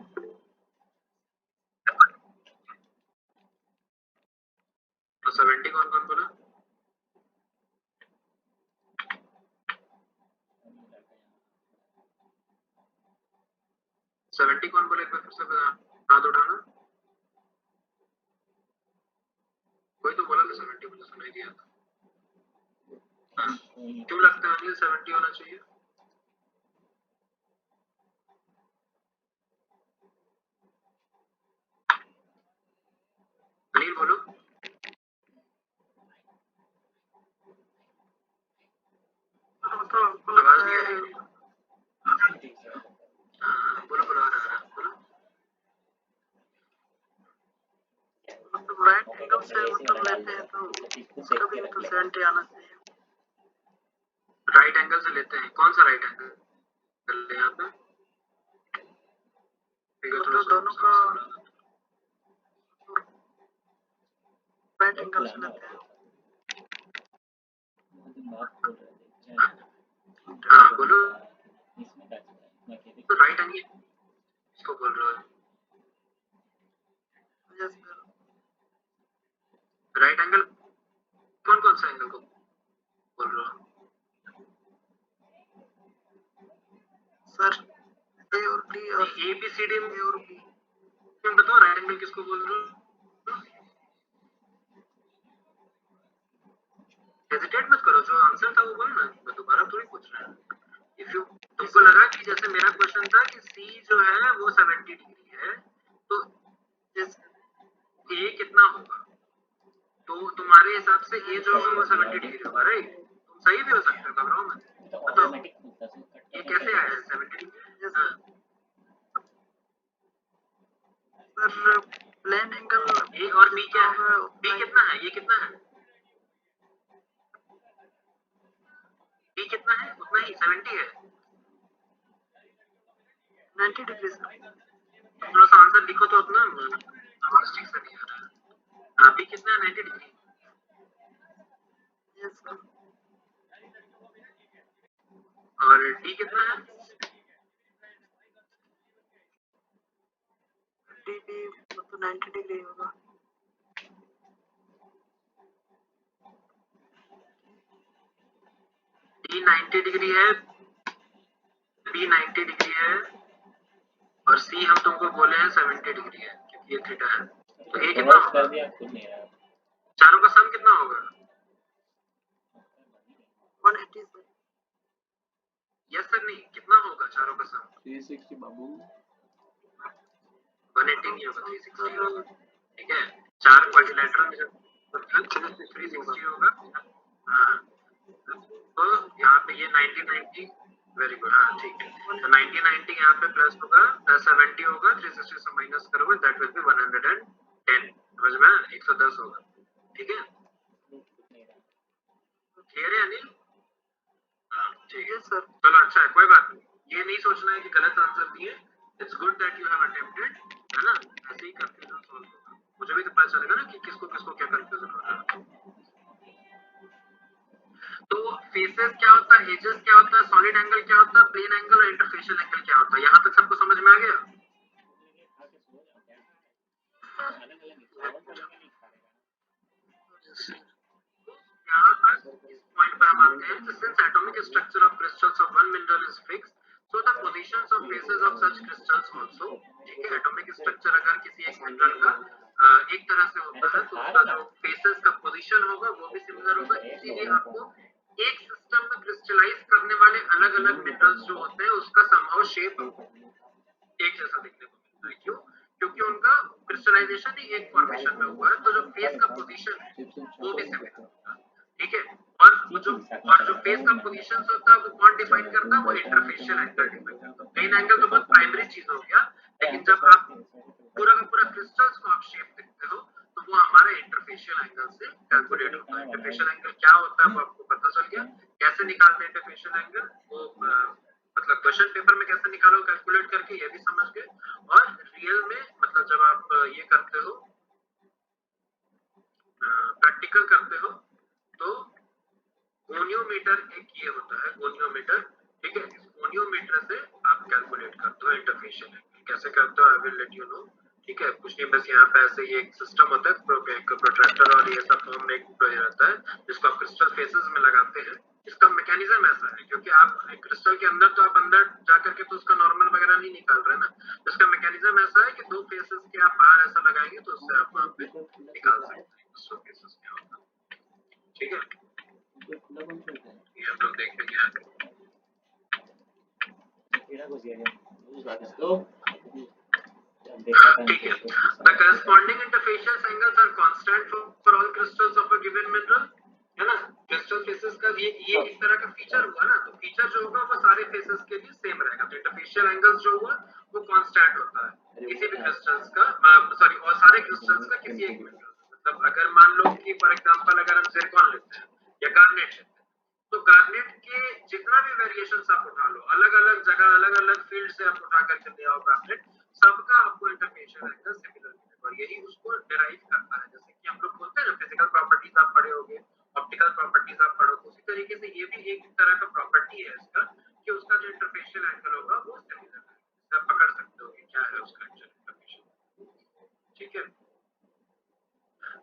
A: तो 70 कौन कौन बोला? सेवेंटी कौन बोले? एक बार फिर से हाथ उठाना। कोई तो बोला था 70, मुझे सुनाई दिया था। हाँ, क्यों लगता है अनिल 70 होना चाहिए? अनिल बोलो। आवाज नहीं आ रही। हाँ, बोलो बोलो बोलो।
B: राइट एंगल से मतलब लेते हैं तो कभी तो 70 आना चाहिए।
A: राइट एंगल से लेते हैं, कौन सा राइट एंगल यहाँ पे?
B: तो दोनों का राइट एंगल से लेते हैं।
A: हाँ बोलो। तो राइट एंगल इसको बोल रहे हो?
B: Yes sir.
A: राइट एंगल कौन कौन सा एंगल को बोल रहे हो?
B: सर ए और बी और
A: ए बी सी डी में
B: ए और बी।
A: तुम बताओ राइट एंगल किसको बोल रहे हो? हेजिटेट मत करो, जो आंसर था वो बोलो ना, मैं दोबारा थोड़ी पूछ रहा हूँ। इफ यू तुमको लगा कि जैसे मेरा क्वेश्चन था कि सी जो है वो 70 डिग्री है, तो ए कितना होगा? तो तुम्हारे हिसाब से ए जो होगा वो 70 डिग्री होगा, राइट? तुम सही भी हो सकते हो, घबराओ मत। बताओ ये कैसे आया 70 degree?
B: Sir plane angle
A: A और बी क्या है? बी कितना है? ये कितना है? बी कितना है? उतना ही 70 है।
B: 90 डिग्री सर।
A: थोड़ा सा आंसर लिखो तो अपना, आवाज ठीक से नहीं आ रहा है। हाँ, बी कितना है? 90 डिग्री।
B: Yes sir.
A: और डी कितना है?
B: डी भी मतलब 90 डिग्री होगा।
A: डी 90 डिग्री है, बी 90 डिग्री है और सी हम तुमको बोले हैं 70 डिग्री है क्योंकि ये थीटा है। तो ए कितना होगा? चारों का सम कितना होगा?
B: 180 सर।
A: यस सर, नहीं कितना होगा चारों का सम?
E: 360 बाबू।
A: 180 नहीं होगा, 360 होगा। ठीक है, चार क्वाड्रिलेटरल में जब 360 होगा। हाँ, तो यहाँ पे ये 90 वेरी गुड। हाँ ठीक है, तो 90 यहाँ पे प्लस होगा, प्लस 70 होगा, 360 से माइनस करोगे दैट विल बी 110। समझ में? 110 होगा। ठीक है, क्लियर है अनिल? हाँ ठीक है
B: सर।
A: चलो अच्छा है, कोई बात नहीं। ये नहीं सोचना है कि गलत आंसर दिए। It's good that you have attempted, है ना? ऐसे ही कंफ्यूजन सॉल्व होगा। मुझे भी तो पता चलेगा ना कि किसको किसको क्या कंफ्यूजन हो रहा है। तो फेसेस क्या होता है, एजेस क्या होता है, सॉलिड एंगल क्या होता है, प्लेन एंगल और इंटरफेशियल एंगल क्या होता है? यहाँ तक सबको समझ में आ गया? यहाँ पर इस पॉइंट पर हम आते हैं, since atomic structure of crystals of one mineral is fixed, So the positions of phases of such crystals also, ठीक है, एटॉमिक स्ट्रक्चर अगर किसी एक मिनरल का एक तरह से होता है तो उसका जो फेसेस का पोजीशन होगा वो भी सिमिलर होगा। इसीलिए आपको एक सिस्टम में क्रिस्टलाइज करने वाले अलग अलग मिनरल्स जो होते हैं उसका समहाउ शेप एक जैसा देखने को मिलता है। क्यों? क्योंकि उनका क्रिस्टलाइजेशन ही एक फॉर्मेशन में हुआ है, तो जो फेस का पोजीशन है वो भी सिमिलर होगा, ठीक है। और जो फेस का पोजीशन होता है वो कौन डिफाइन करता है? वो इंटरफेशियल एंगल डिफाइन करता है। प्लेन एंगल तो बहुत प्राइमरी चीज हो गया, लेकिन जब आप पूरा का पूरा क्रिस्टल्स को आप शेप देखते हो तो वो हमारा इंटरफेशियल एंगल से कैलकुलेट होता है। इंटरफेशियल एंगल क्या होता है वो आपको पता चल गया। कैसे निकालते हैं इंटरफेशियल एंगल, वो मतलब क्वेश्चन पेपर में कैसे निकालो कैलकुलेट करके, ये भी समझ गए। और रियल में मतलब जब आप ये करते हो, प्रैक्टिकल करते हो, तो गोनियोमीटर एक ये होता है, गोनियोमीटर, ठीक है। इस गोनियोमीटर से आप कैलकुलेट करते हो इंटरफेशियल एंगल। कैसे करते हो I will let you know, ठीक है। कुछ नहीं, बस यहाँ पे ऐसे ये एक सिस्टम होता है, प्रोट्रैक्टर और ये सब फॉर्म में एक रहता है जिसको आप क्रिस्टल फेसेस में लगाते हैं। इसका मैकेनिज्म ऐसा है, क्योंकि आप क्रिस्टल के अंदर तो आप अंदर जाकर के तो उसका नॉर्मल वगैरह नहीं निकाल रहे ना, तो इसका मैकेनिज्म ऐसा है कि दो फेसेस के आप बाहर ऐसा लगाएंगे तो उससे आप वहाँ पे निकाल सकते हैं दूसरे फेसेस क्या होता है, ठीक है। ये हम लोग देखेंगे आगे। ठीक है। The corresponding interfacial angles are constant for all crystals of a given mineral, है ना। क्रिस्टल फेसेस का ये एक तरह का फीचर हुआ ना, तो फीचर जो होगा वो सारे फेसेस के लिए सेम रहेगा। तो इंटरफेशियल एंगल्स जो हुआ वो कांस्टेंट होता है किसी भी क्रिस्टल्स का, सॉरी, और सारे क्रिस्टल्स का किसी एक मिनरल। मतलब अगर मान लो कि फॉर एग्जांपल अगर हम जिरकॉन लेते हैं या गार्नेट लेते हैं, तो गार्नेट के जितना भी वेरिएशंस आप उठा लो, अलग अलग जगह अलग अलग फील्ड से आप उठा करके ले आओ गार्नेट, सबका आपको इंटरफेशियल एंगल सिमिलर मिलेगा। और यही उसको डिराइव करता है। जैसे कि हम लोग बोलते हैं ना फिजिकल प्रॉपर्टीज आप पढ़े होंगे, ऑप्टिकल प्रॉपर्टीज आप पढ़ोगे, उसी तरीके से ये भी एक तरह का प्रॉपर्टी है इसका कि उसका जो इंटरफेशियल एंगल होगा वो सिमिलर है। आप पकड़ सकते हो कि क्या है उसका इंटरफेशियल, ठीक है।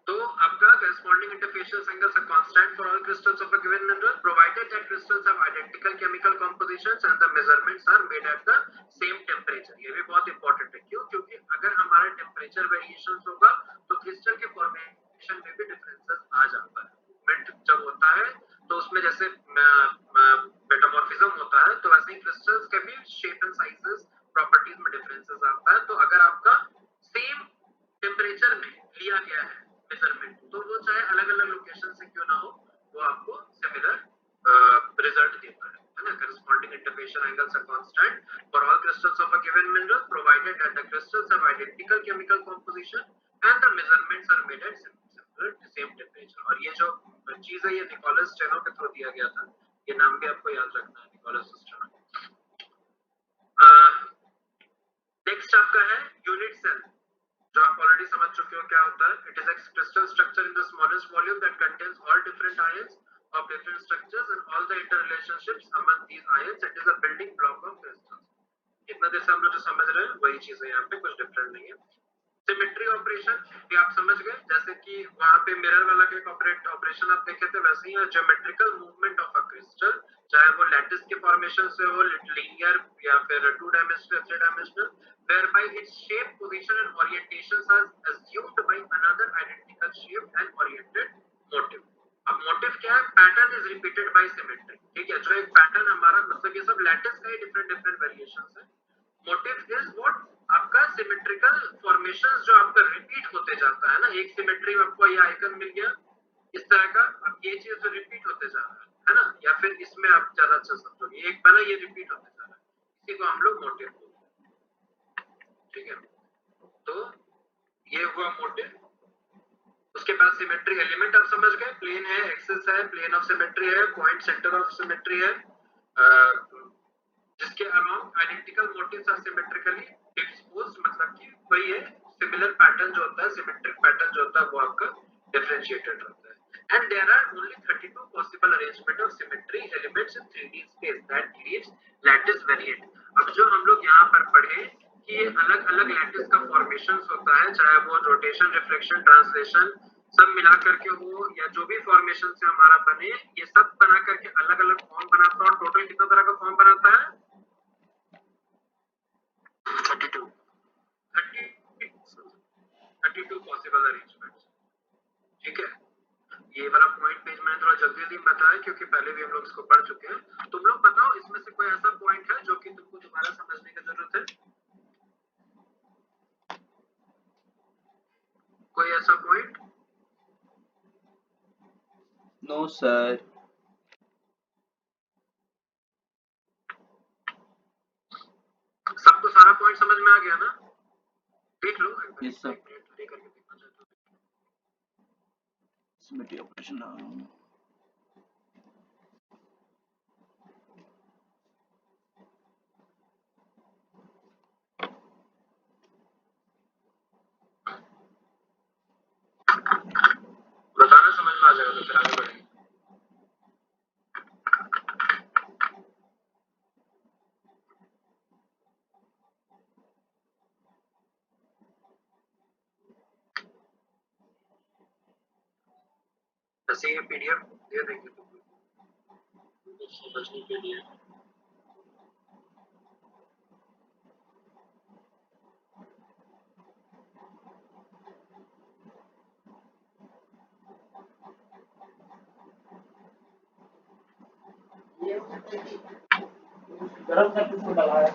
A: तो आपका corresponding interfacial angles are constant for all crystals of a given mineral, provided that crystals have identical chemical compositions and the measurements are made at the same temperature। ये भी बहुत इंपॉर्टेंट है। क्यों? क्योंकि अगर हमारा टेम्परेचर वेरिएशंस होगा तो क्रिस्टल के फॉर्मेशन में भी डिफरेंसेस आ जाता है। मूवमेंट जब होता है तो उसमें जैसे मेटामॉर्फिज्म होता है, तो वैसे ही क्रिस्टल्स के भी शेप एंड साइजेस प्रॉपर्टीज में डिफरेंसेस आता है। तो अगर आपका सेम टेम्परेचर में लिया गया है मेजरमेंट, तो वो चाहे अलग अलग लोकेशन से क्यों ना हो, वो आपको सिमिलर रिजल्ट देता है ना। corresponding interfacial angles are constant for all crystals of a given mineral, provided that the crystals have identical chemical composition and the measurements are made at similar same temperature। और ये जो चीज है ये Nicholas steno के through दिया गया था, ये नाम भी आपको याद रखना है, निकोलस स्टेनो। नेक्स्ट आपका है यूनिट सेल, जो आप ऑलरेडी समझ चुके हो क्या होता है। It is a crystal structure in the smallest volume that contains all different ions of different structures and all the interrelationships among these ions। It is a building block of crystals। इतना देर से हम लोग जो समझ रहे हैं वही चीज है, यहाँ पे कुछ डिफरेंट नहीं है। सिमेट्री ऑपरेशन भी आप समझ गए, जैसे कि वहां पे मिरर वाला के ऑपरेशन आप देखे थे, वैसे ही geometrical movement of a crystal, चाहे वो लैटिस के फॉर्मेशन से हो, लीनियर या फिर 2 dimensional 3 dimensional, whereby its shape, position and orientations are assumed by another identical shape and oriented motive। अब मोटिव क्या है? Pattern is repeated by symmetry, ठीक है। जो एक पैटर्न हमारा, मतलब ये सब लैटिस का ही डिफरेंट डिफरेंट वेरिएशंस है। Motive is what? आपका सिमेट्रिकल फॉर्मेशंस जो आपका रिपीट होते जाता है ना। एक सिमेट्री में आपको ये आइकन मिल गया इस तरह का, अब ये चीज जो रिपीट होते जा रहा है ना, या फिर इसमें आप ज्यादा अच्छा समझोगे, एक बना ये रिपीट होते जा रहा है, इसी को हम लोग मोटिव बोलते हैं, ठीक है। तो ये हुआ मोटिव। उसके बाद सिमेट्री एलिमेंट आप समझ गए, प्लेन है, एक्सिस है, प्लेन ऑफ सिमेट्री है, पॉइंट सेंटर ऑफ सिमेट्री है, जिसके around identical motifs are symmetrically disposed, मतलब कि वही है सिमिलर पैटर्न जो होता है, सिमेट्रिक पैटर्न जो होता है वो आपका डिफरेंशिएटेड होता है। And there are only 32 possible arrangement of symmetry elements in 3D space that leaves lattice variant. अब जो हम लोग यहाँ पर पढ़े कि ये अलग अलग लैटिस का फॉर्मेशंस होता है, चाहे वो रोटेशन, रिफ्लेक्शन, ट्रांसलेशन सब मिला करके हो, या जो भी फॉर्मेशन से हमारा बने, ये सब बना करके अलग अलग फॉर्म बनाता है। और टोटल कितना तरह का फॉर्म बनाता है?
F: 32
A: 32 पॉसिबल अरेंजमेंट्स। ठीक है, ये वाला पॉइंट पेज मैंने थोड़ा जल्दी जल्दी बताया क्योंकि पहले भी हम लोग इसको पढ़ चुके हैं। तुम लोग बताओ इसमें से कोई ऐसा पॉइंट है जो कि तुमको दोबारा समझने की जरूरत है? कोई ऐसा पॉइंट?
E: No sir.
A: सबको सारा पॉइंट समझ में आ गया ना? देख लो एक
E: यस सर।
A: मिनट करके देखना चाहता हूँ।
E: सिमेट्री ऑपरेशन
A: बताना समझ में आ जाएगा तो फिर आगे बढ़ेंगे। जैसे ये पीडीएफ दे देंगे तुमको समझने के लिए।
E: गरम करके इसको लगाया।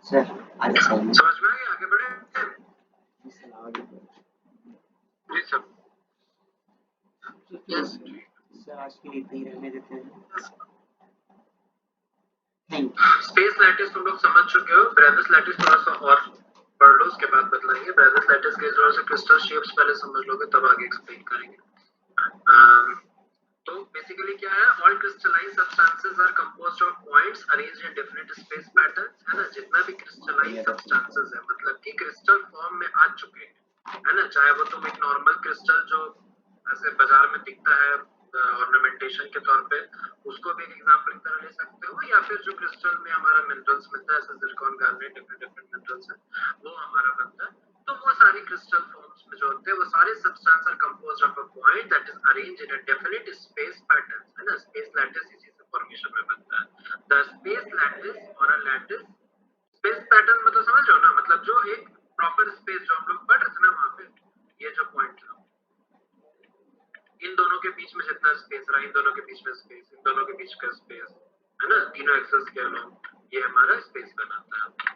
E: सर आगे चलिए।
A: समझ में आ गया? आगे बढ़े?
F: जी सर।
B: यस
E: सर आज के लिए इतना ही रहने देते हैं।
A: स्पेस लैटिस तुम लोग समझ चुके हो। ब्रेविस लैटिस थोड़ा सा और पढ़ लो, उसके बाद बतलाएंगे। ब्रेविस लैटिस के थोड़ा सा क्रिस्टल शेप्स पहले समझ लोगे तब आगे एक्सप्लेन करेंगे। तो बेसिकली क्या है, all crystalline substances are composed of points arranged in different space patterns, है ना। जितना भी क्रिस्टलाइन सब्सटेंसेस है मतलब कि क्रिस्टल फॉर्म में आ चुके हैं, है ना। चाहे वो तुम एक नॉर्मल क्रिस्टल जो ऐसे बाजार में दिखता है ऑर्नामेंटेशन के तौर पे, उसको भी एक एग्जांपल की तरह ले सकते हो, या फिर जो क्रिस्टल में हमारा मिनरल्स मिलता है, जैसे silicon, garnet, different different minerals है, वो हमारा बनता है। तो वो सारी क्रिस्टल फॉर्म्स में जो होते हैं वो सारे substance are composed of a point that is arranged in a definite space pattern, है ना। स्पेस लैटिस इसी से फॉर्मेशन में बनता है। द स्पेस लैटिस और अ लैटिस, स्पेस पैटर्न मतलब समझ रहे हो ना, मतलब जो एक प्रॉपर स्पेस जो हम लोग पढ़ रहे थे ना वहां पे, ये जो पॉइंट था, इन दोनों के बीच में जितना स्पेस रहा, इन दोनों के बीच में स्पेस, इन दोनों के बीच का स्पेस, है ना, तीनों एक्सेस के अलोंग, ये हमारा स्पेस बनाता है।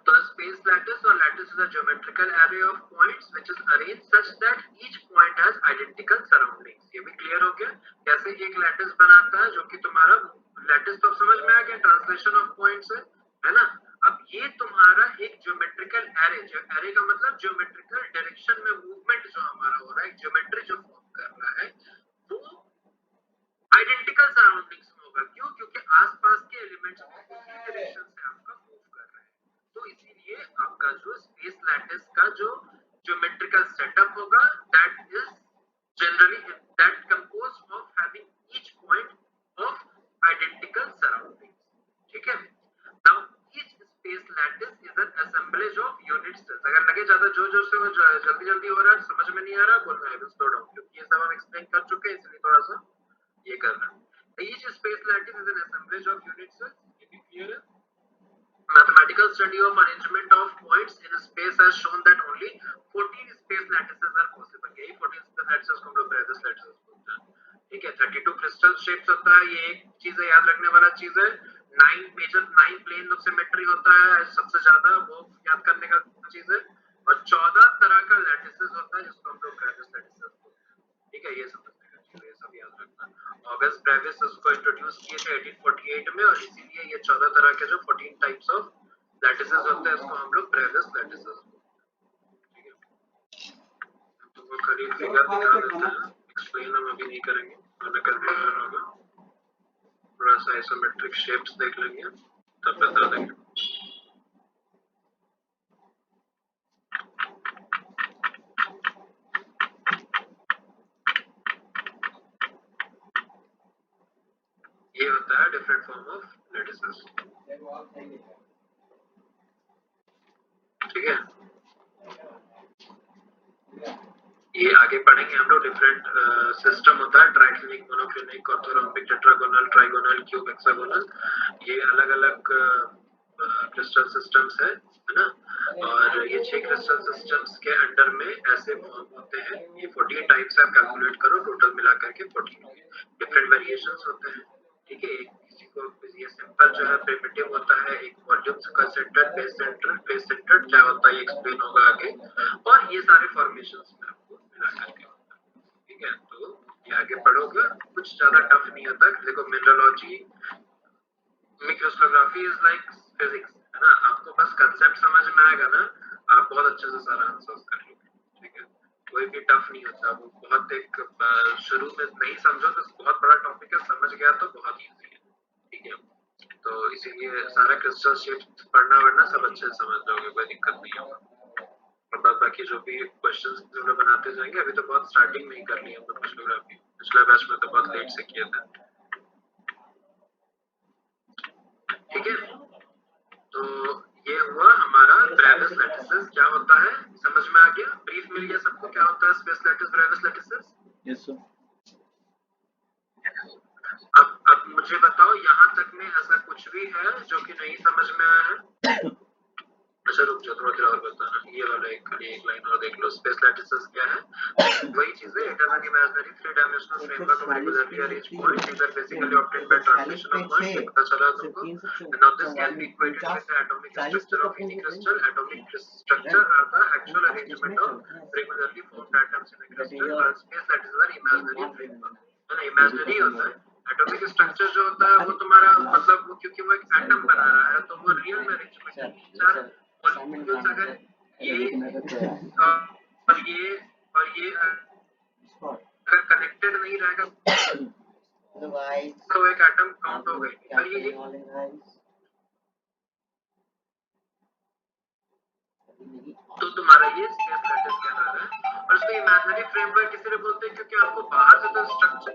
A: तो space lattice or lattice is a geometrical array of points which is arranged such that each point has identical surroundings. ये भी क्लियर हो गया कैसे एक लैटिस बनाता है, जो कि तुम्हारा लैटिस तो समझ में आ गया, ट्रांसलेशन ऑफ पॉइंट्स है ना। अब ये तुम्हारा एक ज्योमेट्रिकल एरे, एरे का मतलब ज्योमेट्रिकल डायरेक्शन में मूवमेंट जो हमारा हो रहा है, ज्योमेट्री जो फॉर्म कर रहा है, वो आइडेंटिकल सराउंडिंग्स में होगा। क्यों? क्योंकि आसपास के एलिमेंट्स उसी डायरेक्शन से आपका मूव कर रहे हैं। तो इसीलिए आपका जो स्पेस लैटिस का जो ज्योमेट्रिकल सेटअप होगा, that is generally that composed of having each point of identical surroundings. ठीक है, now each space lattice is an assemblage of unit cells. अगर लगे ज्यादा जोर जोर से वो जल्दी जल्दी हो रहा है, समझ में नहीं आ रहा, बोलना है स्लो डाउन, क्योंकि ये सब हम एक्सप्लेन कर चुके हैं, इसलिए थोड़ा सा ये करना है। Each space lattice is an assemblage of unit cells. ये भी क्लियर है। Mathematical study of arrangement of points in space has shown that only 14 space lattices are possible. यही 14 space lattices को हम लोग Bredes lattices बोलते हैं। ठीक है, 32 crystal shapes होता है, ये एक चीज है, याद रखने वाला चीज है। 9 plane of symmetry होता है सबसे ज्यादा, वो याद करने का चीज है। और 14 तरह का lattices होता है जिसको हम लोग Bredes lattices बोलते हैं। ठीक है, ये समझने का चीज है, ये सब याद रखना। ऑगस्ट ब्रेविस उसको इंट्रोड्यूस किए थे 1848 में, और इसीलिए ये 14 तरह के जो 14 टाइप्स ऑफ लैटिसेस होते हैं इसको हम लोग ब्रेविस लैटिसेस बोलते हैं। खाली फिगर दिखा देते हैं, एक्सप्लेन हम अभी नहीं करेंगे वरना कंफ्यूजन होगा। थोड़ा सा आइसोमेट्रिक शेप्स देख लेंगे तब बता देंगे। ये होता है डिफरेंट फॉर्म ऑफ लेटिसेस, ठीक है। ये आगे पढ़ेंगे हम लोग। डिफरेंट सिस्टम होता है, triclinic, monoclinic, orthorhombic, tetragonal, trigonal, cube, hexagonal. ये अलग अलग क्रिस्टल सिस्टम्स है ना। और ये 6 क्रिस्टल सिस्टम्स के अंडर में ऐसे फॉर्म होते हैं। ये 14 टाइप्स आप कैलकुलेट करो, टोटल मिलाकर के 14 डिफरेंट वेरिएशंस होते हैं, ठीक है। किसी को ये सिंपल जो है प्रिमिटिव होता है, एक वॉल्यूम का सेंटर, फेस सेंटर क्या होता है ये एक्सप्लेन होगा आगे। और ये सारे फॉर्मेशंस में आपको मिला करके होता है, ठीक है। तो ये आगे पढ़ोगे, कुछ ज्यादा टफ नहीं होता। देखो मिनरलोजी, मिक्रोस्कोग्राफी इज लाइक फिजिक्स, है ना। आपको बस कंसेप्ट समझ में आएगा ना, आप बहुत अच्छे से सारा आंसर्स कर लोगे, ठीक है। कोई भी टफ नहीं होता, वो बहुत एक शुरू में नहीं समझो तो बहुत बड़ा टॉपिक है, समझ गया तो बहुत इजी है, ठीक है। तो इसीलिए सारा क्रिस्टल शेप्स पढ़ना वरना सब अच्छे से समझ जाओगे, कोई दिक्कत नहीं होगा। और बाद बाकी जो भी क्वेश्चंस हम लोग बनाते जाएंगे, अभी तो बहुत स्टार्टिंग में ही कर लिया हम क्रिस्टोग्राफी, पिछले बैच में तो बहुत लेट से किया था, ठीक है। तो ये हुआ हमारा ब्रेविस लेटिसेस। क्या होता है समझ में आ गया, ब्रीफ मिल गया सबको क्या होता है space lattice, Bravais lattices?
E: Yes sir.
A: अब मुझे बताओ यहाँ तक में ऐसा कुछ भी है जो कि नहीं समझ में आया है? अच्छा रुक जाओ, थोड़ा देर और बताना। ये वाला एक लाइन और देख लो, स्पेस लैटिसेस क्या है। वही चीज है, it is an imaginary 3-dimensional framework of regularly arranged points, these are basically obtained by translation of points। ये पता चला तुमको। Now this can be equated with the atomic structure of any crystal। Atomic structure are the actual arrangement of regularly formed atoms in a crystal, while space lattices are imaginary framework, है ना। Imaginary होता है। Atomic structure जो होता है वो तुम्हारा मतलब वो, क्योंकि वो एक एटम बना रहा है तो वो रियल में अरेंजमेंट है। चार मॉलिक्यूल्स अगर ये और ये अगर कनेक्टेड नहीं रहेगा तो एक एटम काउंट हो गई। और ये तो तुम्हारा ये स्पेस लैटिस कहलाता है। और इसको इमेजिनरी फ्रेमवर्क इसलिए बोलते हैं क्योंकि आपको बाहर से तो स्ट्रक्चर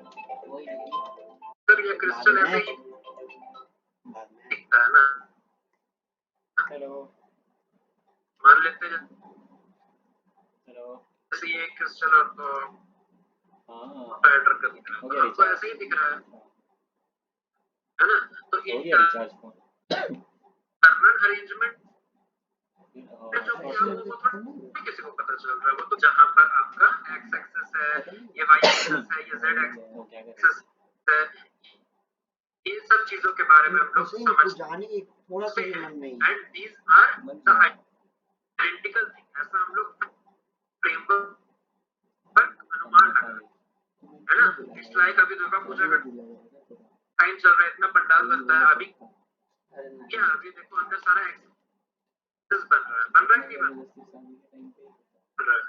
A: या क्रिस्टल ऐसे ही दिखता है ना।
E: हेलो,
A: मान लेते हैं
E: हेलो,
A: जैसे ये क्रिस्टल आपको
E: हाँ
A: पैटर्न का दिख रहा है, तो आपको ऐसे ही दिख रहा है ना। तो इंटरनल अरेंजमेंट जो किया वो थोड़ा किसी को पता चल रहा है। वो तो जहां पर आपका एक्स एक्सिस है, ये वाई एक्सिस है, ये जेड एक्सिस है, ये सब चीजों के बारे में हम लोग समझते हैं। And these are the identical thing, ऐसा हम लोग फ्रेमवर्क पर अनुमान लगा है ना। इट्स लाइक अभी दुर्गा पूजा का टाइम चल रहा है, इतना पंडाल बनता है। अभी क्या अभी देखो अंदर सारा एक्सिस बन रहा है कि नहीं बन रहा है।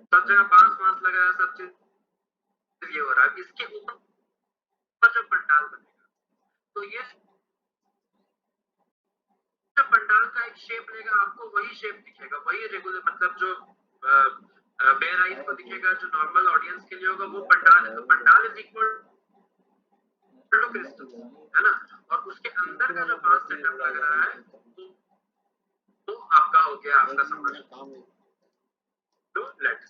A: सब जगह बांस लगा है, सब चीज ये हो रहा है। इसके ऊपर जो पंडाल बनेगा तो ये जो पंडाल का एक शेप लेगा, आपको वही शेप दिखेगा, वही रेगुलर मतलब जो बेयर आइज को दिखेगा, जो नॉर्मल ऑडियंस के लिए होगा वो पंडाल है। तो pandal is equal to crystal, है ना। और उसके अंदर का जो बांस सेटअप लग रहा है तो आपका हो गया, आपका समझ लो लेट्स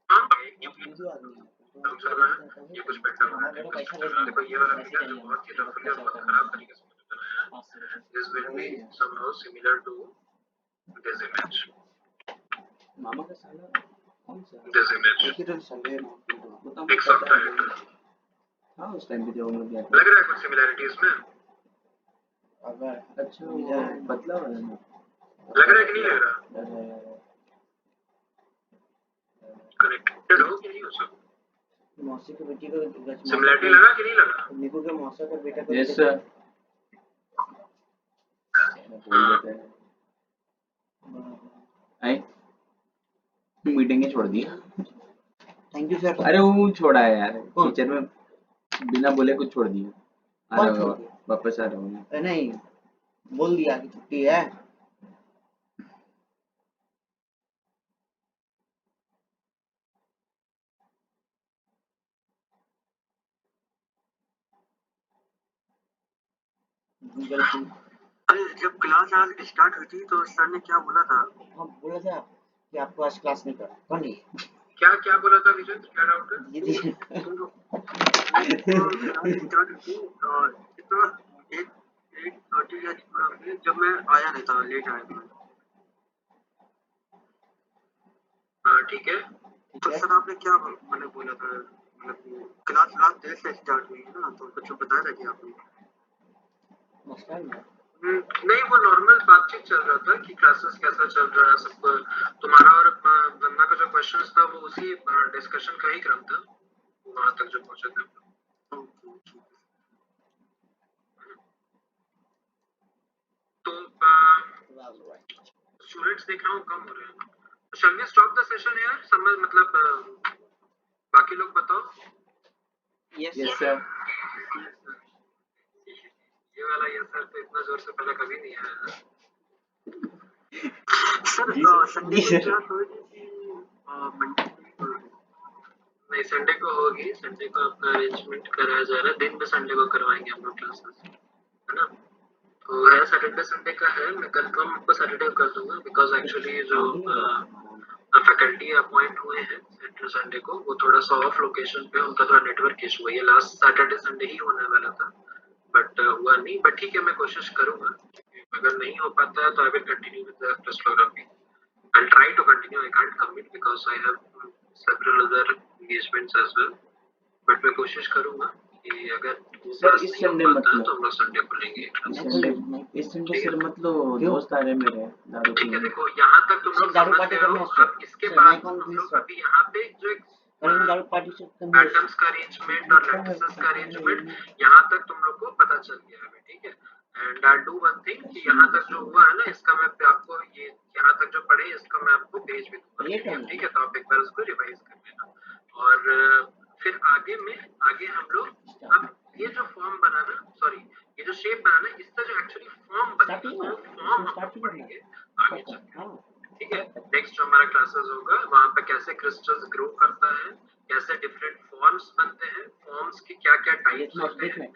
A: हम ये कुछ बेटर होना है। देखो ये वाला फिगर जो बहुत ही रफली और बहुत खराब तरीके से बनाया है, this will be somehow similar to this image.
E: मामा का साला कौन सा?
A: दिस इमेज एक सॉफ्टवेयर।
E: हाँ उस टाइम भी जो हम लोग गए
A: लग रहा है कुछ सिमिलैरिटी इसमें?
E: अगर अच्छा वो बदला वाला ना
A: लग रहा है कि नहीं लग रहा? कनेक्टेड हो कि नहीं हो सब?
E: मौसी के बेटी को
A: सिमिलैरिटी लगा कि नहीं लगा?
E: निकू के मौसा का बेटा को यस सर बोल देते हैं। मीटिंग ही छोड़ दी।
G: Thank you sir.
E: अरे वो छोड़ा है यार,
G: कौन?
E: किचन में बिना बोले कुछ छोड़ दिया। आ
G: कौन
E: रहा
G: छोड़
E: होगा,
G: दिया?
E: वापस आ रहा हूँ।
G: नहीं, बोल दिया कि छुट्टी है। गूगल पे।
B: अरे जब क्लास आज स्टार्ट हुई थी तो सर ने क्या बोला था?
G: हाँ बोला था कि आपको आज क्लास नहीं करना। कौन है?
A: क्या क्या बोला था विजय, क्या डाउट है?
G: ये देखिए।
B: क्लास स्टार्ट हुई थी और कितना 8:30 या जब मैं आया नहीं था, लेट आया था।
A: हाँ ठीक है।
B: तो सर आपने क्या मतलब बोला था, मतलब क्लास रात देर से स्टार्ट हुई है ना, तो कुछ बताया था कि आपने?
A: नहीं, वो नॉर्मल बातचीत चल रहा था कि क्लासेस कैसा चल रहा है सबको। तुम्हारा और वंदना का जो क्वेश्चंस था वो उसी डिस्कशन का ही क्रम था, वहां तक जो पहुंचे थे। तो स्टूडेंट्स देख रहा हूँ कम हो रहे हैं। Shall we stop the session यार, समझ मतलब बाकी लोग बताओ।
E: Yes sir.
A: ये वाला यस सर तो इतना जोर से पहले कभी नहीं आया।
B: सर संडे को क्या मंडे
A: नहीं, संडे को होगी, संडे को आपका अरेंजमेंट कराया जा रहा है, दिन में संडे को करवाएंगे हम लोग क्लासेस, है ना? तो है सैटरडे संडे का है, मैं कंफर्म आपको सैटरडे को कर दूंगा बिकॉज एक्चुअली जो फैकल्टी अपॉइंट हुए हैं सैटरडे संडे को वो थोड़ा सा ऑफ लोकेशन पे उनका थोड़ा नेटवर्क इशू है। ये लास्ट सैटरडे संडे ही होने वाला था बट हुआ नहीं, बट ठीक है मैं कोशिश करूंगा। अगर नहीं हो पाता है तो I will continue with the crystallography. I'll try to continue. I can't commit because I have several other engagements as well. But मैं कोशिश करूंगा कि अगर
E: सर
A: क्लास
E: इस
A: नहीं हो
E: संडे
A: पाता
E: मत
A: है
E: लो,
A: तो हम लोग संडे को लेंगे क्लासेस।
E: इस संडे सर मत लो, दोस्त आ रहे हैं मेरे दारू
A: ठीक है,
E: पीने।
A: देखो यहाँ तक तुम
G: सर
A: लोग
G: दारू
A: समझ
G: पार्टी
A: गए
G: करना
A: हो।
G: है सर।
A: अब इसके
G: सर,
A: बाद
G: माइक ऑन
A: हम
G: प्लीज
A: लोग
G: सर।
A: अभी यहाँ पे जो एक
G: करेंगे दारू पार्टी से करना है।
A: एटम्स का अरेंजमेंट और लैटिसेस का अरेंजमेंट यहाँ तक तुम लोग को पता चल गया है, ठीक है? And I do one thing कि यहाँ तक जो हुआ है ना इसका मैं आपको ये यहाँ तक जो पढ़े इसका मैं आपको भेज भी दूंगा, ठीक है? तो आप एक बार उसको रिवाइज कर लेना और फिर आगे हम लोग अब ये जो फॉर्म बनाना, सॉरी ये जो शेप बनाना, इसका जो एक्चुअली फॉर्म बनेगा वो फॉर्म हम लोग पढ़ेंगे आगे चल, ठीक है? नेक्स्ट जो हमारा क्लासेस होगा वहाँ पे कैसे क्रिस्टल्स ग्रो करता है, कैसे डिफरेंट फॉर्म्स बनते हैं, फॉर्म्स की क्या क्या टाइप्स होते हैं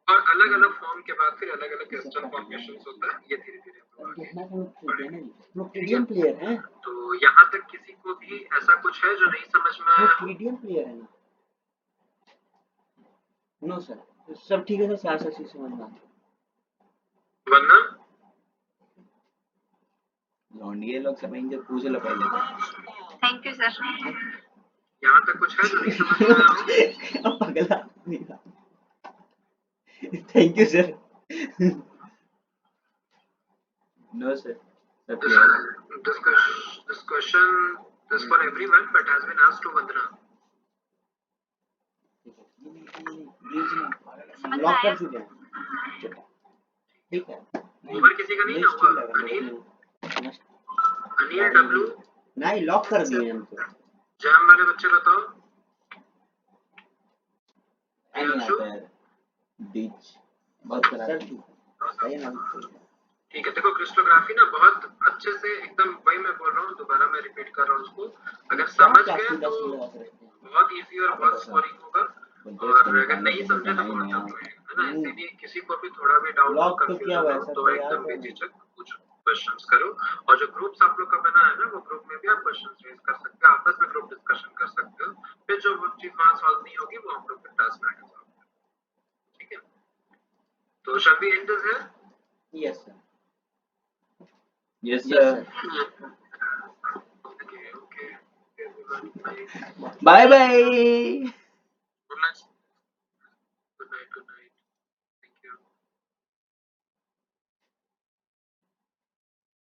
A: और अलग अलग फॉर्म के बाद फिर अलग अलग क्रिस्टल फॉर्मेशंस होता है, ये धीरे धीरे
G: टीडीएम प्लेयर है।
A: तो यहाँ तक किसी को भी ऐसा कुछ है जो नहीं समझ में आया?
G: टीडीएम प्लेयर है ना? नो सर, सब ठीक है सर, सारा चीज समझ में आ गया।
A: वरना
E: लौंडिये लोग समझेंगे, पूछ लो पहले।
C: Thank you sir.
A: यहाँ तक कुछ है जो नहीं समझ में आया हो?
G: पगला thank you sir.
E: No sir, सब क्लियर है।
A: This question is for everyone but has been asked to Vandana.
G: Lock कर चुके हैं, ठीक है?
A: ओवर किसी का नहीं ना हुआ? अनिल डब्लू
G: नहीं, लॉक कर दिए हम तो।
A: जैम वाले बच्चे बताओ।
E: नहीं आता है बीच बहुत खराब है।
A: ठीक है, देखो क्रिस्टोग्राफी ना बहुत अच्छे से एकदम वही मैं बोल रहा हूँ, दोबारा मैं रिपीट कर रहा हूँ उसको। अगर समझ गए तो बहुत इजी और बहुत स्कोरिंग होगा और अगर नहीं समझे तो बहुत टफ होगा, है ना? इसीलिए किसी को भी थोड़ा भी डाउट हो, कंफ्यूजन हो तो एकदम बेझिझक पूछो, क्वेश्चंस करो। और जो ग्रुप्स आप लोग का बना है ना वो ग्रुप में भी आप क्वेश्चंस रेज कर सकते हो, आपस में ग्रुप डिस्कशन कर सकते हो। फिर जो चीज वहां सॉल्व नहीं होगी वो हम लोग फिर टास्क में आगे सॉल्व करेंगे, ठीक है? तो shall we end this here?
G: Yes sir.
E: Yes sir.
A: Okay.
E: Bye bye.